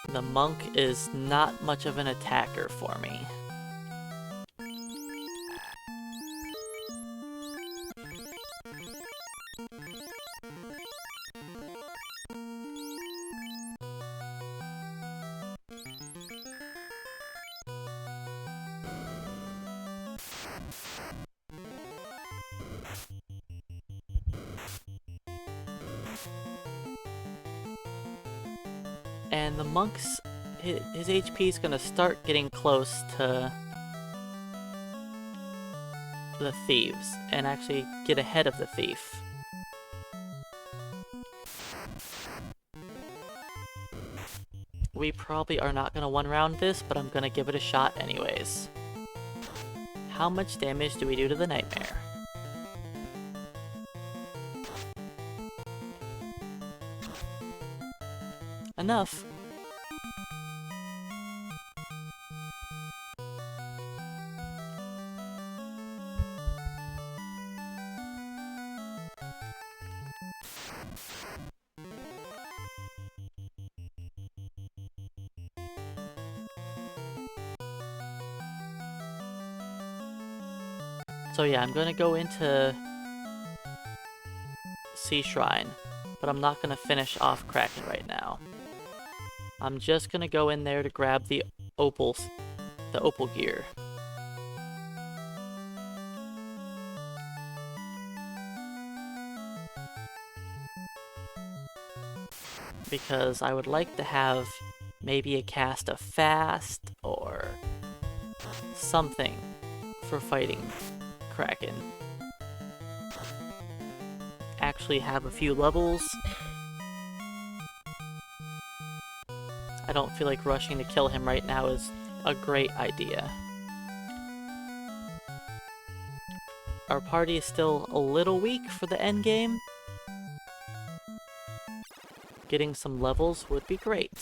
The monk is not much of an attacker for me. And the monk's, his HP is gonna start getting close to the thieves, and actually get ahead of the thief. We probably are not gonna one-round this, but I'm gonna give it a shot anyways. How much damage do we do to the nightmare? Enough. So yeah, I'm gonna go into Sea Shrine, but I'm not gonna finish off Kraken right now. I'm just gonna go in there to grab the opal gear. Because I would like to have maybe a cast of Fast or something for fighting Kraken. Actually have a few levels. I don't feel like rushing to kill him right now is a great idea. Our party is still a little weak for the end game. Getting some levels would be great.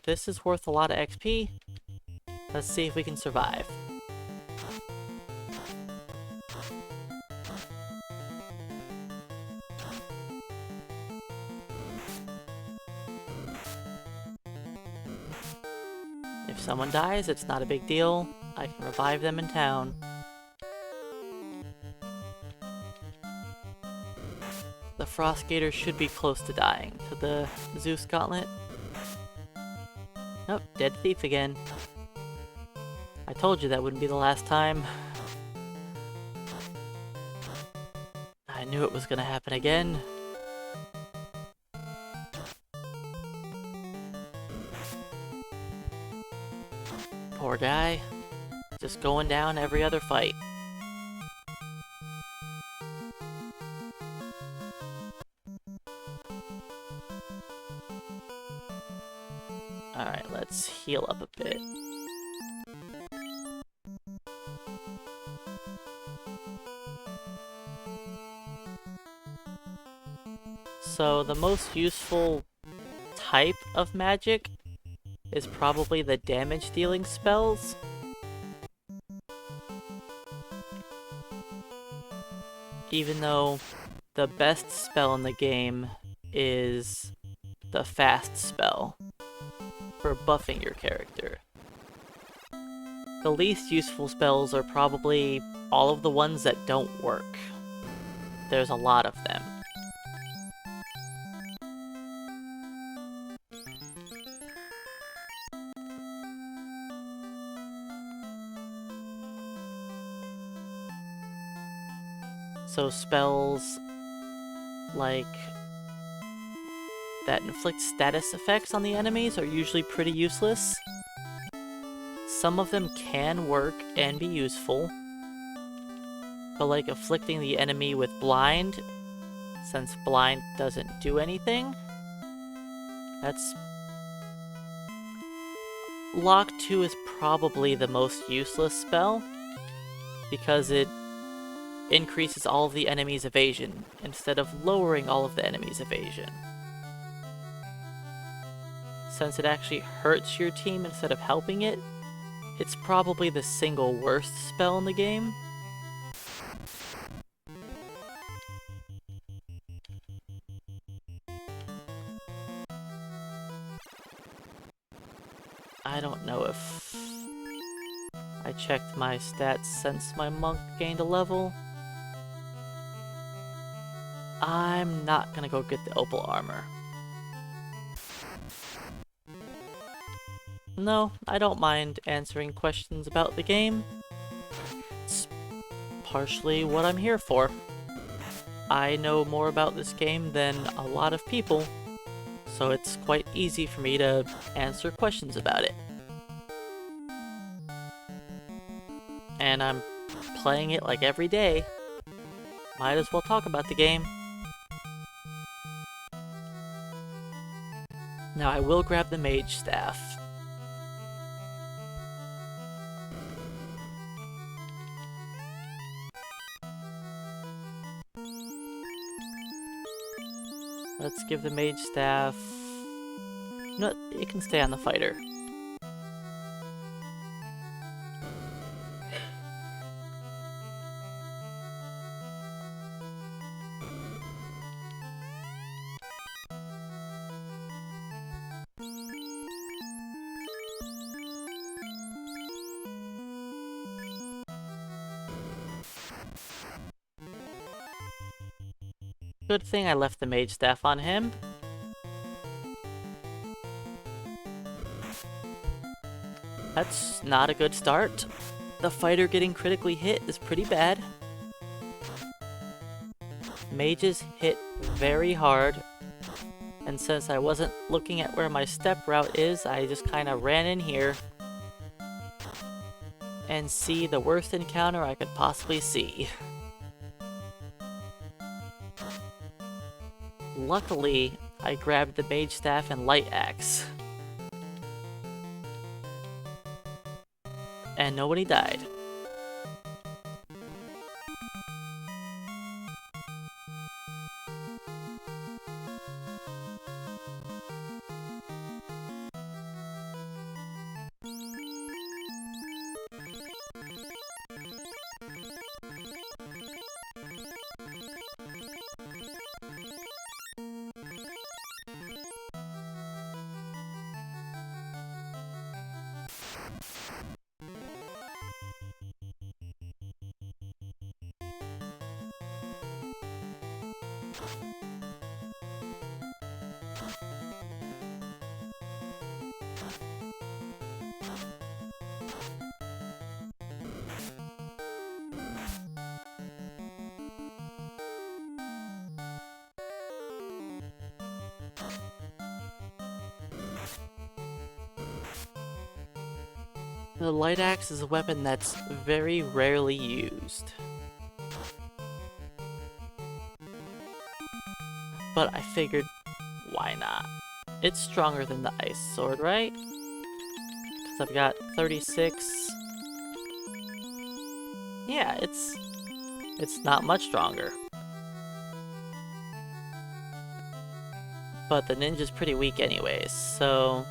This is worth a lot of XP. Let's see if we can survive. If someone dies, it's not a big deal. I can revive them in town. The Frost Gator should be close to dying. To the Zeus Gauntlet. Nope, dead thief again. I told you that wouldn't be the last time. I knew it was gonna happen again. Poor guy. Just going down every other fight. Alright, let's heal up a bit. So the most useful type of magic is probably the damage dealing spells. Even though the best spell in the game is the fast spell for buffing your character. The least useful spells are probably all of the ones that don't work. There's a lot of them. So spells like that inflict status effects on the enemies are usually pretty useless. Some of them can work and be useful, but like afflicting the enemy with blind, since blind doesn't do anything, that's... Lock 2 is probably the most useless spell, because it increases all of the enemy's evasion, instead of lowering all of the enemy's evasion. Since it actually hurts your team instead of helping it, it's probably the single worst spell in the game. I don't know if I checked my stats since my monk gained a level. I'm not gonna go get the opal armor. No, I don't mind answering questions about the game. It's partially what I'm here for. I know more about this game than a lot of people, so it's quite easy for me to answer questions about it. And I'm playing it like every day. Might as well talk about the game. Now I will grab the mage staff. Let's give the mage staff... No, it can stay on the fighter. Good thing I left the mage staff on him. That's not a good start. The fighter getting critically hit is pretty bad. Mages hit very hard. And since I wasn't looking at where my step route is, I just kind of ran in here and see the worst encounter I could possibly see. Luckily, I grabbed the mage staff and light axe. And nobody died. The light axe is a weapon that's very rarely used. But I figured, why not? It's stronger than the ice sword, right? Because I've got 36. Yeah, it's not much stronger. But the ninja's pretty weak anyways, so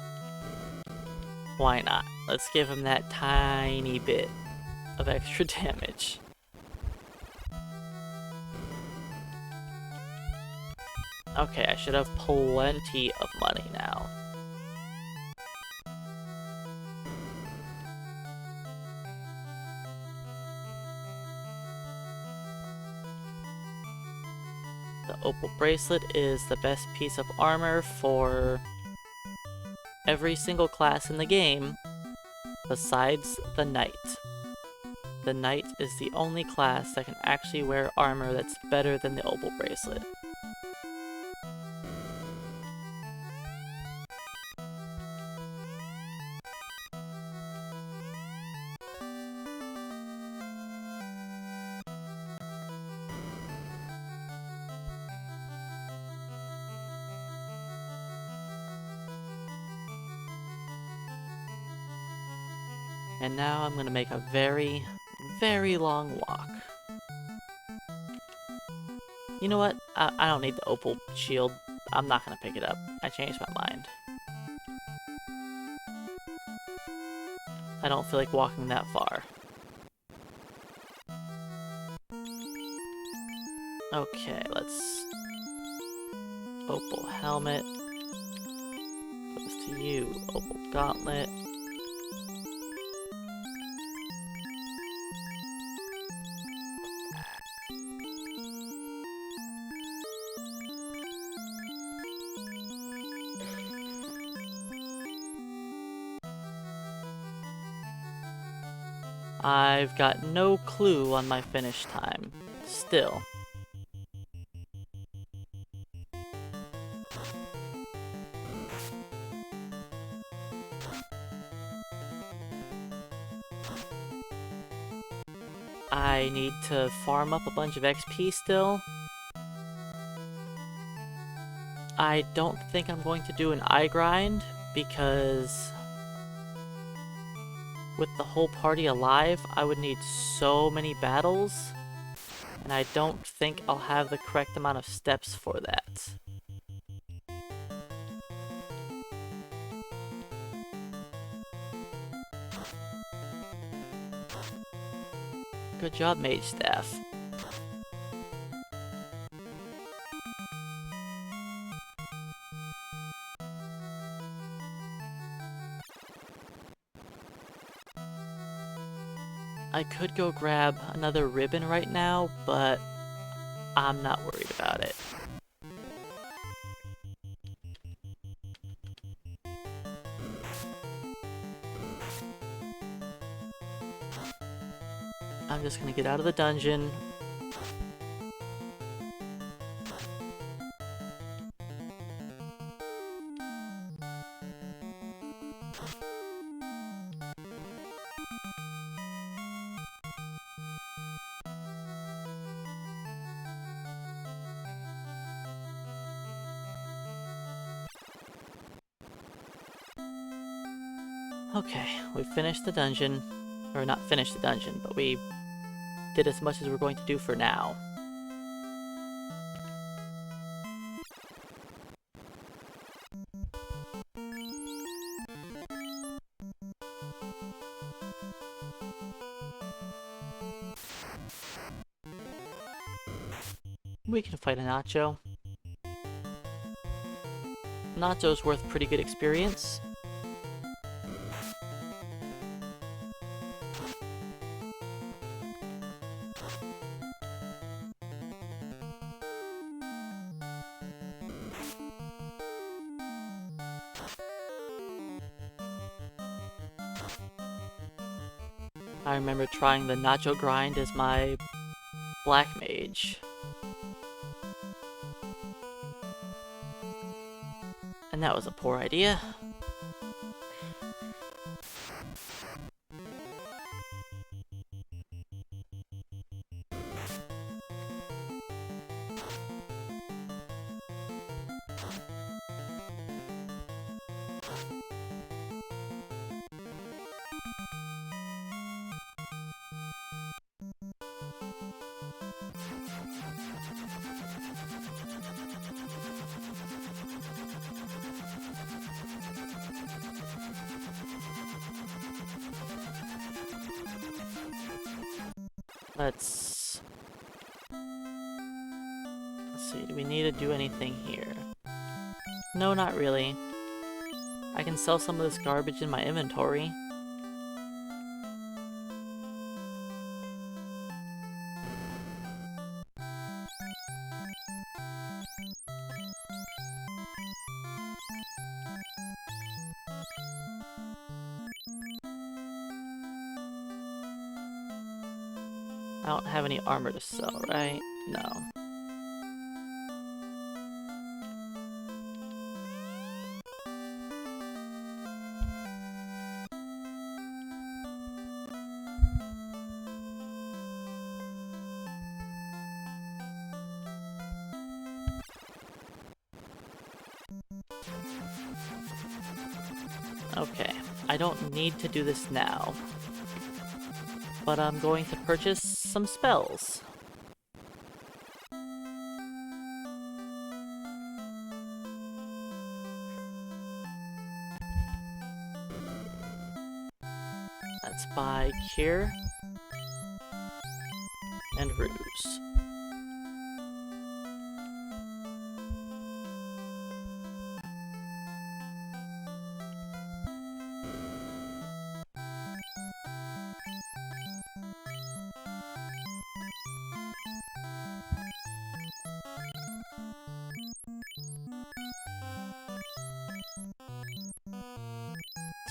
why not? Let's give him that tiny bit of extra damage. Okay, I should have plenty of money now. The opal bracelet is the best piece of armor for every single class in the game, besides the knight. The knight is the only class that can actually wear armor that's better than the opal bracelet. And now I'm gonna make a very, very long walk. You know what? I don't need the opal shield. I'm not gonna pick it up. I changed my mind. I don't feel like walking that far. Okay, let's... Opal helmet. Goes to you. Opal gauntlet. I've got no clue on my finish time, still. I need to farm up a bunch of XP still. I don't think I'm going to do an eye grind because with the whole party alive, I would need so many battles, and I don't think I'll have the correct amount of steps for that. Good job, Mage Staff. I could go grab another ribbon right now, but I'm not worried about it. I'm just gonna get out of the dungeon. Okay, we finished the dungeon. Or not finished the dungeon, but we did as much as we're going to do for now. We can fight a Nacho. Nacho's worth pretty good experience. I remember trying the Nacho grind as my black mage. And that was a poor idea. Let's see, do we need to do anything here? No, not really. I can sell some of this garbage in my inventory. I don't have any armor to sell, right? No. Okay, I don't need to do this now, but I'm going to purchase some spells. Let's buy Cure and Ruse.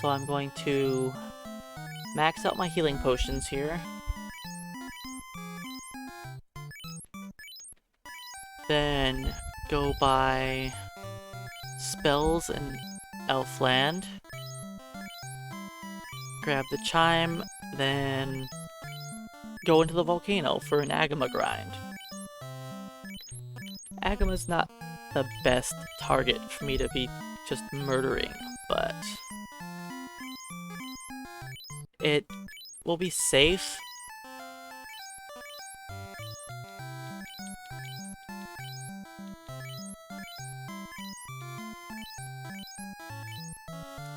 So I'm going to max out my healing potions here. Then go buy spells in Elfland. Grab the chime, then go into the volcano for an Agama grind. Agama's not the best target for me to be just murdering, but it will be safe.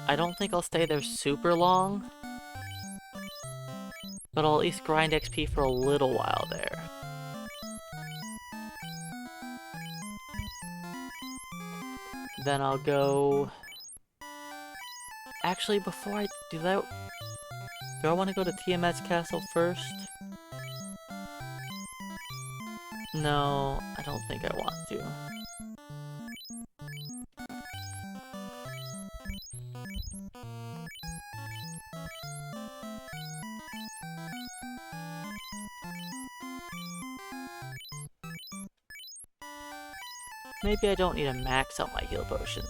I don't think I'll stay there super long, but I'll at least grind XP for a little while there. Then I'll go... Actually, before I do that, do I want to go to Tiamat's castle first? No, I don't think I want to. maybe I don't need to max out my heal potions.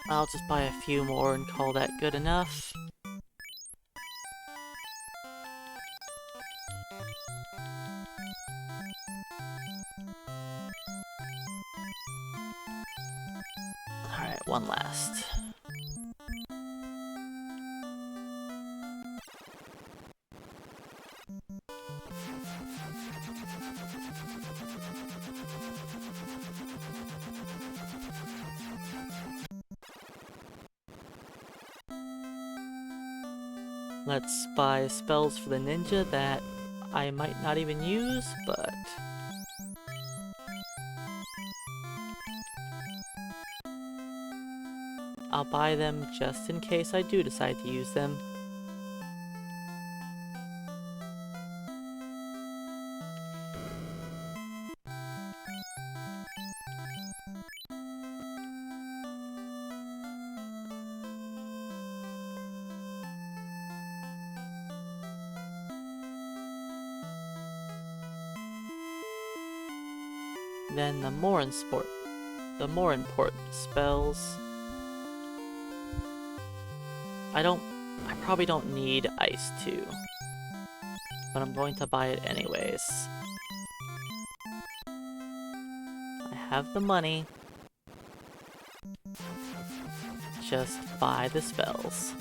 I'll just buy a few more and call that good enough. Alright, one last. Let's buy spells for the ninja that I might not even use, but... I'll buy them just in case I do decide to use them. Then the more important spells. I probably don't need Ice 2, but I'm going to buy it anyways. I have the money. Just buy the spells.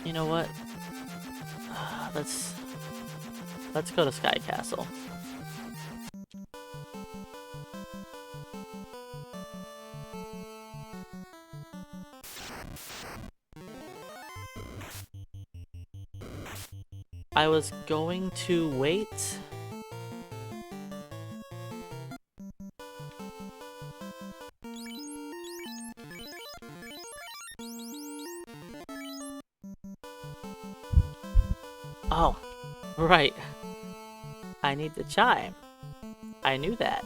You know what? Let's go to Sky Castle. I was going to wait. Oh, right. I need the chime. I knew that.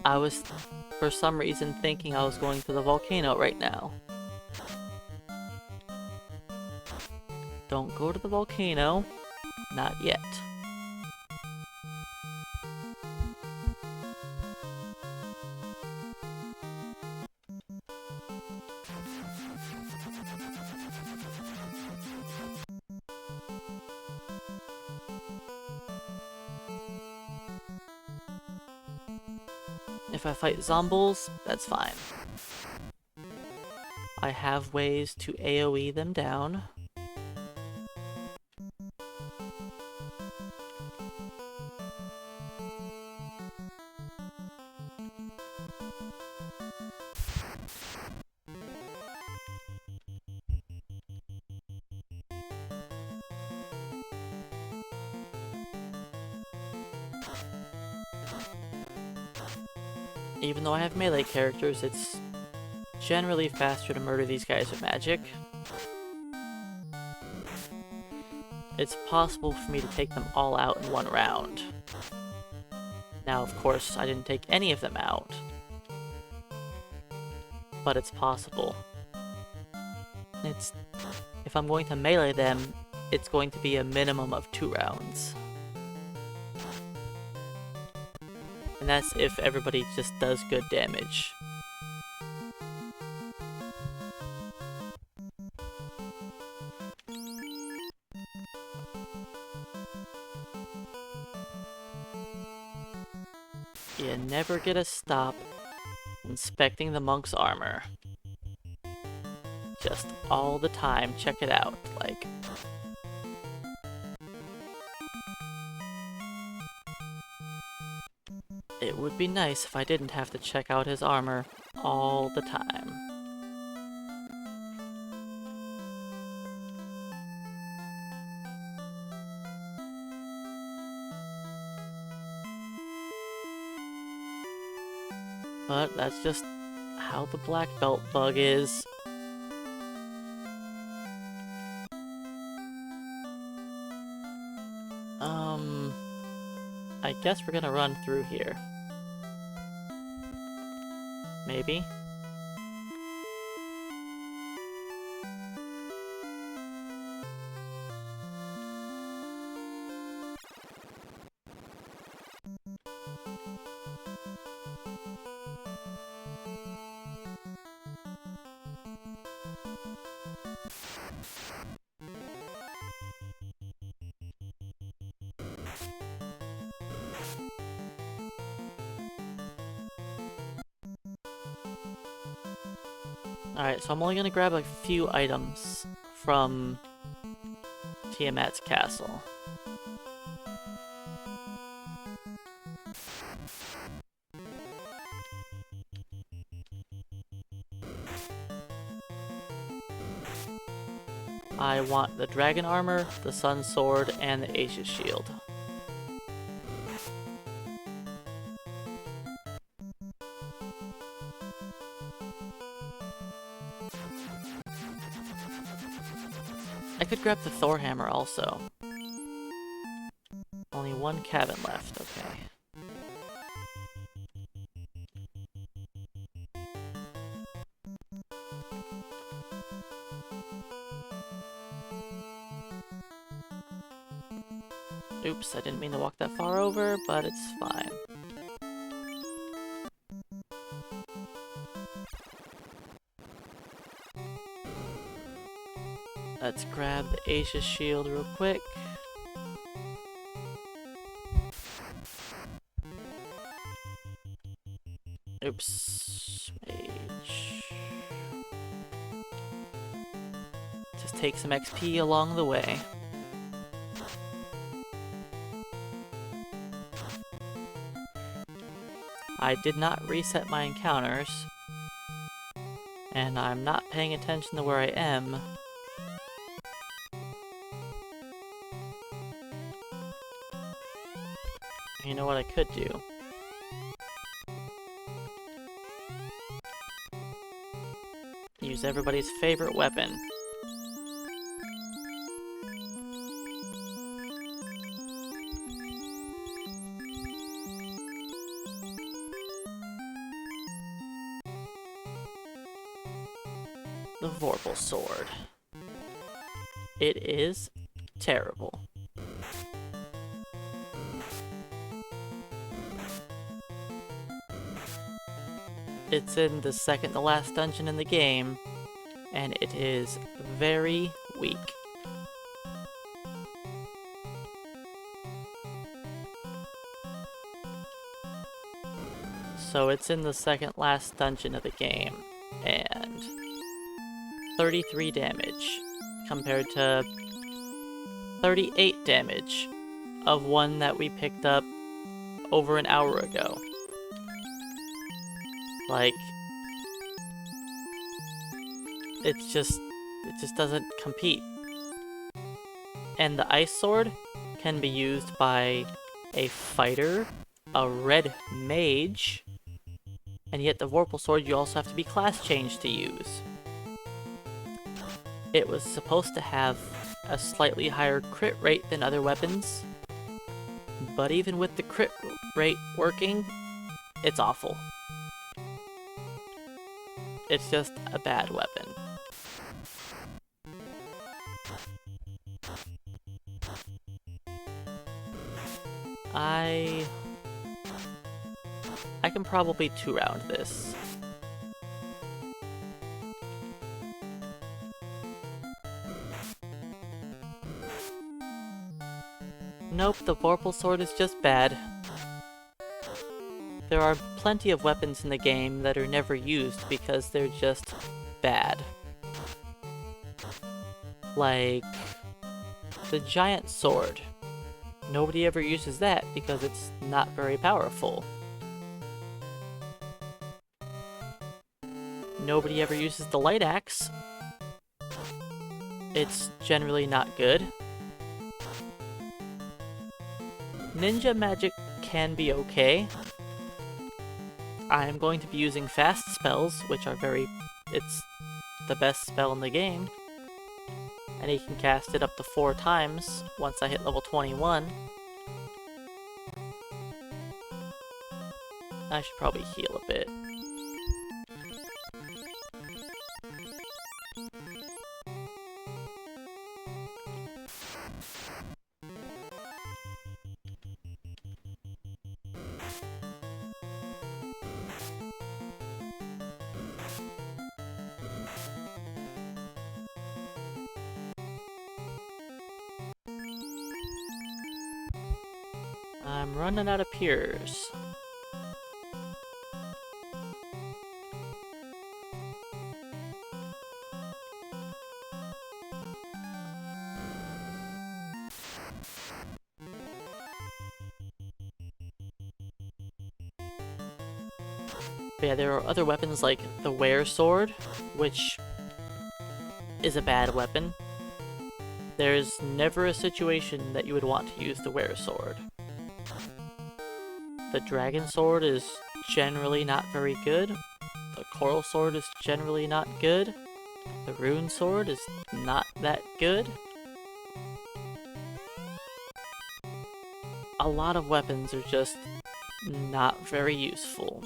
I was, for some reason, thinking I was going to the volcano right now. Don't go to the volcano. Not yet. If I fight zombies, that's fine. I have ways to AoE them down. Even though I have melee characters, it's generally faster to murder these guys with magic. It's possible for me to take them all out in one round. Now, of course, I didn't take any of them out, but it's possible. If I'm going to melee them, it's going to be a minimum of 2 rounds. And that's if everybody just does good damage. You never get to stop inspecting the monk's armor. Just all the time, check it out, like... It would be nice if I didn't have to check out his armor all the time. But that's just how the black belt bug is. I guess we're gonna run through here. Maybe? Alright, so I'm only gonna grab a few items from Tiamat's castle. I want the dragon armor, the sun sword, and the Aegis shield. I could grab the Thor hammer also. Only one cabin left, okay. Oops, I didn't mean to walk that far over, but it's fine. Let's grab the Aegis shield real quick. Oops. Mage. Just take some XP along the way. I did not reset my encounters, and I'm not paying attention to where I am. You know what I could do? Use everybody's favorite weapon. The Vorpal sword. It is terrible. It's in the second to last dungeon in the game, and it is very weak. So it's in the second last dungeon of the game, and 33 damage compared to 38 damage of one that we picked up over an hour ago. Like, it just doesn't compete. And the ice sword can be used by a fighter, a red mage, and yet the Vorpal sword you also have to be class changed to use. It was supposed to have a slightly higher crit rate than other weapons, But even with the crit rate working, it's awful. It's just a bad weapon. I can probably 2-round this. Nope, the Vorpal Sword is just bad. There are plenty of weapons in the game that are never used because they're just bad. Like the giant sword. Nobody ever uses that because it's not very powerful. Nobody ever uses the light axe. It's generally not good. Ninja magic can be okay. I'm going to be using fast spells, which are it's the best spell in the game. And you can cast it up to 4 times once I hit level 21. I should probably heal a bit. I'm running out of peers. But yeah, there are other weapons like the Were Sword, which is a bad weapon. There's never a situation that you would want to use the Were Sword. The Dragon Sword is generally not very good. The Coral Sword is generally not good. The Rune Sword is not that good. A lot of weapons are just not very useful.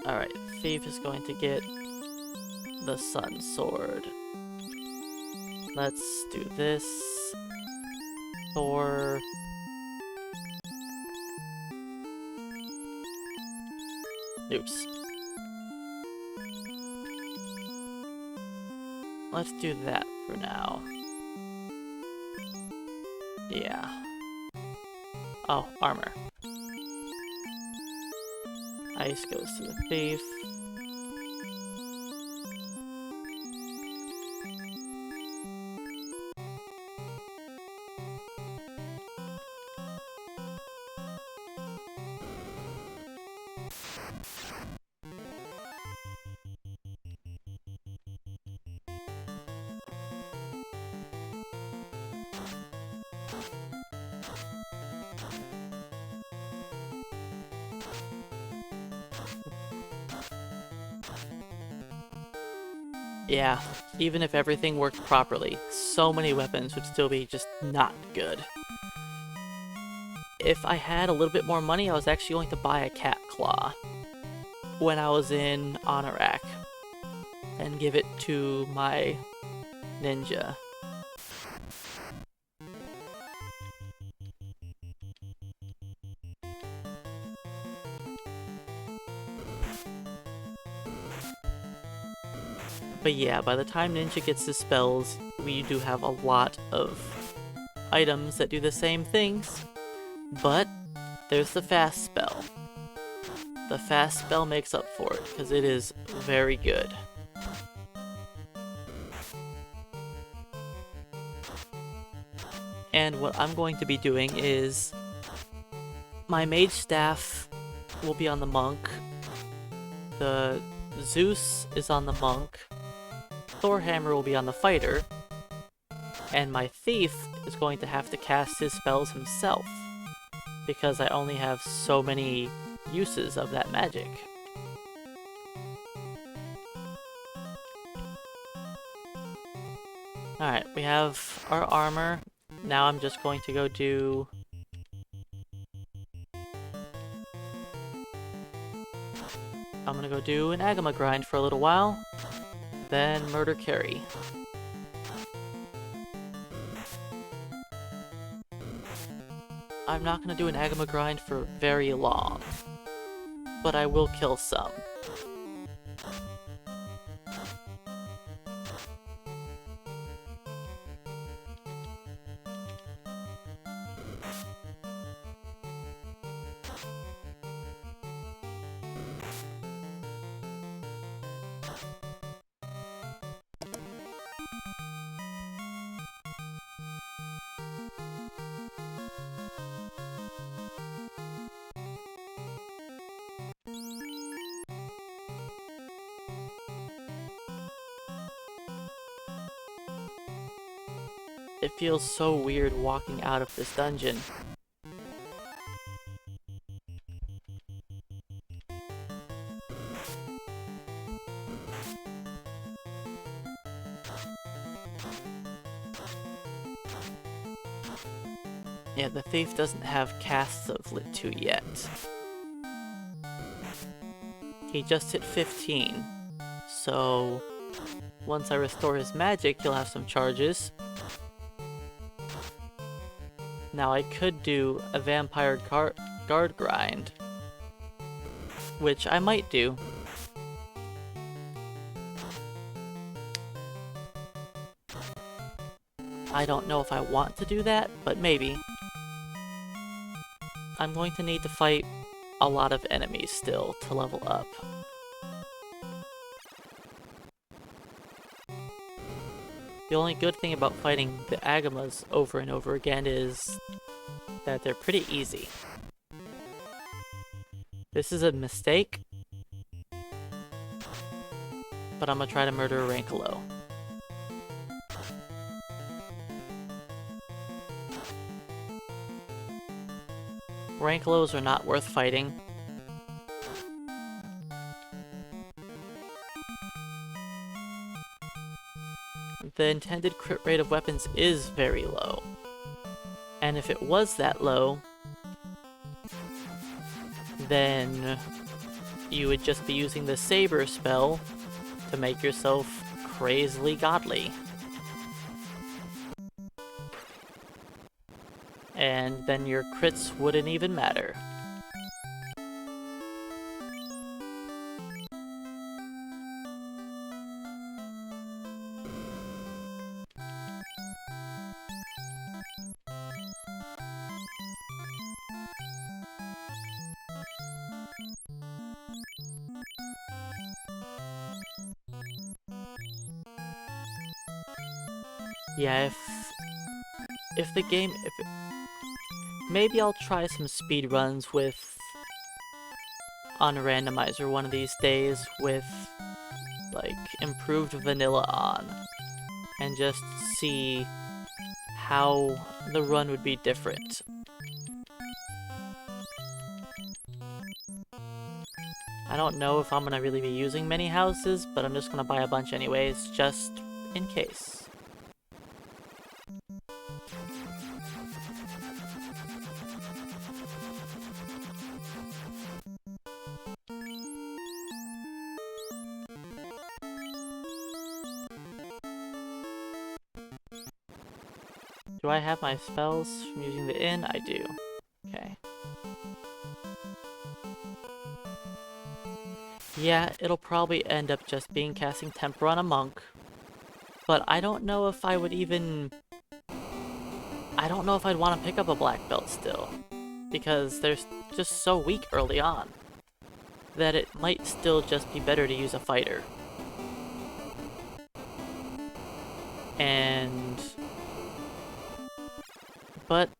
Alright, Thief is going to get the Sun Sword. Let's do this. Thor. Oops. Let's do that for now. Yeah. Oh, armor. Ice goes to the Thief. Yeah, even if everything worked properly, so many weapons would still be just not good. If I had a little bit more money, I was actually going to buy a cat claw when I was in Anorak and give it to my ninja. But yeah, by the time Ninja gets his spells, we do have a lot of items that do the same things. But there's the fast spell. The fast spell makes up for it, because it is very good. And what I'm going to be doing is my mage staff will be on the monk. The Zeus is on the monk. Thor hammer will be on the fighter, and my thief is going to have to cast his spells himself, because I only have so many uses of that magic. Alright, we have our armor. now I'm just going to go do... I'm gonna go do an Agama grind for a little while, then murder Kary. I'm not gonna do an Agama grind for very long, but I will kill some. It feels so weird walking out of this dungeon. Yeah, the thief doesn't have casts of Lit 2 yet. He just hit 15, so once I restore his magic, he'll have some charges. Now I could do a vampire guard grind, which I might do. I don't know if I want to do that, but maybe. I'm going to need to fight a lot of enemies still to level up. The only good thing about fighting the Agamas over and over again is that they're pretty easy. This is a mistake, but I'm gonna try to murder a Rankolo. Rankolos are not worth fighting. The intended crit rate of weapons is very low. And if it was that low, then you would just be using the Saber spell to make yourself crazily godly. And then your crits wouldn't even matter. Yeah, if the game, maybe I'll try some speed runs with on randomizer one of these days with like improved vanilla on, and just see how the run would be different. I don't know if I'm gonna really be using many houses, but I'm just gonna buy a bunch anyways, just in case. Do I have my spells from using the inn? I do. Okay. Yeah, it'll probably end up just being casting Temper on a monk. But I don't know if I would even... I don't know if I'd want to pick up a black belt still. Because they're just so weak early on that it might still just be better to use a fighter. But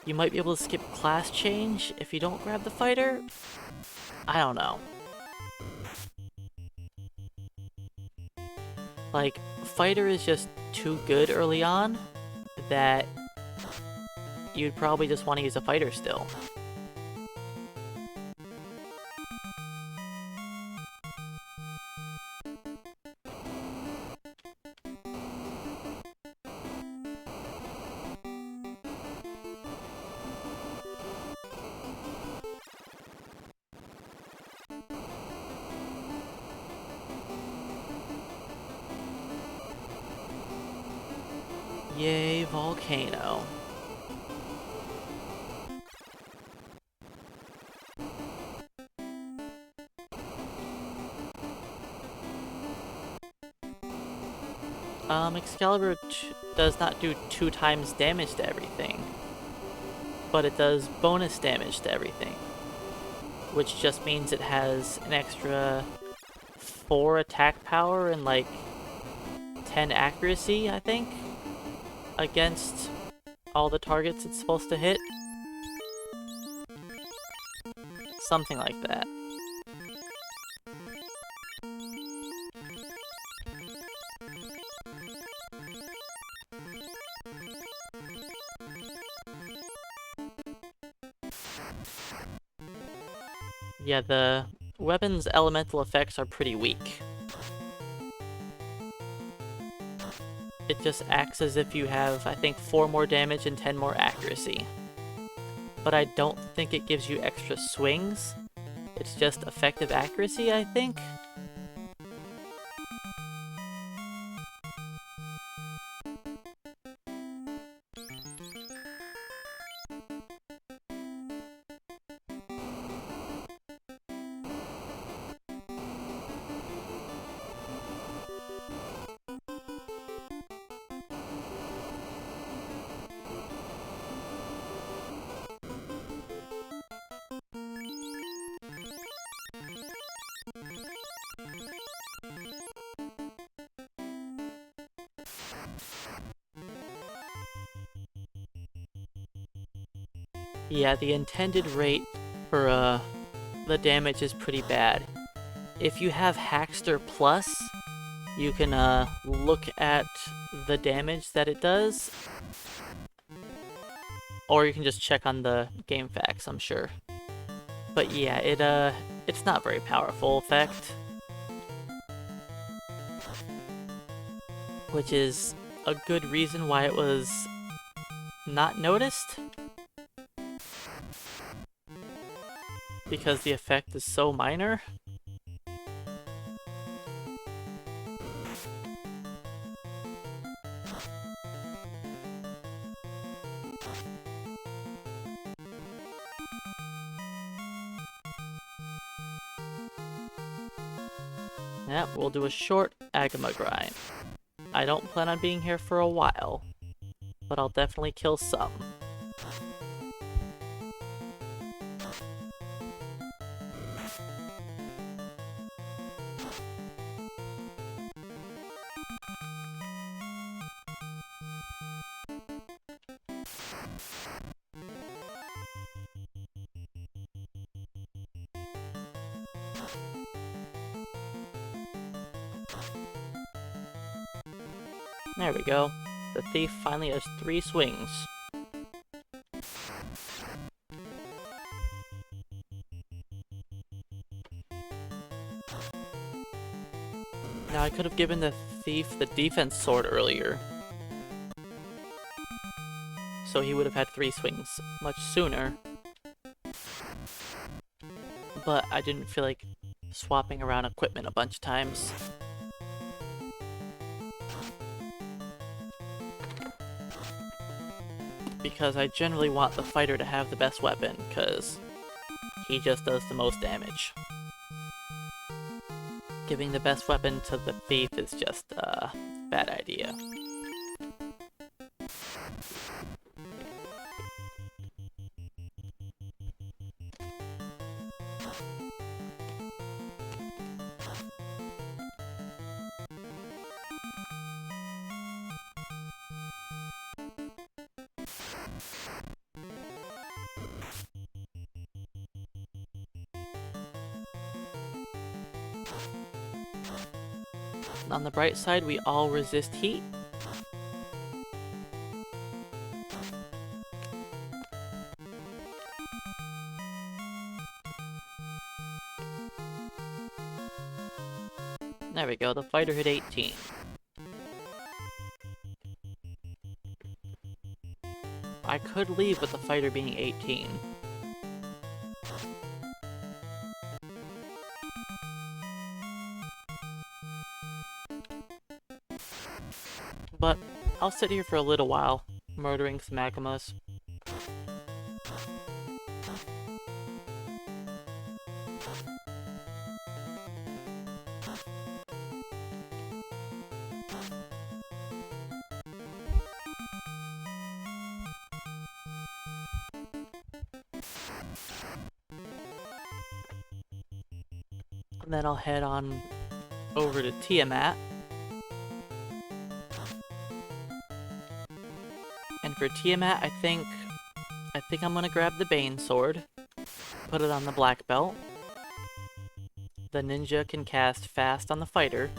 you might be able to skip class change if you don't grab the fighter? I don't know. Like, fighter is just too good early on that you'd probably just want to use a fighter still. Yay, Volcano. Excalibur does not do 2 times damage to everything, but it does bonus damage to everything, which just means it has an extra 4 attack power and like 10 accuracy, I think, against all the targets it's supposed to hit. Something like that. Yeah, the weapon's elemental effects are pretty weak. It just acts as if you have, I think, 4 more damage and 10 more accuracy. But I don't think it gives you extra swings. It's just effective accuracy, I think? Yeah, the intended rate for the damage is pretty bad. If you have Hackster Plus, you can look at the damage that it does, or you can just check on the game facts, I'm sure. But yeah, it's not very powerful effect, which is a good reason why it was not noticed, because the effect is so minor. Yep, we'll do a short Agama grind. I don't plan on being here for a while, but I'll definitely kill some. There we go. The thief finally has 3 swings. Now I could have given the thief the defense sword earlier, so he would have had 3 swings much sooner. But I didn't feel like swapping around equipment a bunch of times. Because I generally want the fighter to have the best weapon, because he just does the most damage. Giving the best weapon to the thief is just a bad idea. On the bright side, we all resist heat. There we go, the fighter hit 18. I could leave with the fighter being 18. But I'll sit here for a little while, murdering some Agamas. And then I'll head on over to Tiamat. And for Tiamat, I think I'm gonna grab the Bane Sword, put it on the black belt. The ninja can cast fast on the fighter.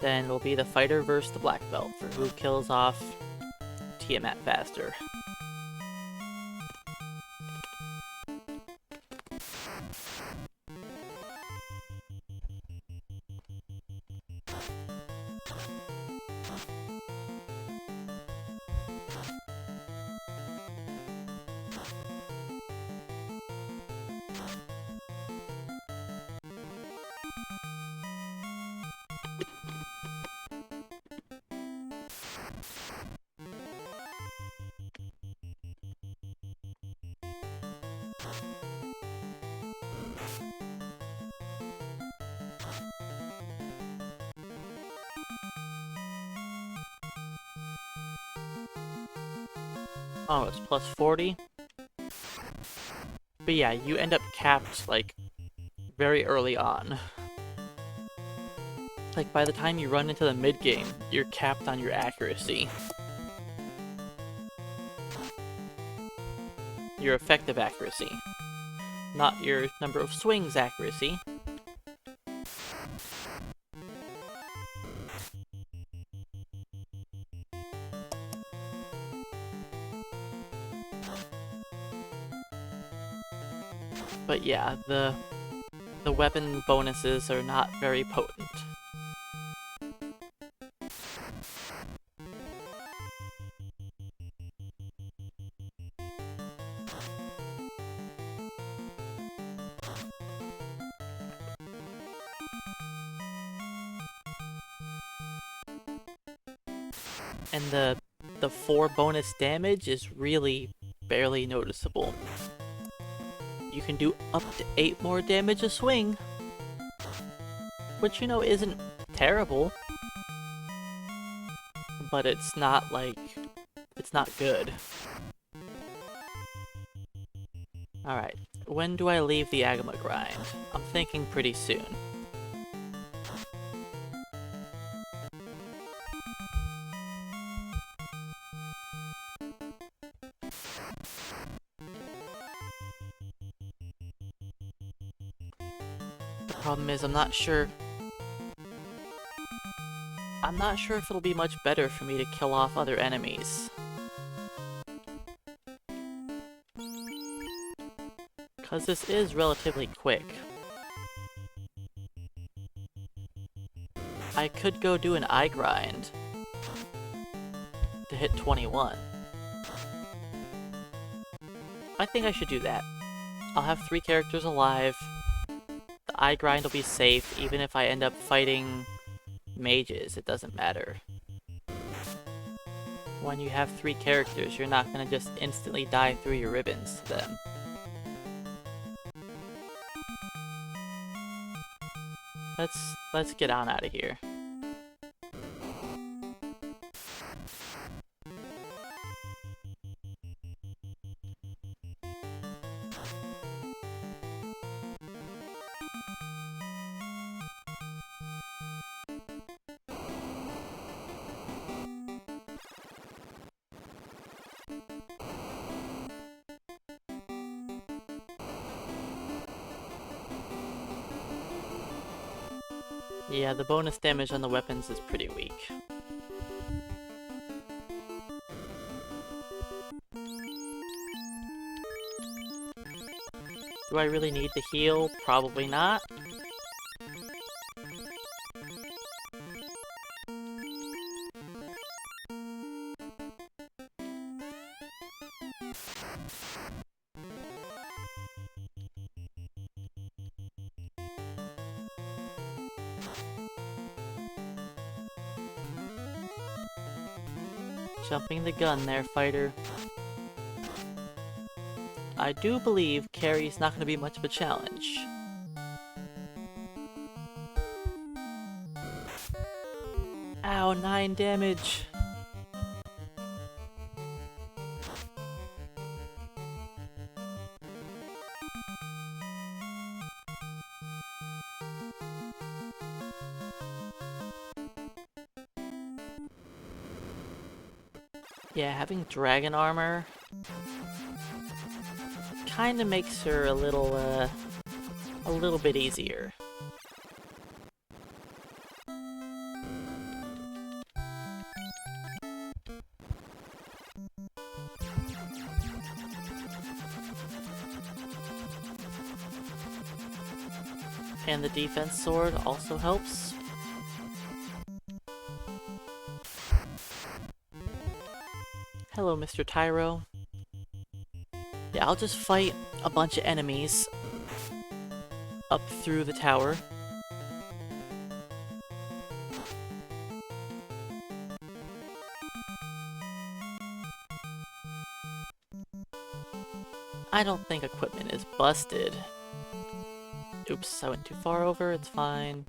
Then it'll be the fighter versus the black belt for who kills off Tiamat faster. Oh, it's plus 40? But yeah, you end up capped, like, very early on. Like, by the time you run into the mid-game, you're capped on your accuracy. Your effective accuracy. Not your number of swings accuracy. But yeah, the weapon bonuses are not very potent. And the 4 bonus damage is really barely noticeable. You can do up to 8 more damage a swing, which, you know, isn't terrible, but it's not, like, it's not good. Alright, when do I leave the Agama grind? I'm thinking pretty soon. Problem is, I'm not sure if it'll be much better for me to kill off other enemies. Because this is relatively quick. I could go do an eye grind to hit 21. I think I should do that. I'll have 3 characters alive. The eye grind will be safe, even if I end up fighting mages, it doesn't matter. When you have 3 characters, you're not gonna just instantly die through your ribbons to them. Let's get on out of here. Yeah, the bonus damage on the weapons is pretty weak. Do I really need to heal? Probably not. Jumping the gun there, fighter. I do believe Kary's not going to be much of a challenge. Ow, 9 damage! Yeah, having dragon armor kinda makes her a little bit easier. And the defense sword also helps. Hello, Mr. Tyro. Yeah, I'll just fight a bunch of enemies up through the tower. I don't think equipment is busted. Oops, I went too far over, it's fine.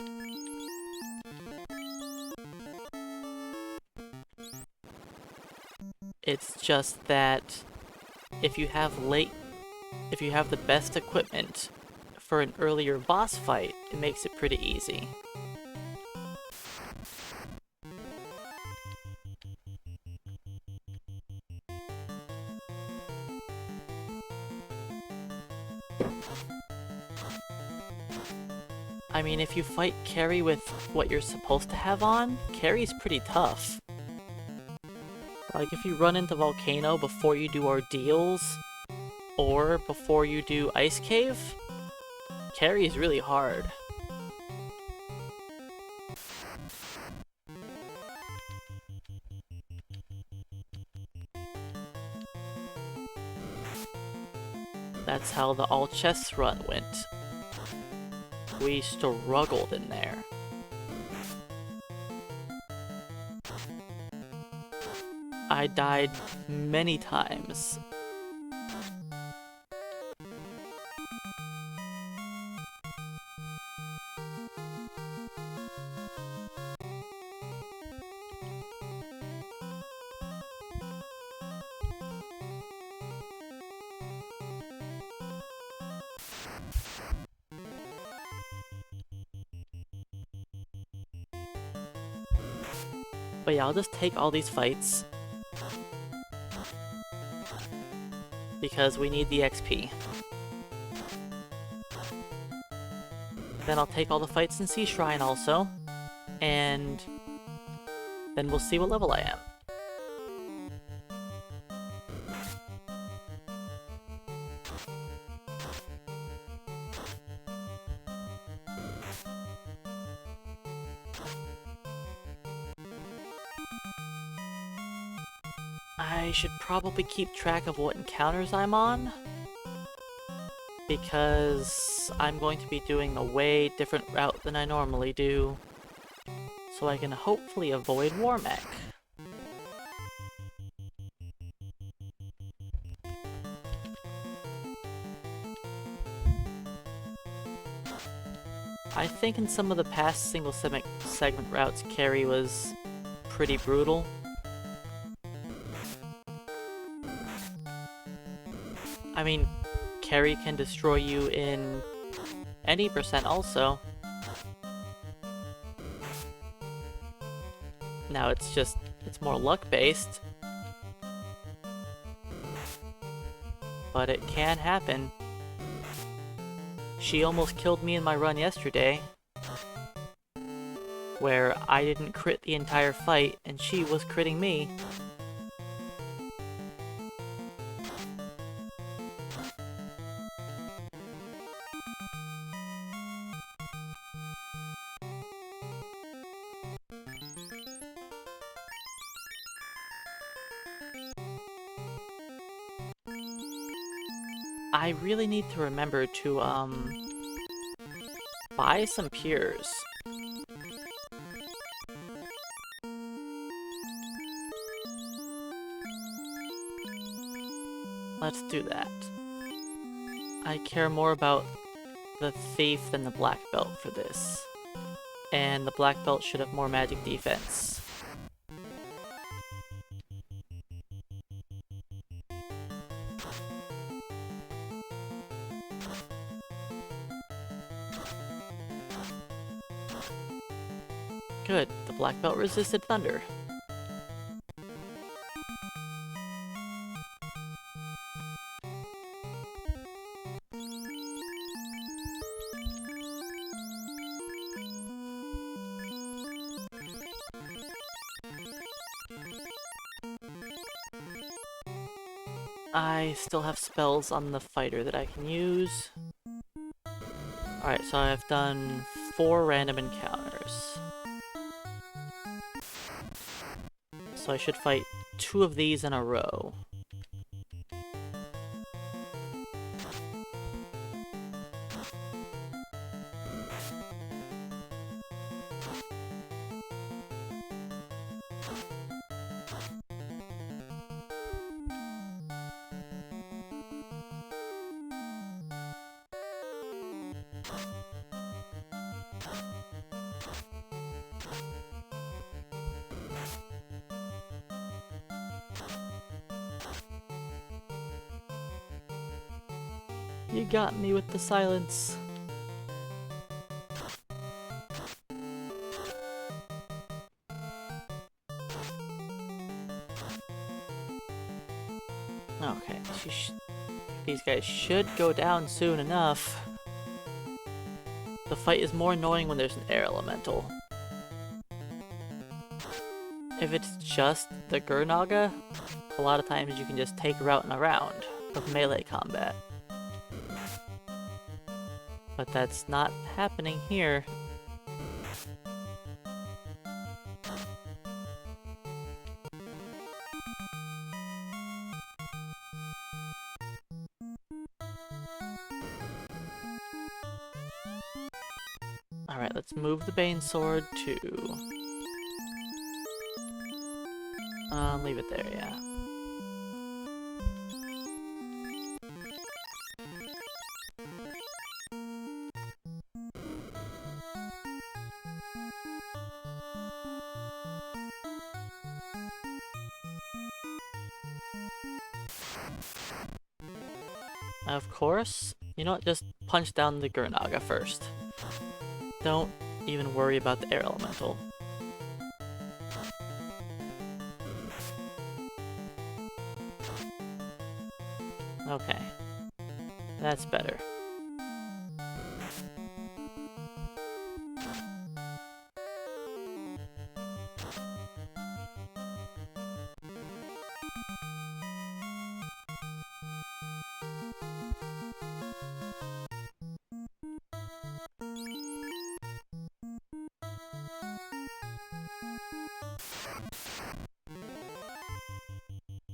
It's just that if you have the best equipment for an earlier boss fight, it makes it pretty easy. I mean, if you fight Kary with what you're supposed to have on, Kary's pretty tough. Like, if you run into Volcano before you do Ordeals, or before you do Ice Cave, Kary is really hard. That's how the all chests run went. We struggled in there. I died many times. But yeah, I'll just take all these fights. Because we need the XP. Then I'll take all the fights in Sea Shrine also. And then we'll see what level I am. I should probably keep track of what encounters I'm on, because I'm going to be doing a way different route than I normally do, so I can hopefully avoid Warmech. I think in some of the past single segment routes, Kary was pretty brutal. I mean, Kary can destroy you in any percent also. Now it's more luck-based. But it can happen. She almost killed me in my run yesterday, where I didn't crit the entire fight and she was critting me. I really need to remember to, buy some Pures. let's do that. I care more about the thief than the black belt for this. And the black belt should have more magic defense. Good, the black belt resisted thunder. I still have spells on the fighter that I can use. Alright, so I've done 4 random encounters. So I should fight 2 of these in a row. You got me with the silence. Okay, these guys should go down soon enough. The fight is more annoying when there's an air elemental. If it's just the Gurnaga, a lot of times you can just take her out in a round of melee combat. But that's not happening here. Alright, let's move the Bane Sword to... leave it there, yeah. Of course, you know what, just punch down the Gurnaga first. Don't even worry about the air elemental. Okay, that's better.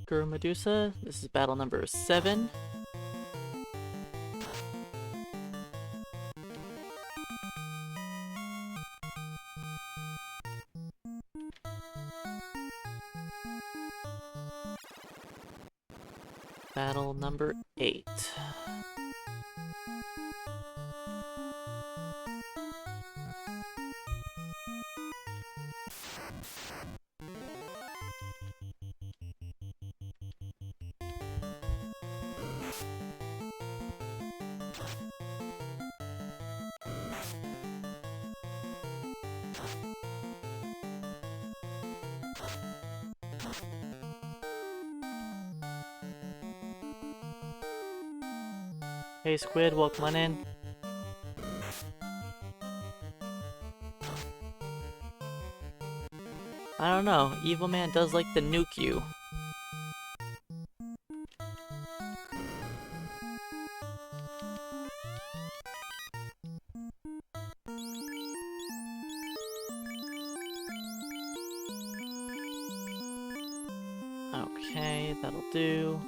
Guru Medusa, this is battle number 7. Battle number 8. Hey Squid, welcome on in. I don't know, Evil Man does like to nuke you. Okay, that'll do.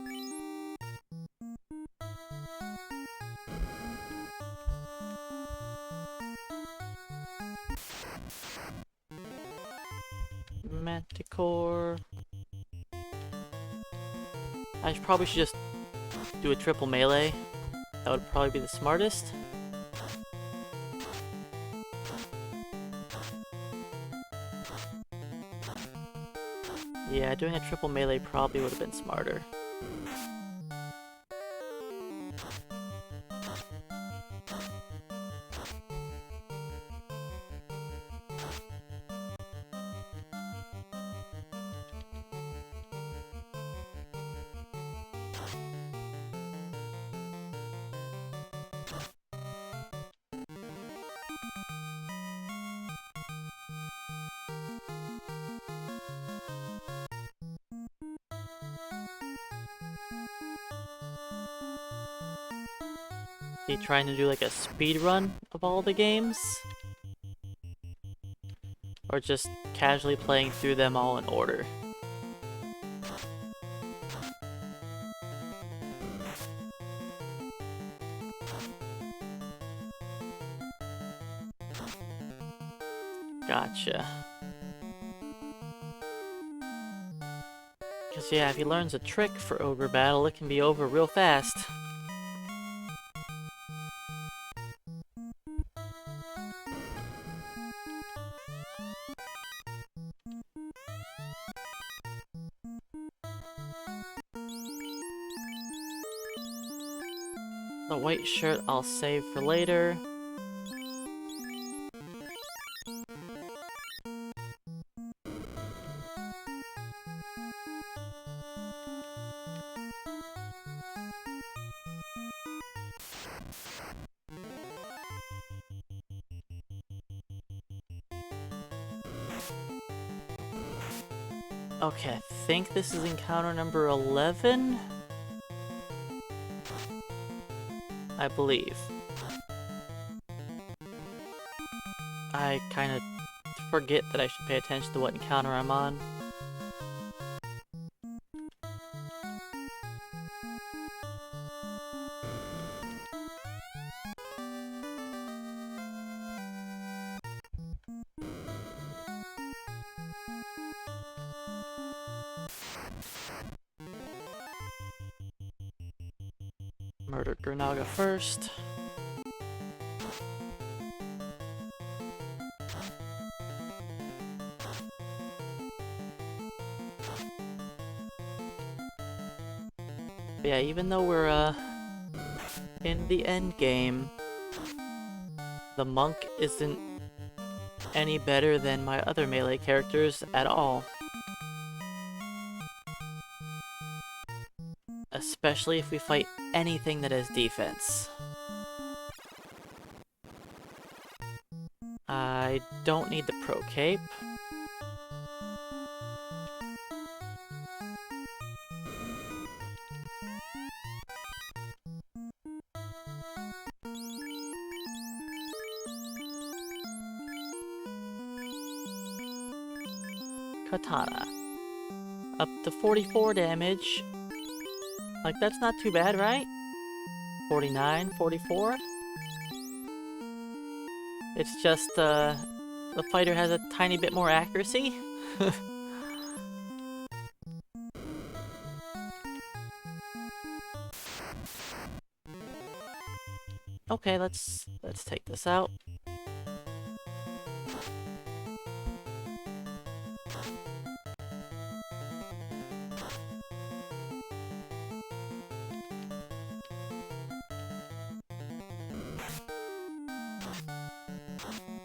Manticore. I probably should just do a triple melee. That would probably be the smartest. Yeah, doing a triple melee probably would have been smarter. Be trying to do like a speed run of all the games? Or just casually playing through them all in order? Gotcha. Cause yeah, if he learns a trick for ogre battle, it can be over real fast. The white shirt I'll save for later. Okay, I think this is encounter number 11? I believe. I kind of forget that I should pay attention to what encounter I'm on. Murder Granaga first. But yeah, even though we're in the end game, the monk isn't any better than my other melee characters at all. Especially if we fight anything that has defense. I don't need the pro cape. Katana. Up to 44 damage. Like, that's not too bad, right? 49, 44? It's just, the fighter has a tiny bit more accuracy. Okay, let's take this out.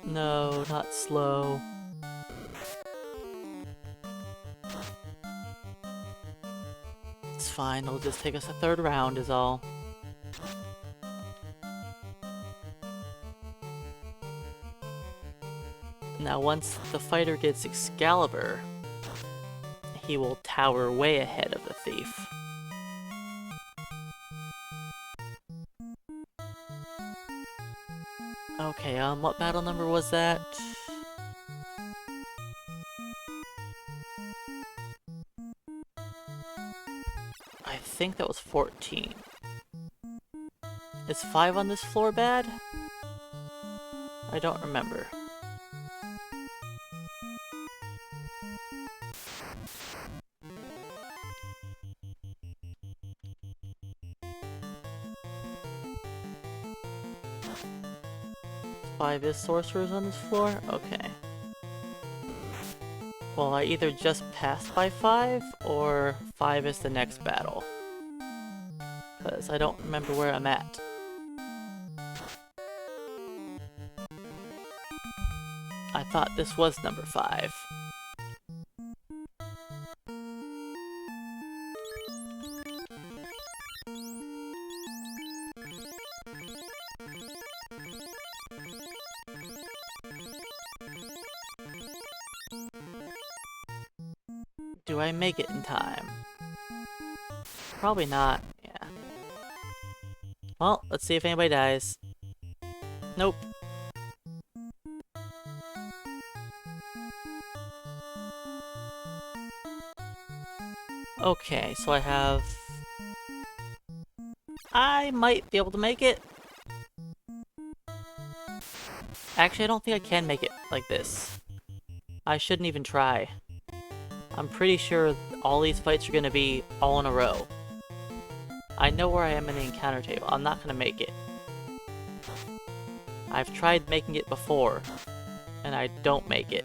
No, not slow. It's fine, it'll just take us a third round is all. Now once the fighter gets Excalibur, he will tower way ahead of the thief. Okay, what battle number was that? I think that was 14. Is 5 on this floor bad? I don't remember. 5 is sorcerers on this floor? Okay. Well, I either just passed by 5, or 5 is the next battle. Because I don't remember where I'm at. I thought this was number 5. Do I make it in time? Probably not, yeah. Well, let's see if anybody dies. Nope. Okay, so I might be able to make it. Actually, I don't think I can make it like this. I shouldn't even try. I'm pretty sure all these fights are going to be all in a row. I know where I am in the encounter table. I'm not going to make it. I've tried making it before, and I don't make it.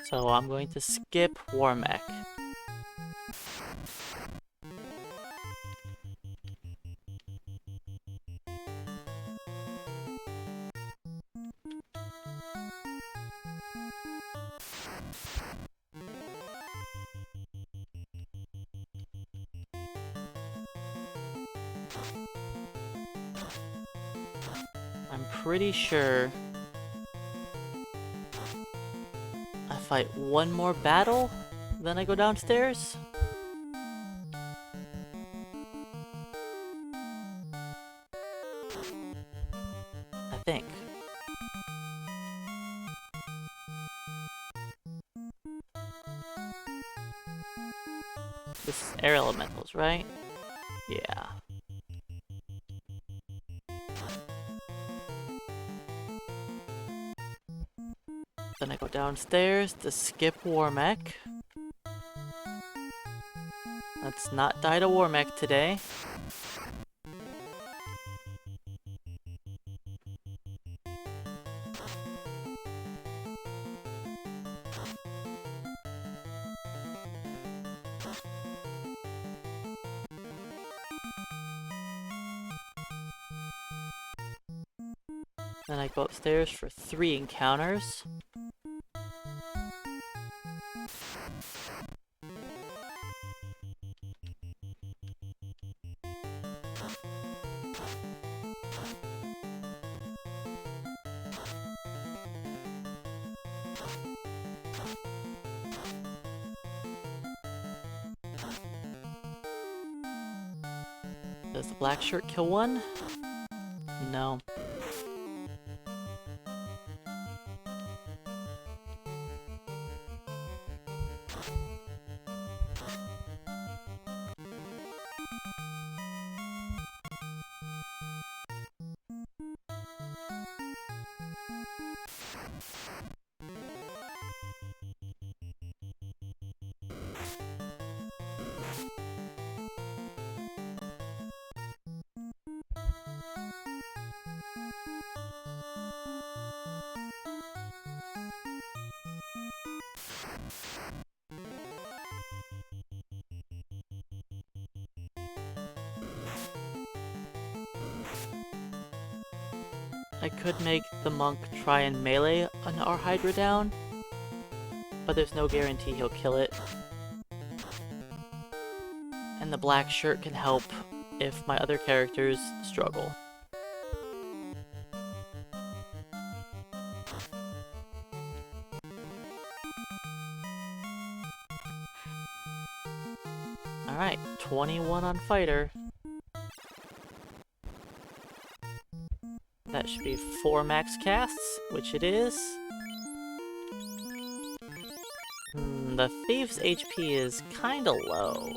So I'm going to skip Warmech. I'm pretty sure I fight one more battle, then I go downstairs. I think. This is air elementals, right? Yeah. Then I go downstairs to skip Warmech. Let's not die to Warmech today. Then I go upstairs for 3 encounters. Does the black shirt kill one? No. I could make the monk try and melee our Hydra down, but there's no guarantee he'll kill it. And the black shirt can help if my other characters struggle. Alright, 21 on fighter. That should be 4 max casts, which it is. The thief's HP is kinda low.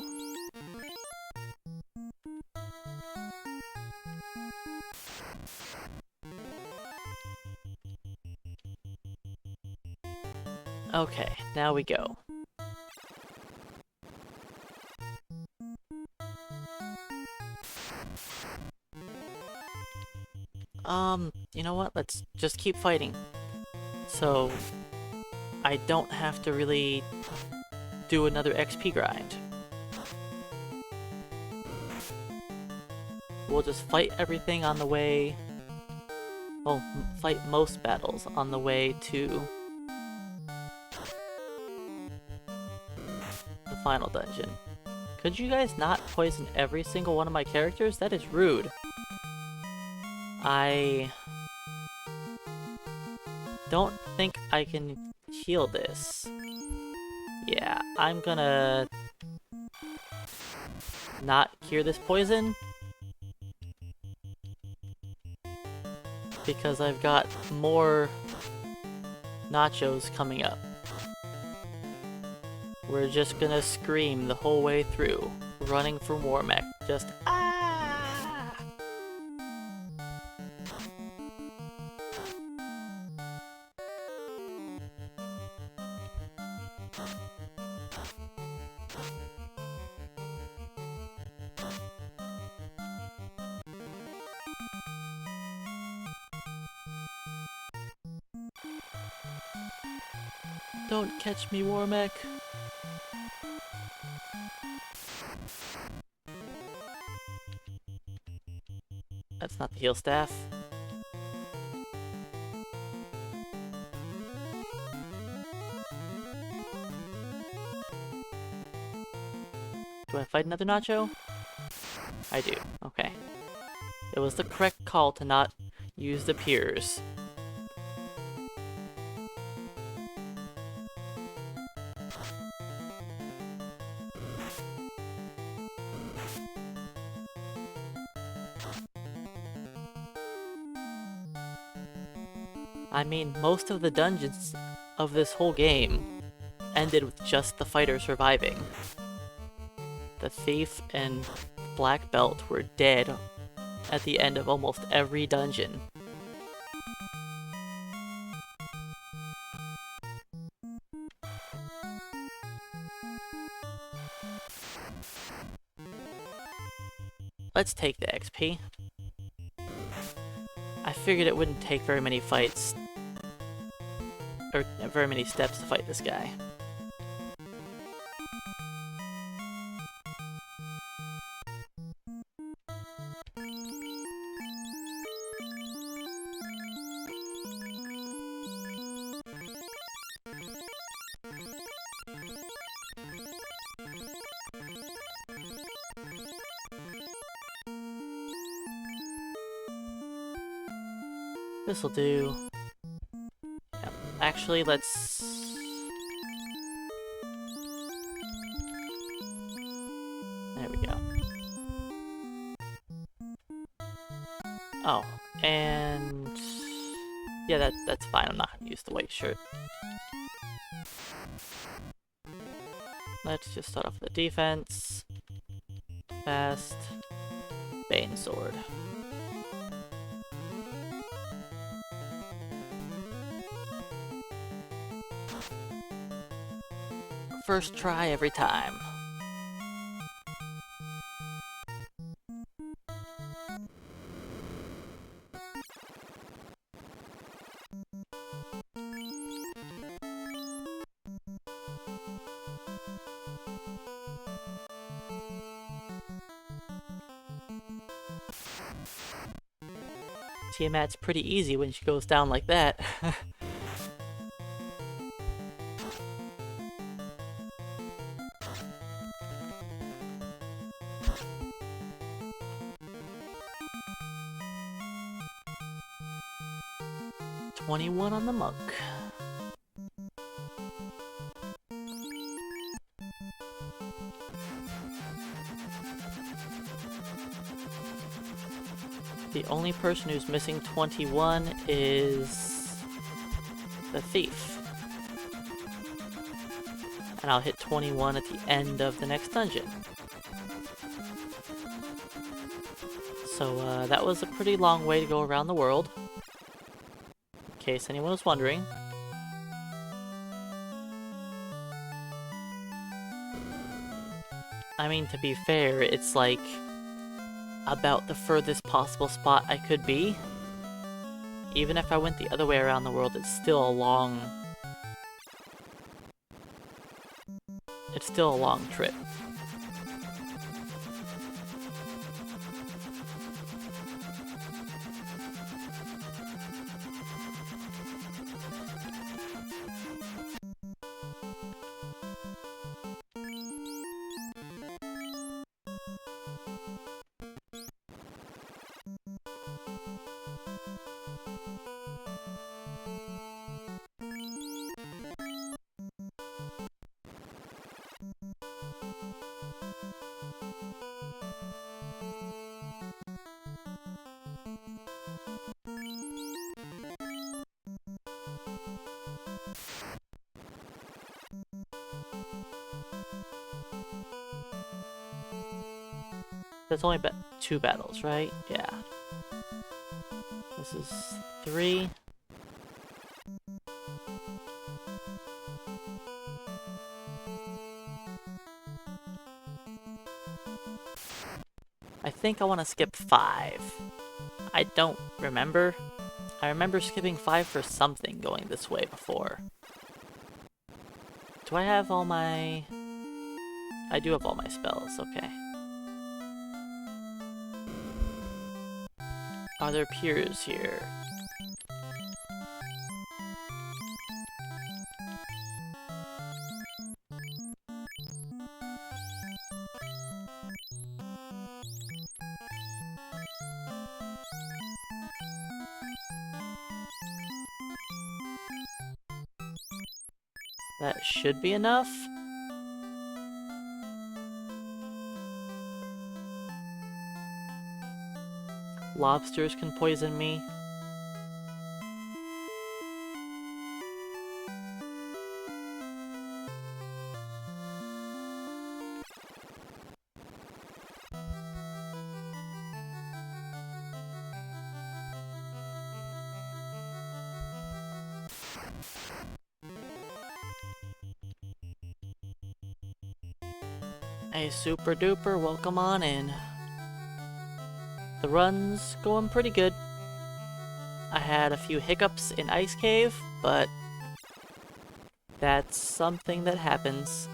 Okay, now we go. You know what? Let's just keep fighting. So, I don't have to really do another XP grind. We'll just fight everything on the way. Well, fight most battles on the way to the final dungeon. Could you guys not poison every single one of my characters? That is rude. I don't think I can heal this. Yeah, I'm gonna not cure this poison because I've got more nachos coming up. We're just gonna scream the whole way through, running from Warmech, just ah! Don't catch me, Warmech. That's not the heal staff. Do I fight another nacho? I do. Okay. It was the correct call to not use the piers. I mean, most of the dungeons of this whole game ended with just the fighter surviving. The thief and black belt were dead at the end of almost every dungeon. Let's take the XP. I figured it wouldn't take very many fights, or very many steps to fight this guy. This'll do. Yep. Actually, let's... There we go. Oh, and... Yeah, that's fine. I'm not gonna use the white shirt. Let's just start off with the defense. Fast. Bane sword. First try every time. Tiamat's pretty easy when she goes down like that. $21 on the monk. The only person who's missing 21 is the thief. And I'll hit 21 at the end of the next dungeon. So that was a pretty long way to go around the world. In case anyone was wondering. I mean, to be fair, it's like about the furthest possible spot I could be. Even if I went the other way around the world, it's still a long trip. That's only 2 battles, right? Yeah. This is 3. I think I want to skip 5. I don't remember. I remember skipping 5 for something going this way before. Do I have all my... I do have all my spells, okay. Are there piers here? That should be enough. Lobsters can poison me. Hey, super duper, welcome on in. The run's going pretty good. I had a few hiccups in Ice Cave, but that's something that happens.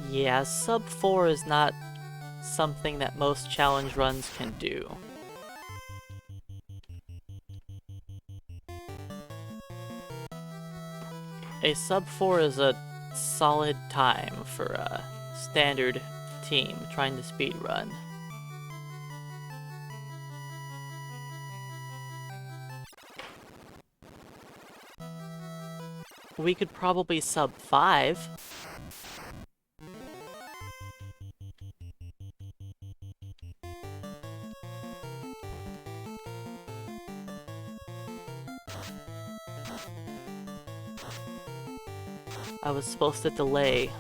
Yeah, sub 4 is not something that most challenge runs can do. A sub 4 is a solid time for a standard team trying to speedrun. We could probably sub 5. I was supposed to delay,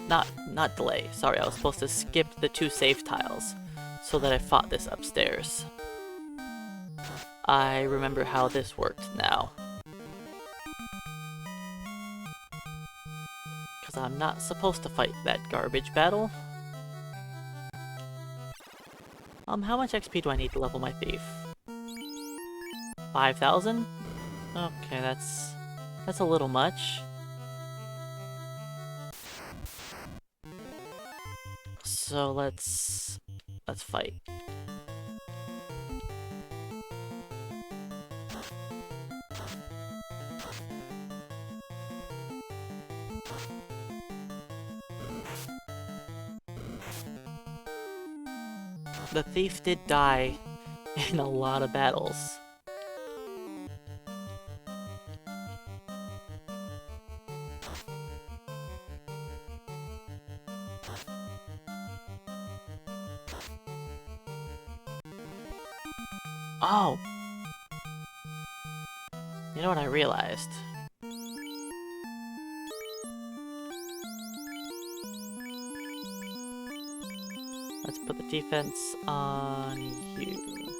not delay, sorry, I was supposed to skip the 2 save tiles so that I fought this upstairs. I remember how this worked now. Because I'm not supposed to fight that garbage battle. How much XP do I need to level my thief? 5,000? Okay, that's a little much. So let's fight. The thief did die in a lot of battles. Oh! You know what I realized? Let's put the defense on you.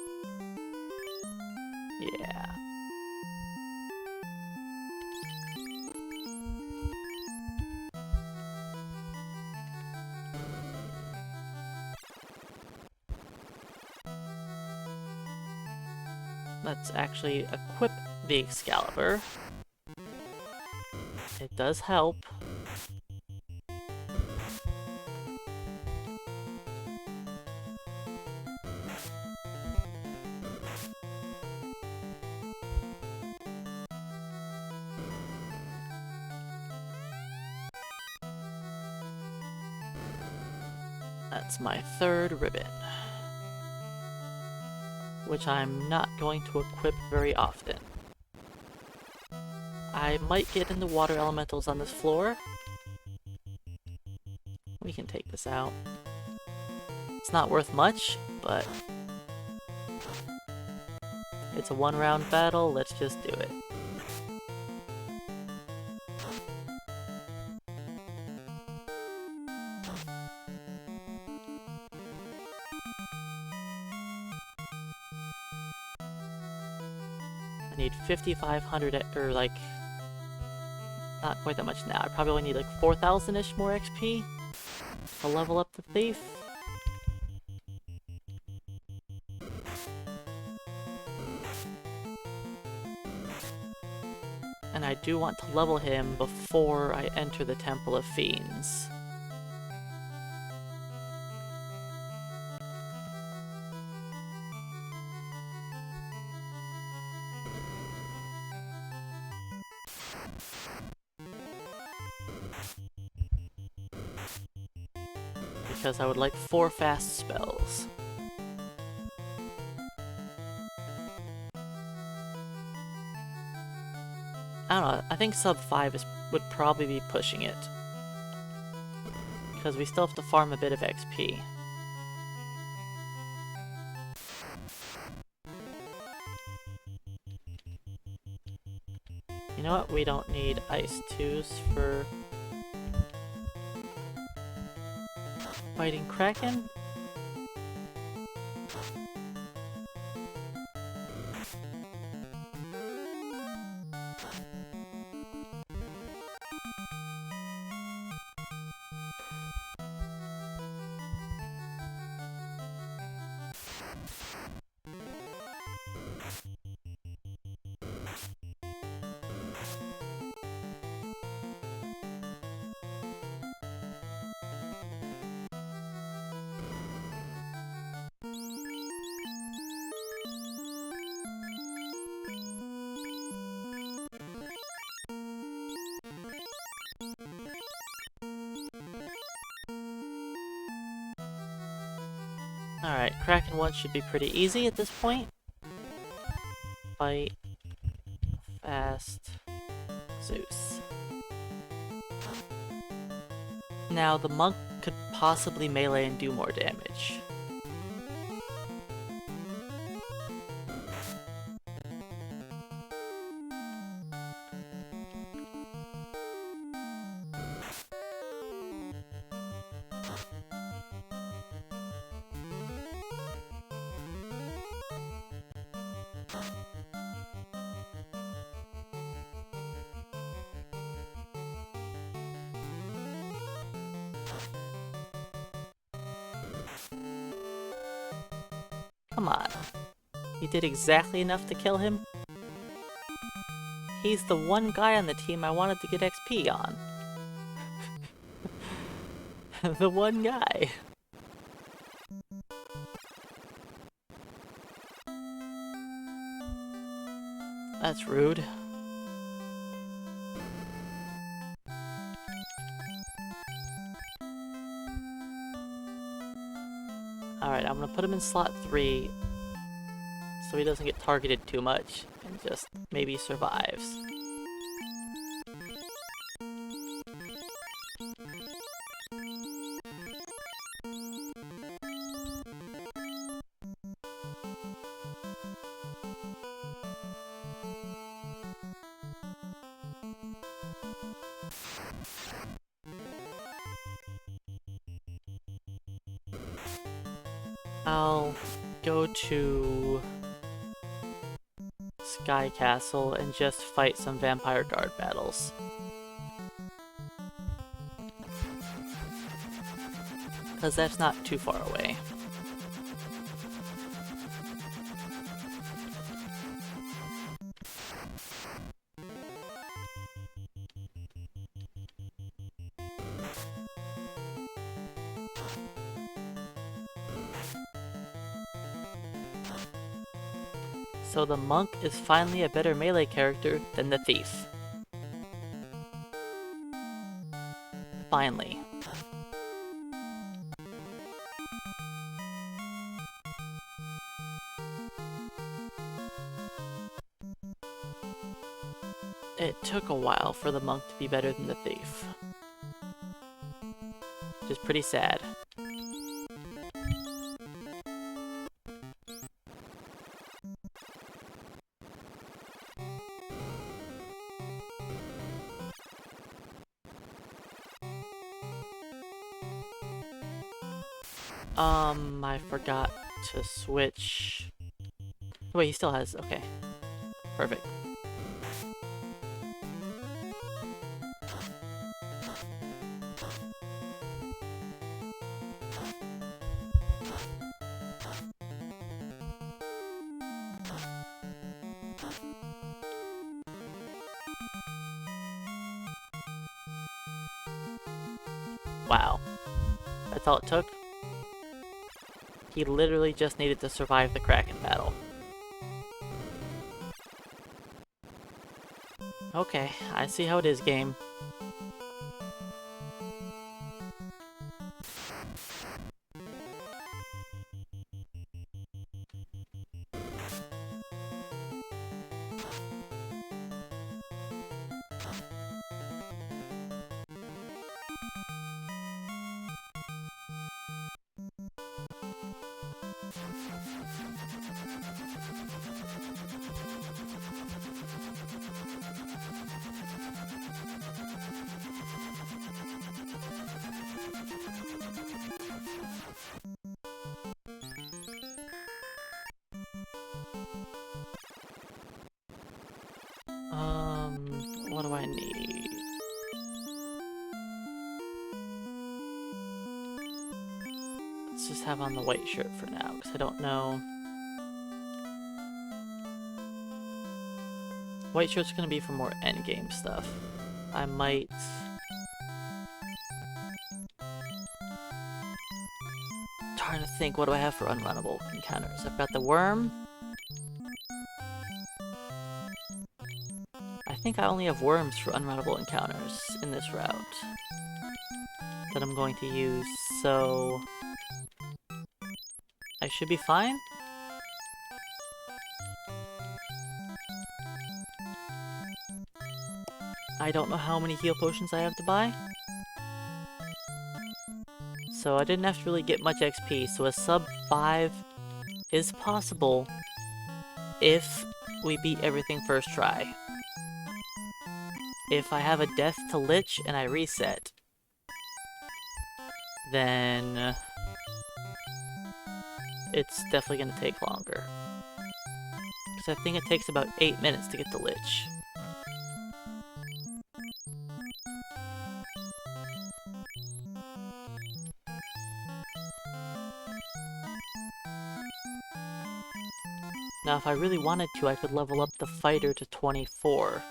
let's actually equip the Excalibur. It does help. That's my third ribbon, which I'm not going to equip very often. I might get into water elementals on this floor. We can take this out. It's not worth much, but it's a one-round battle, let's just do it. I need 5,500, or like, not quite that much now. I probably only need like 4,000-ish more XP to level up the thief. And I do want to level him before I enter the Temple of Fiends. Because I would like 4 fast spells. I don't know, I think sub 5 would probably be pushing it. Because we still have to farm a bit of XP. You know what, we don't need Ice 2s for fighting Kraken. Alright, Kraken 1 should be pretty easy at this point. Fight. Fast. Zeus. Now, the monk could possibly melee and do more damage. Come on. You did exactly enough to kill him? He's the one guy on the team I wanted to get XP on. The one guy. That's rude. Alright, I'm gonna put him in slot 3 so he doesn't get targeted too much and just maybe survives. I'll go to Sky Castle and just fight some Vampire Guard battles. Because that's not too far away. So the monk is finally a better melee character than the thief. Finally. It took a while for the monk to be better than the thief. Which is pretty sad. I forgot to switch. Wait, he still has. Okay. Perfect. Wow. That's all it took? He literally just needed to survive the Kraken battle. Okay, I see how it is, game. What do I need? Let's just have on the white shirt for now, because I don't know. White shirt's gonna be for more endgame stuff. I might... Trying to think, what do I have for unrunnable encounters? I've got the worm. I think I only have worms for unrunnable encounters in this route that I'm going to use, so I should be fine. I don't know how many heal potions I have to buy, so I didn't have to really get much XP, so a sub 5 is possible if we beat everything first try. If I have a death to Lich and I reset, then it's definitely going to take longer. Because I think it takes about 8 minutes to get the Lich. Now if I really wanted to, I could level up the fighter to 24.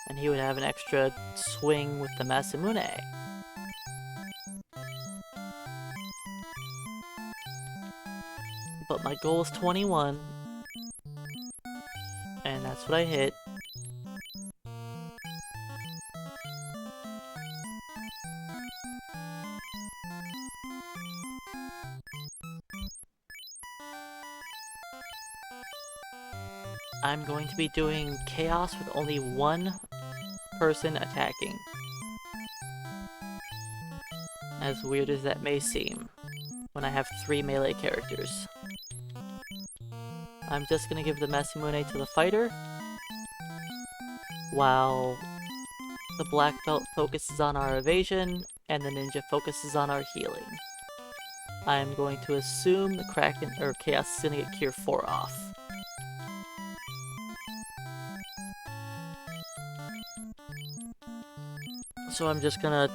And he would have an extra swing with the Masamune. But my goal is 21. And that's what I hit. I'm going to be doing Chaos with only one person attacking. As weird as that may seem, when I have 3 melee characters. I'm just gonna give the Masamune to the fighter, while the black belt focuses on our evasion, and the ninja focuses on our healing. I'm going to assume the Kraken or Chaos is gonna get Cure 4 off. So I'm just gonna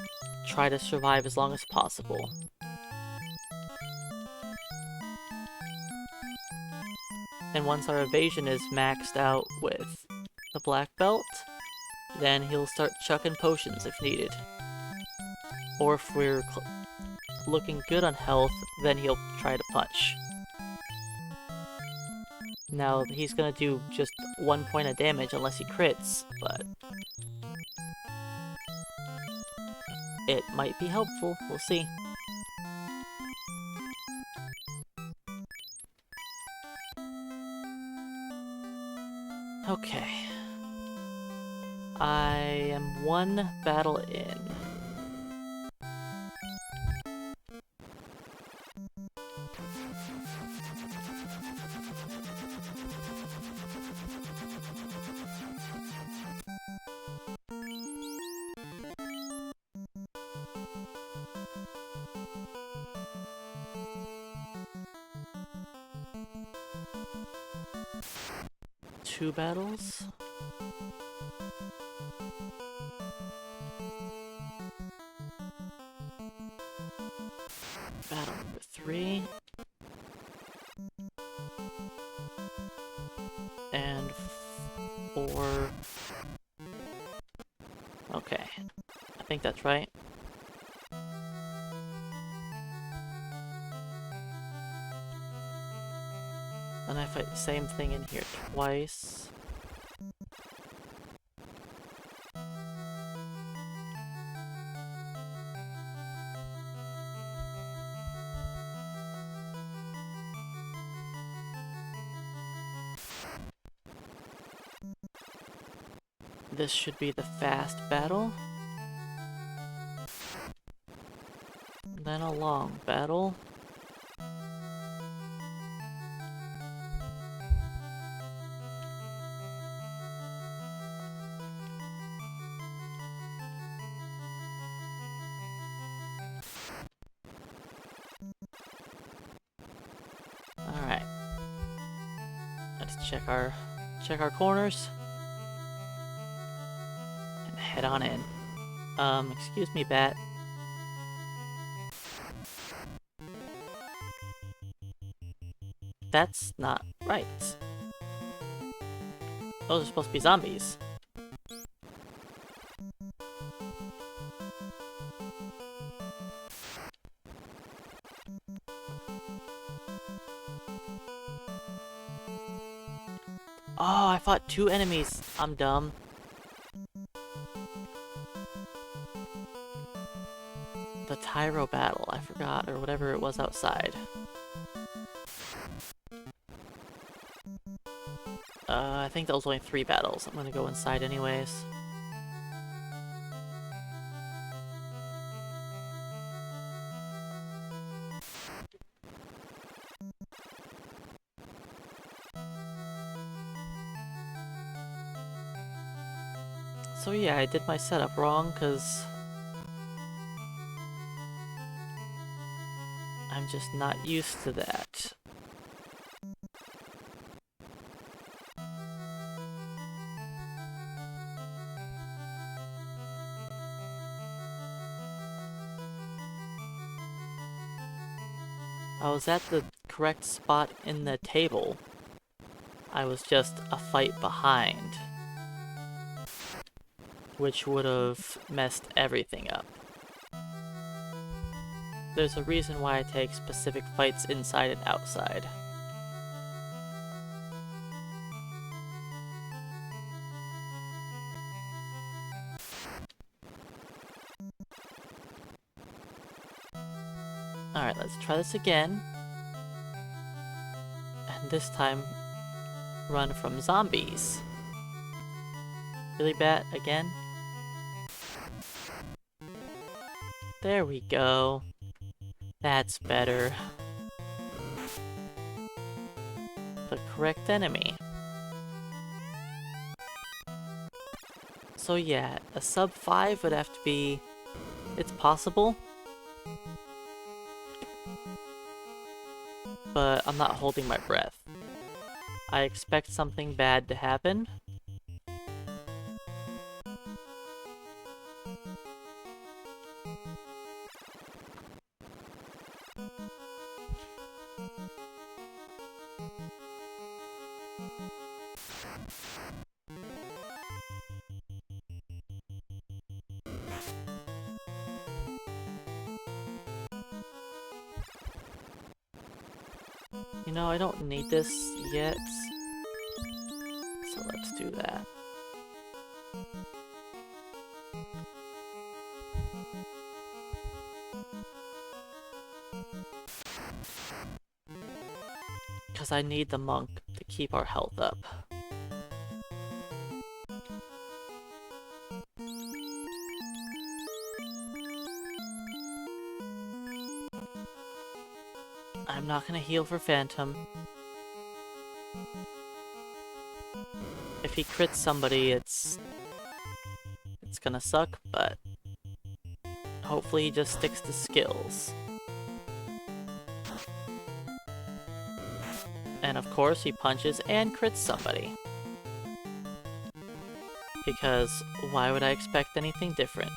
try to survive as long as possible. And once our evasion is maxed out with the black belt, then he'll start chucking potions if needed. Or if we're looking good on health, then he'll try to punch. Now, he's gonna do just 1 point of damage unless he crits, but it might be helpful. We'll see. Okay. I am 1 battle in. Two battles. Battle number 3. And 4. Okay. I think that's right. And I fight the same thing in here twice. This should be the fast battle. Then a long battle. Alright. Let's check our corners. And head on in. Excuse me, bat. That's not right. Those are supposed to be zombies. Oh, I fought 2 enemies. I'm dumb. The Tyro battle, I forgot, or whatever it was outside. I think that was only 3 battles. I'm gonna go inside anyways. So yeah, I did my setup wrong, because I'm just not used to that. I was at the correct spot in the table. I was just a fight behind, which would have messed everything up. There's a reason why I take specific fights inside and outside. Alright, let's try this again. And this time, run from zombies. Really bat again. There we go. That's better. The correct enemy. So yeah, a sub 5 would have to be... It's possible. But I'm not holding my breath. I expect something bad to happen. You know, I don't need this yet. Let's do that. Because I need the monk to keep our health up. I'm not gonna heal for Phantom. If he crits somebody, it's gonna suck, but hopefully he just sticks to skills. And of course he punches and crits somebody. Because why would I expect anything different?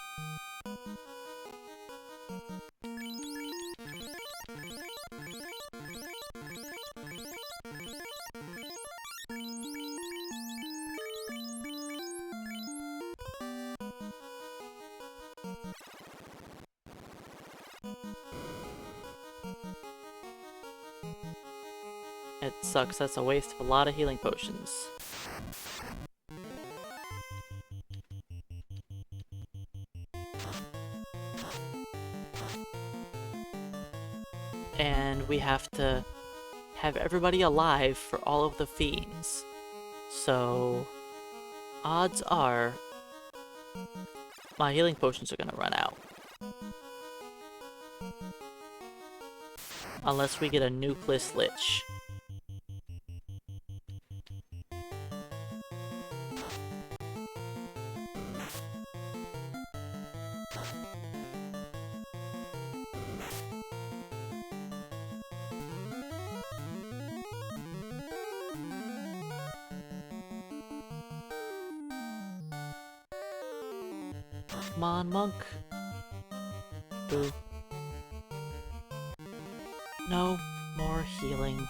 It sucks, that's a waste of a lot of healing potions. And we have to have everybody alive for all of the fiends. So, odds are my healing potions are gonna run out. Unless we get a nucleus Lich. Come on, monk. Boo. No more healing.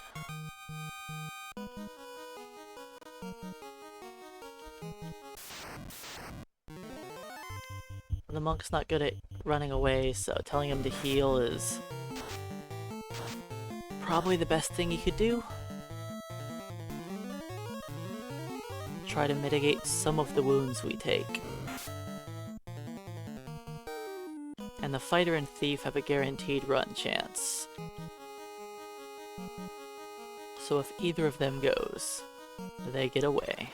The monk's not good at running away, so telling him to heal is probably the best thing he could do. Try to mitigate some of the wounds we take. And the fighter and thief have a guaranteed run chance. So if either of them goes, they get away.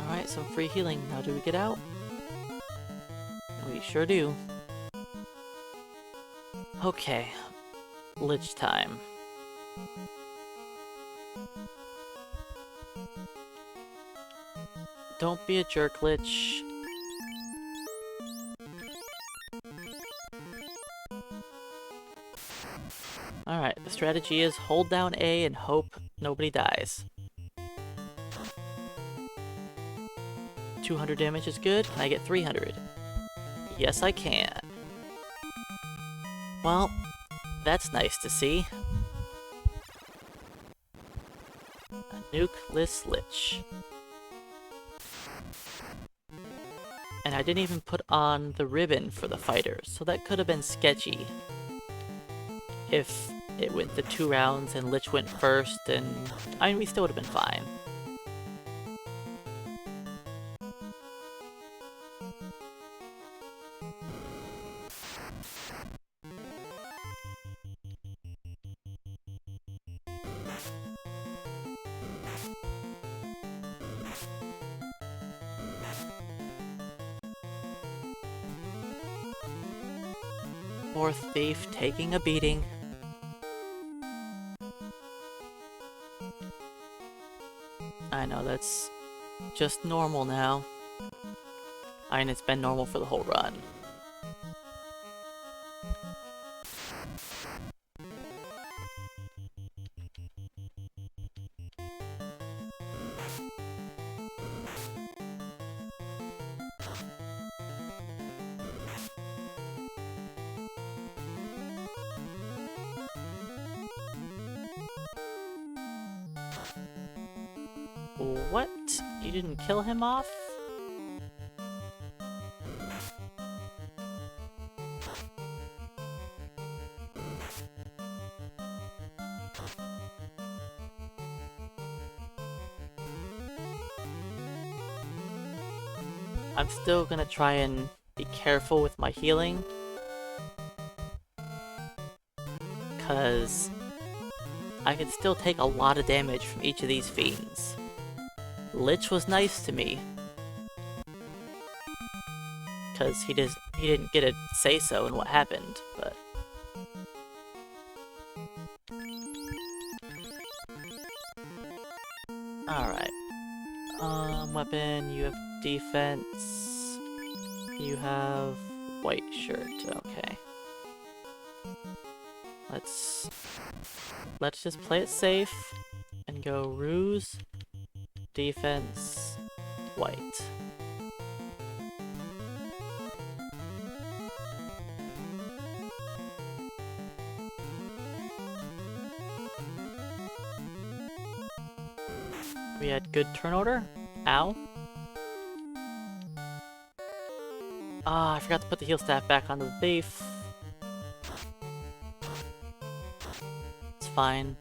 Alright, some free healing. Now do we get out? We sure do. Okay. Lich time. Don't be a jerk, Lich. Alright, the strategy is hold down A and hope nobody dies. 200 damage is good. Can I get 300? Yes, I can. Well, that's nice to see. A nucleus Lich. And I didn't even put on the ribbon for the fighters, so that could have been sketchy. If it went the 2 rounds and Lich went first, and I mean, we still would have been fine. Poor thief taking a beating. I know, that's just normal now. I mean, it's been normal for the whole run. What? You didn't kill him off? I'm still gonna try and be careful with my healing, because I can still take a lot of damage from each of these fiends. Lich was nice to me, because he didn't get a say-so in what happened, but... Alright. Weapon, you have defense. You have white shirt, okay. Let's just play it safe and go ruse, defense, white. We had good turn order. Ow. Ah, I forgot to put the heal staff back onto the thief. It's fine.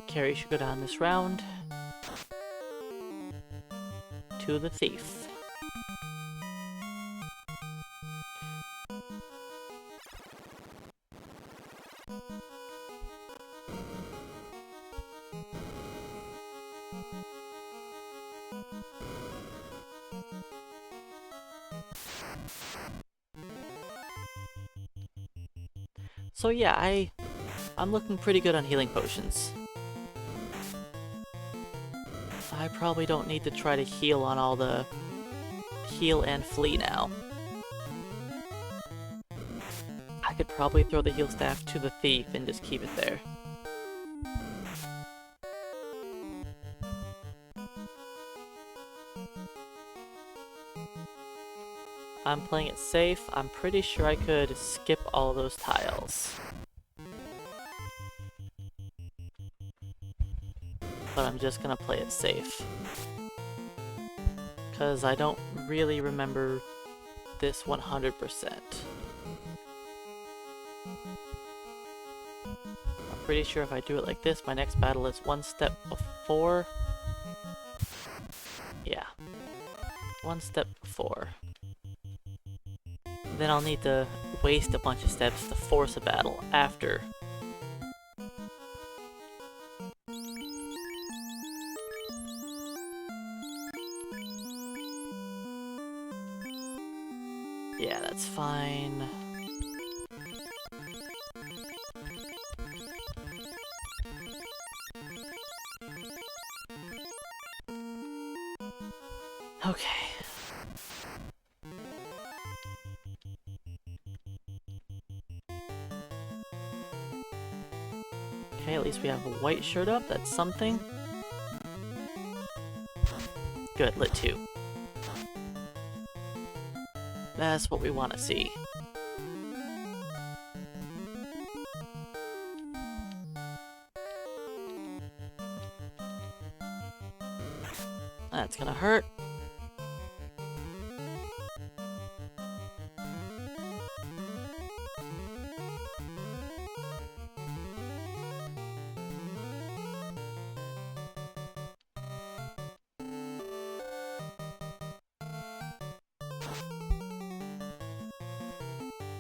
Kary should go down this round to the thief. So yeah, I'm looking pretty good on healing potions. I probably don't need to try to heal on all the heal and flee now. I could probably throw the heal staff to the thief and just keep it there. I'm playing it safe. I'm pretty sure I could skip all those tiles. But I'm just gonna play it safe. Because I don't really remember this 100%. I'm pretty sure if I do it like this, my next battle is one step before. Yeah. One step before. Then I'll need to waste a bunch of steps to force a battle after. Yeah, that's fine. Okay. Okay, at least we have a white shirt up, that's something. Good, lit 2. That's what we want to see. That's gonna hurt.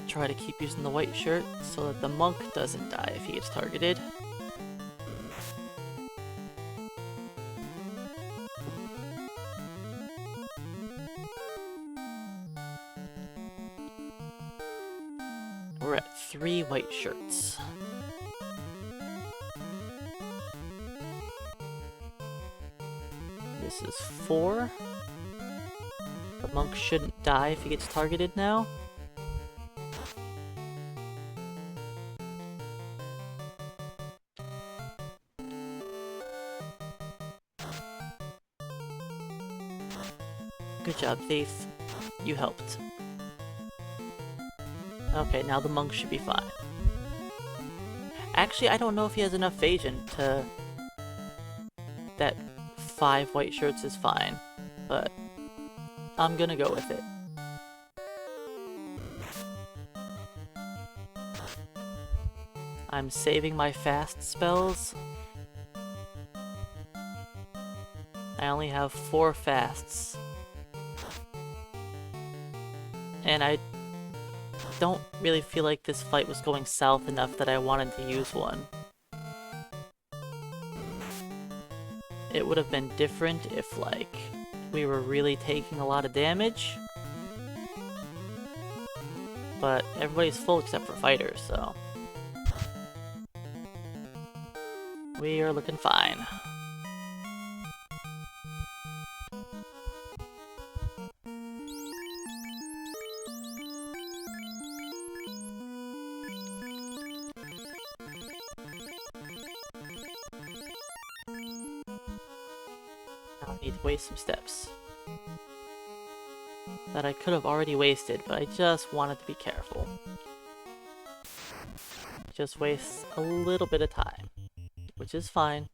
Try to keep using the white shirt so that the monk doesn't die if he gets targeted. We're at 3 white shirts. This is 4. The monk shouldn't die if he gets targeted now. Good job, Thief. You helped. Okay, now the monk should be fine. Actually, I don't know if he has enough evasion to... that 5 white shirts is fine, but I'm gonna go with it. I'm saving my fast spells. I only have 4 fasts. And I don't really feel like this fight was going south enough that I wanted to use one. It would have been different if, like, we were really taking a lot of damage. But everybody's full except for fighters, so... we are looking fine. I need to waste some steps that I could have already wasted, but I just wanted to be careful. Just waste a little bit of time, which is fine.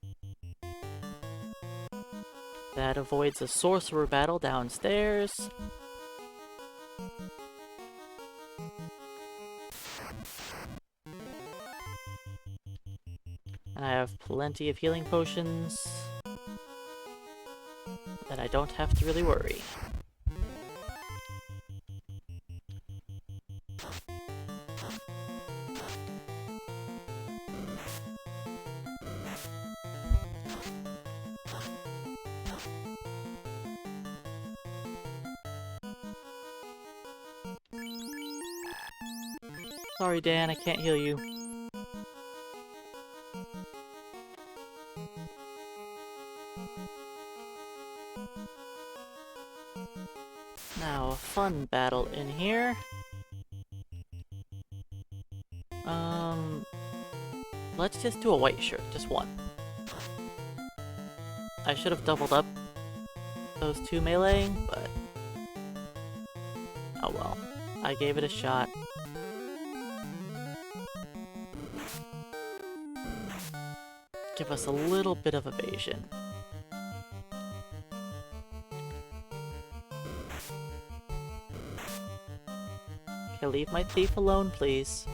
That avoids a sorcerer battle downstairs. And I have plenty of healing potions that I don't have to really worry. Sorry, Dan, I can't heal you. Now, a fun battle in here. Let's just do a white shirt, just one. I should have doubled up those 2 meleeing, but... oh well. I gave it a shot. Give us a little bit of evasion. Okay, leave my thief alone, please.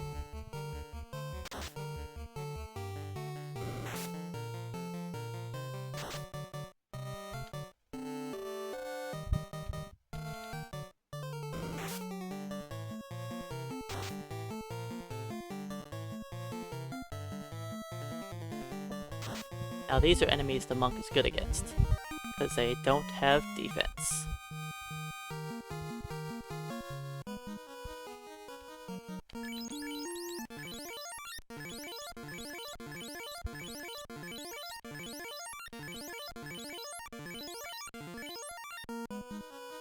Now these are enemies the monk is good against, because they don't have defense.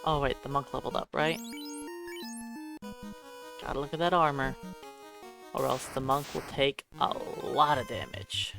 Oh wait, the monk leveled up, right? Gotta look at that armor, or else the monk will take a lot of damage.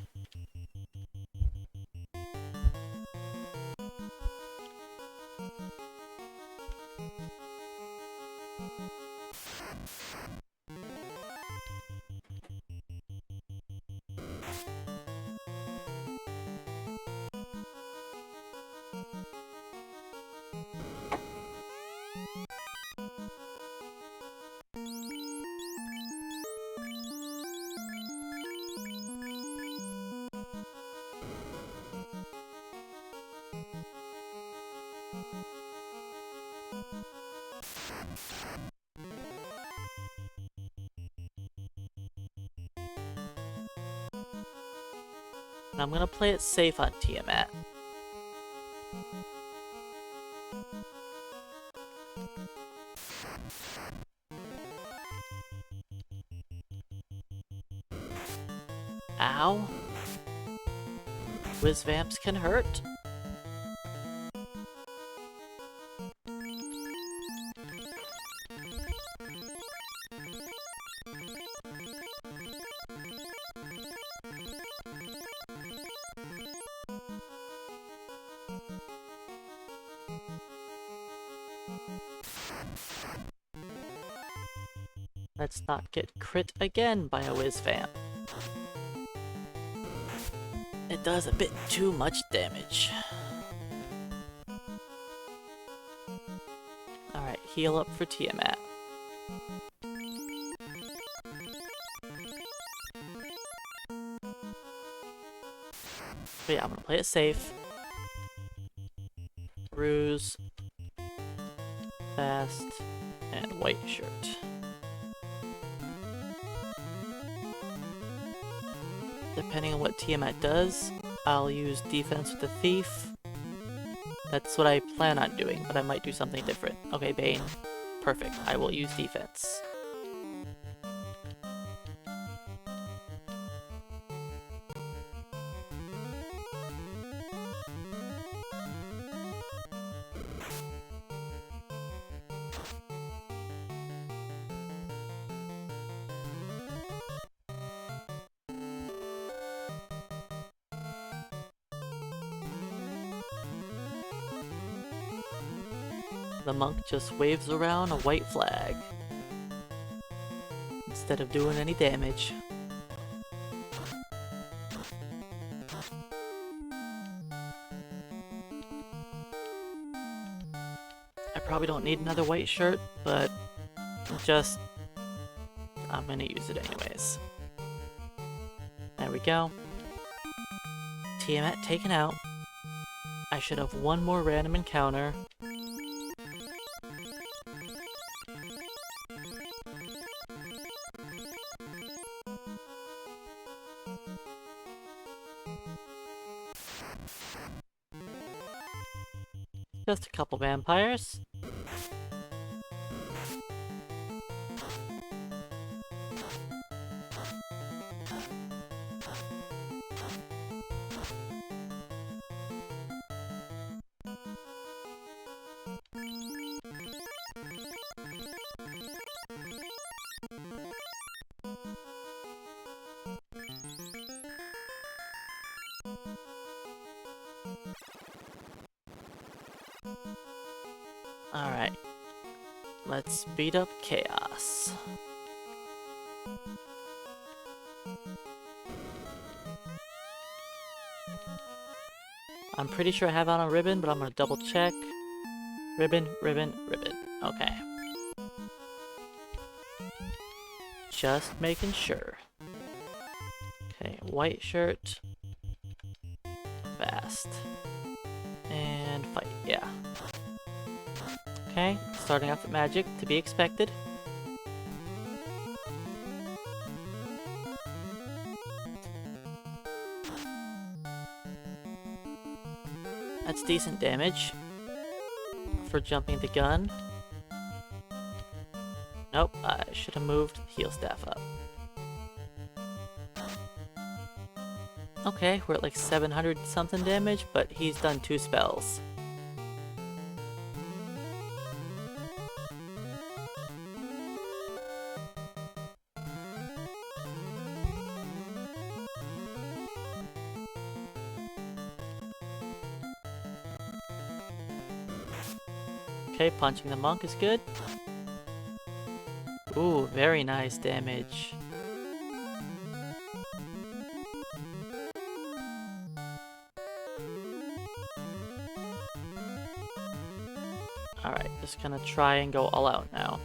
And I'm gonna play it safe on Tiamat. Ow. Whiz vamps can hurt. Let's not get crit again by a whiz vamp. It does a bit too much damage. Alright, heal up for Tiamat. But yeah, I'm gonna play it safe. Ruse, fast, and white shirt. Depending on what Tiamat does, I'll use defense with the thief. That's what I plan on doing, but I might do something different. Okay, Bane. Perfect. I will use defense. The monk just waves around a white flag instead of doing any damage. I probably don't need another white shirt, but I'm gonna use it anyways. There we go. Tiamat taken out. I should have one more random encounter. Just a couple vampires. Alright. Let's beat up Chaos. I'm pretty sure I have it on a ribbon, but I'm gonna double check. Ribbon, ribbon, ribbon. Okay. Just making sure. Okay, white shirt. Fast. And fight, yeah. Okay, starting off with magic, to be expected. That's decent damage for jumping the gun. Nope, I should have moved heal staff up. Okay, we're at like 700 something damage, but he's done 2 spells. Okay, punching the monk is good. Ooh, very nice damage. Alright, just gonna try and go all out now.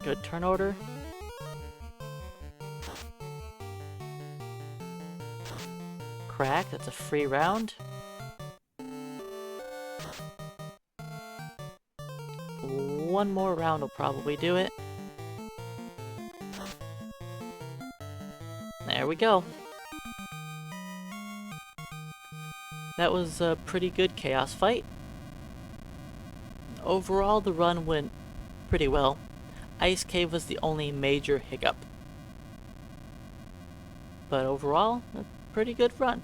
Good turn order. Crack, that's a free round. One more round will probably do it. There we go. That was a pretty good chaos fight. Overall, the run went pretty well. Ice Cave was the only major hiccup. But overall, a pretty good run.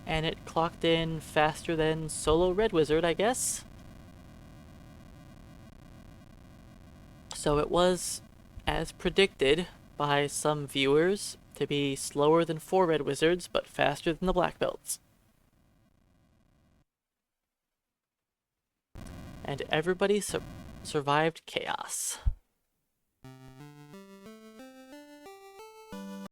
And it clocked in faster than solo Red Wizard, I guess. So it was, as predicted by some viewers, to be slower than 4 Red Wizards, but faster than the Black Belts. and everybody survived chaos.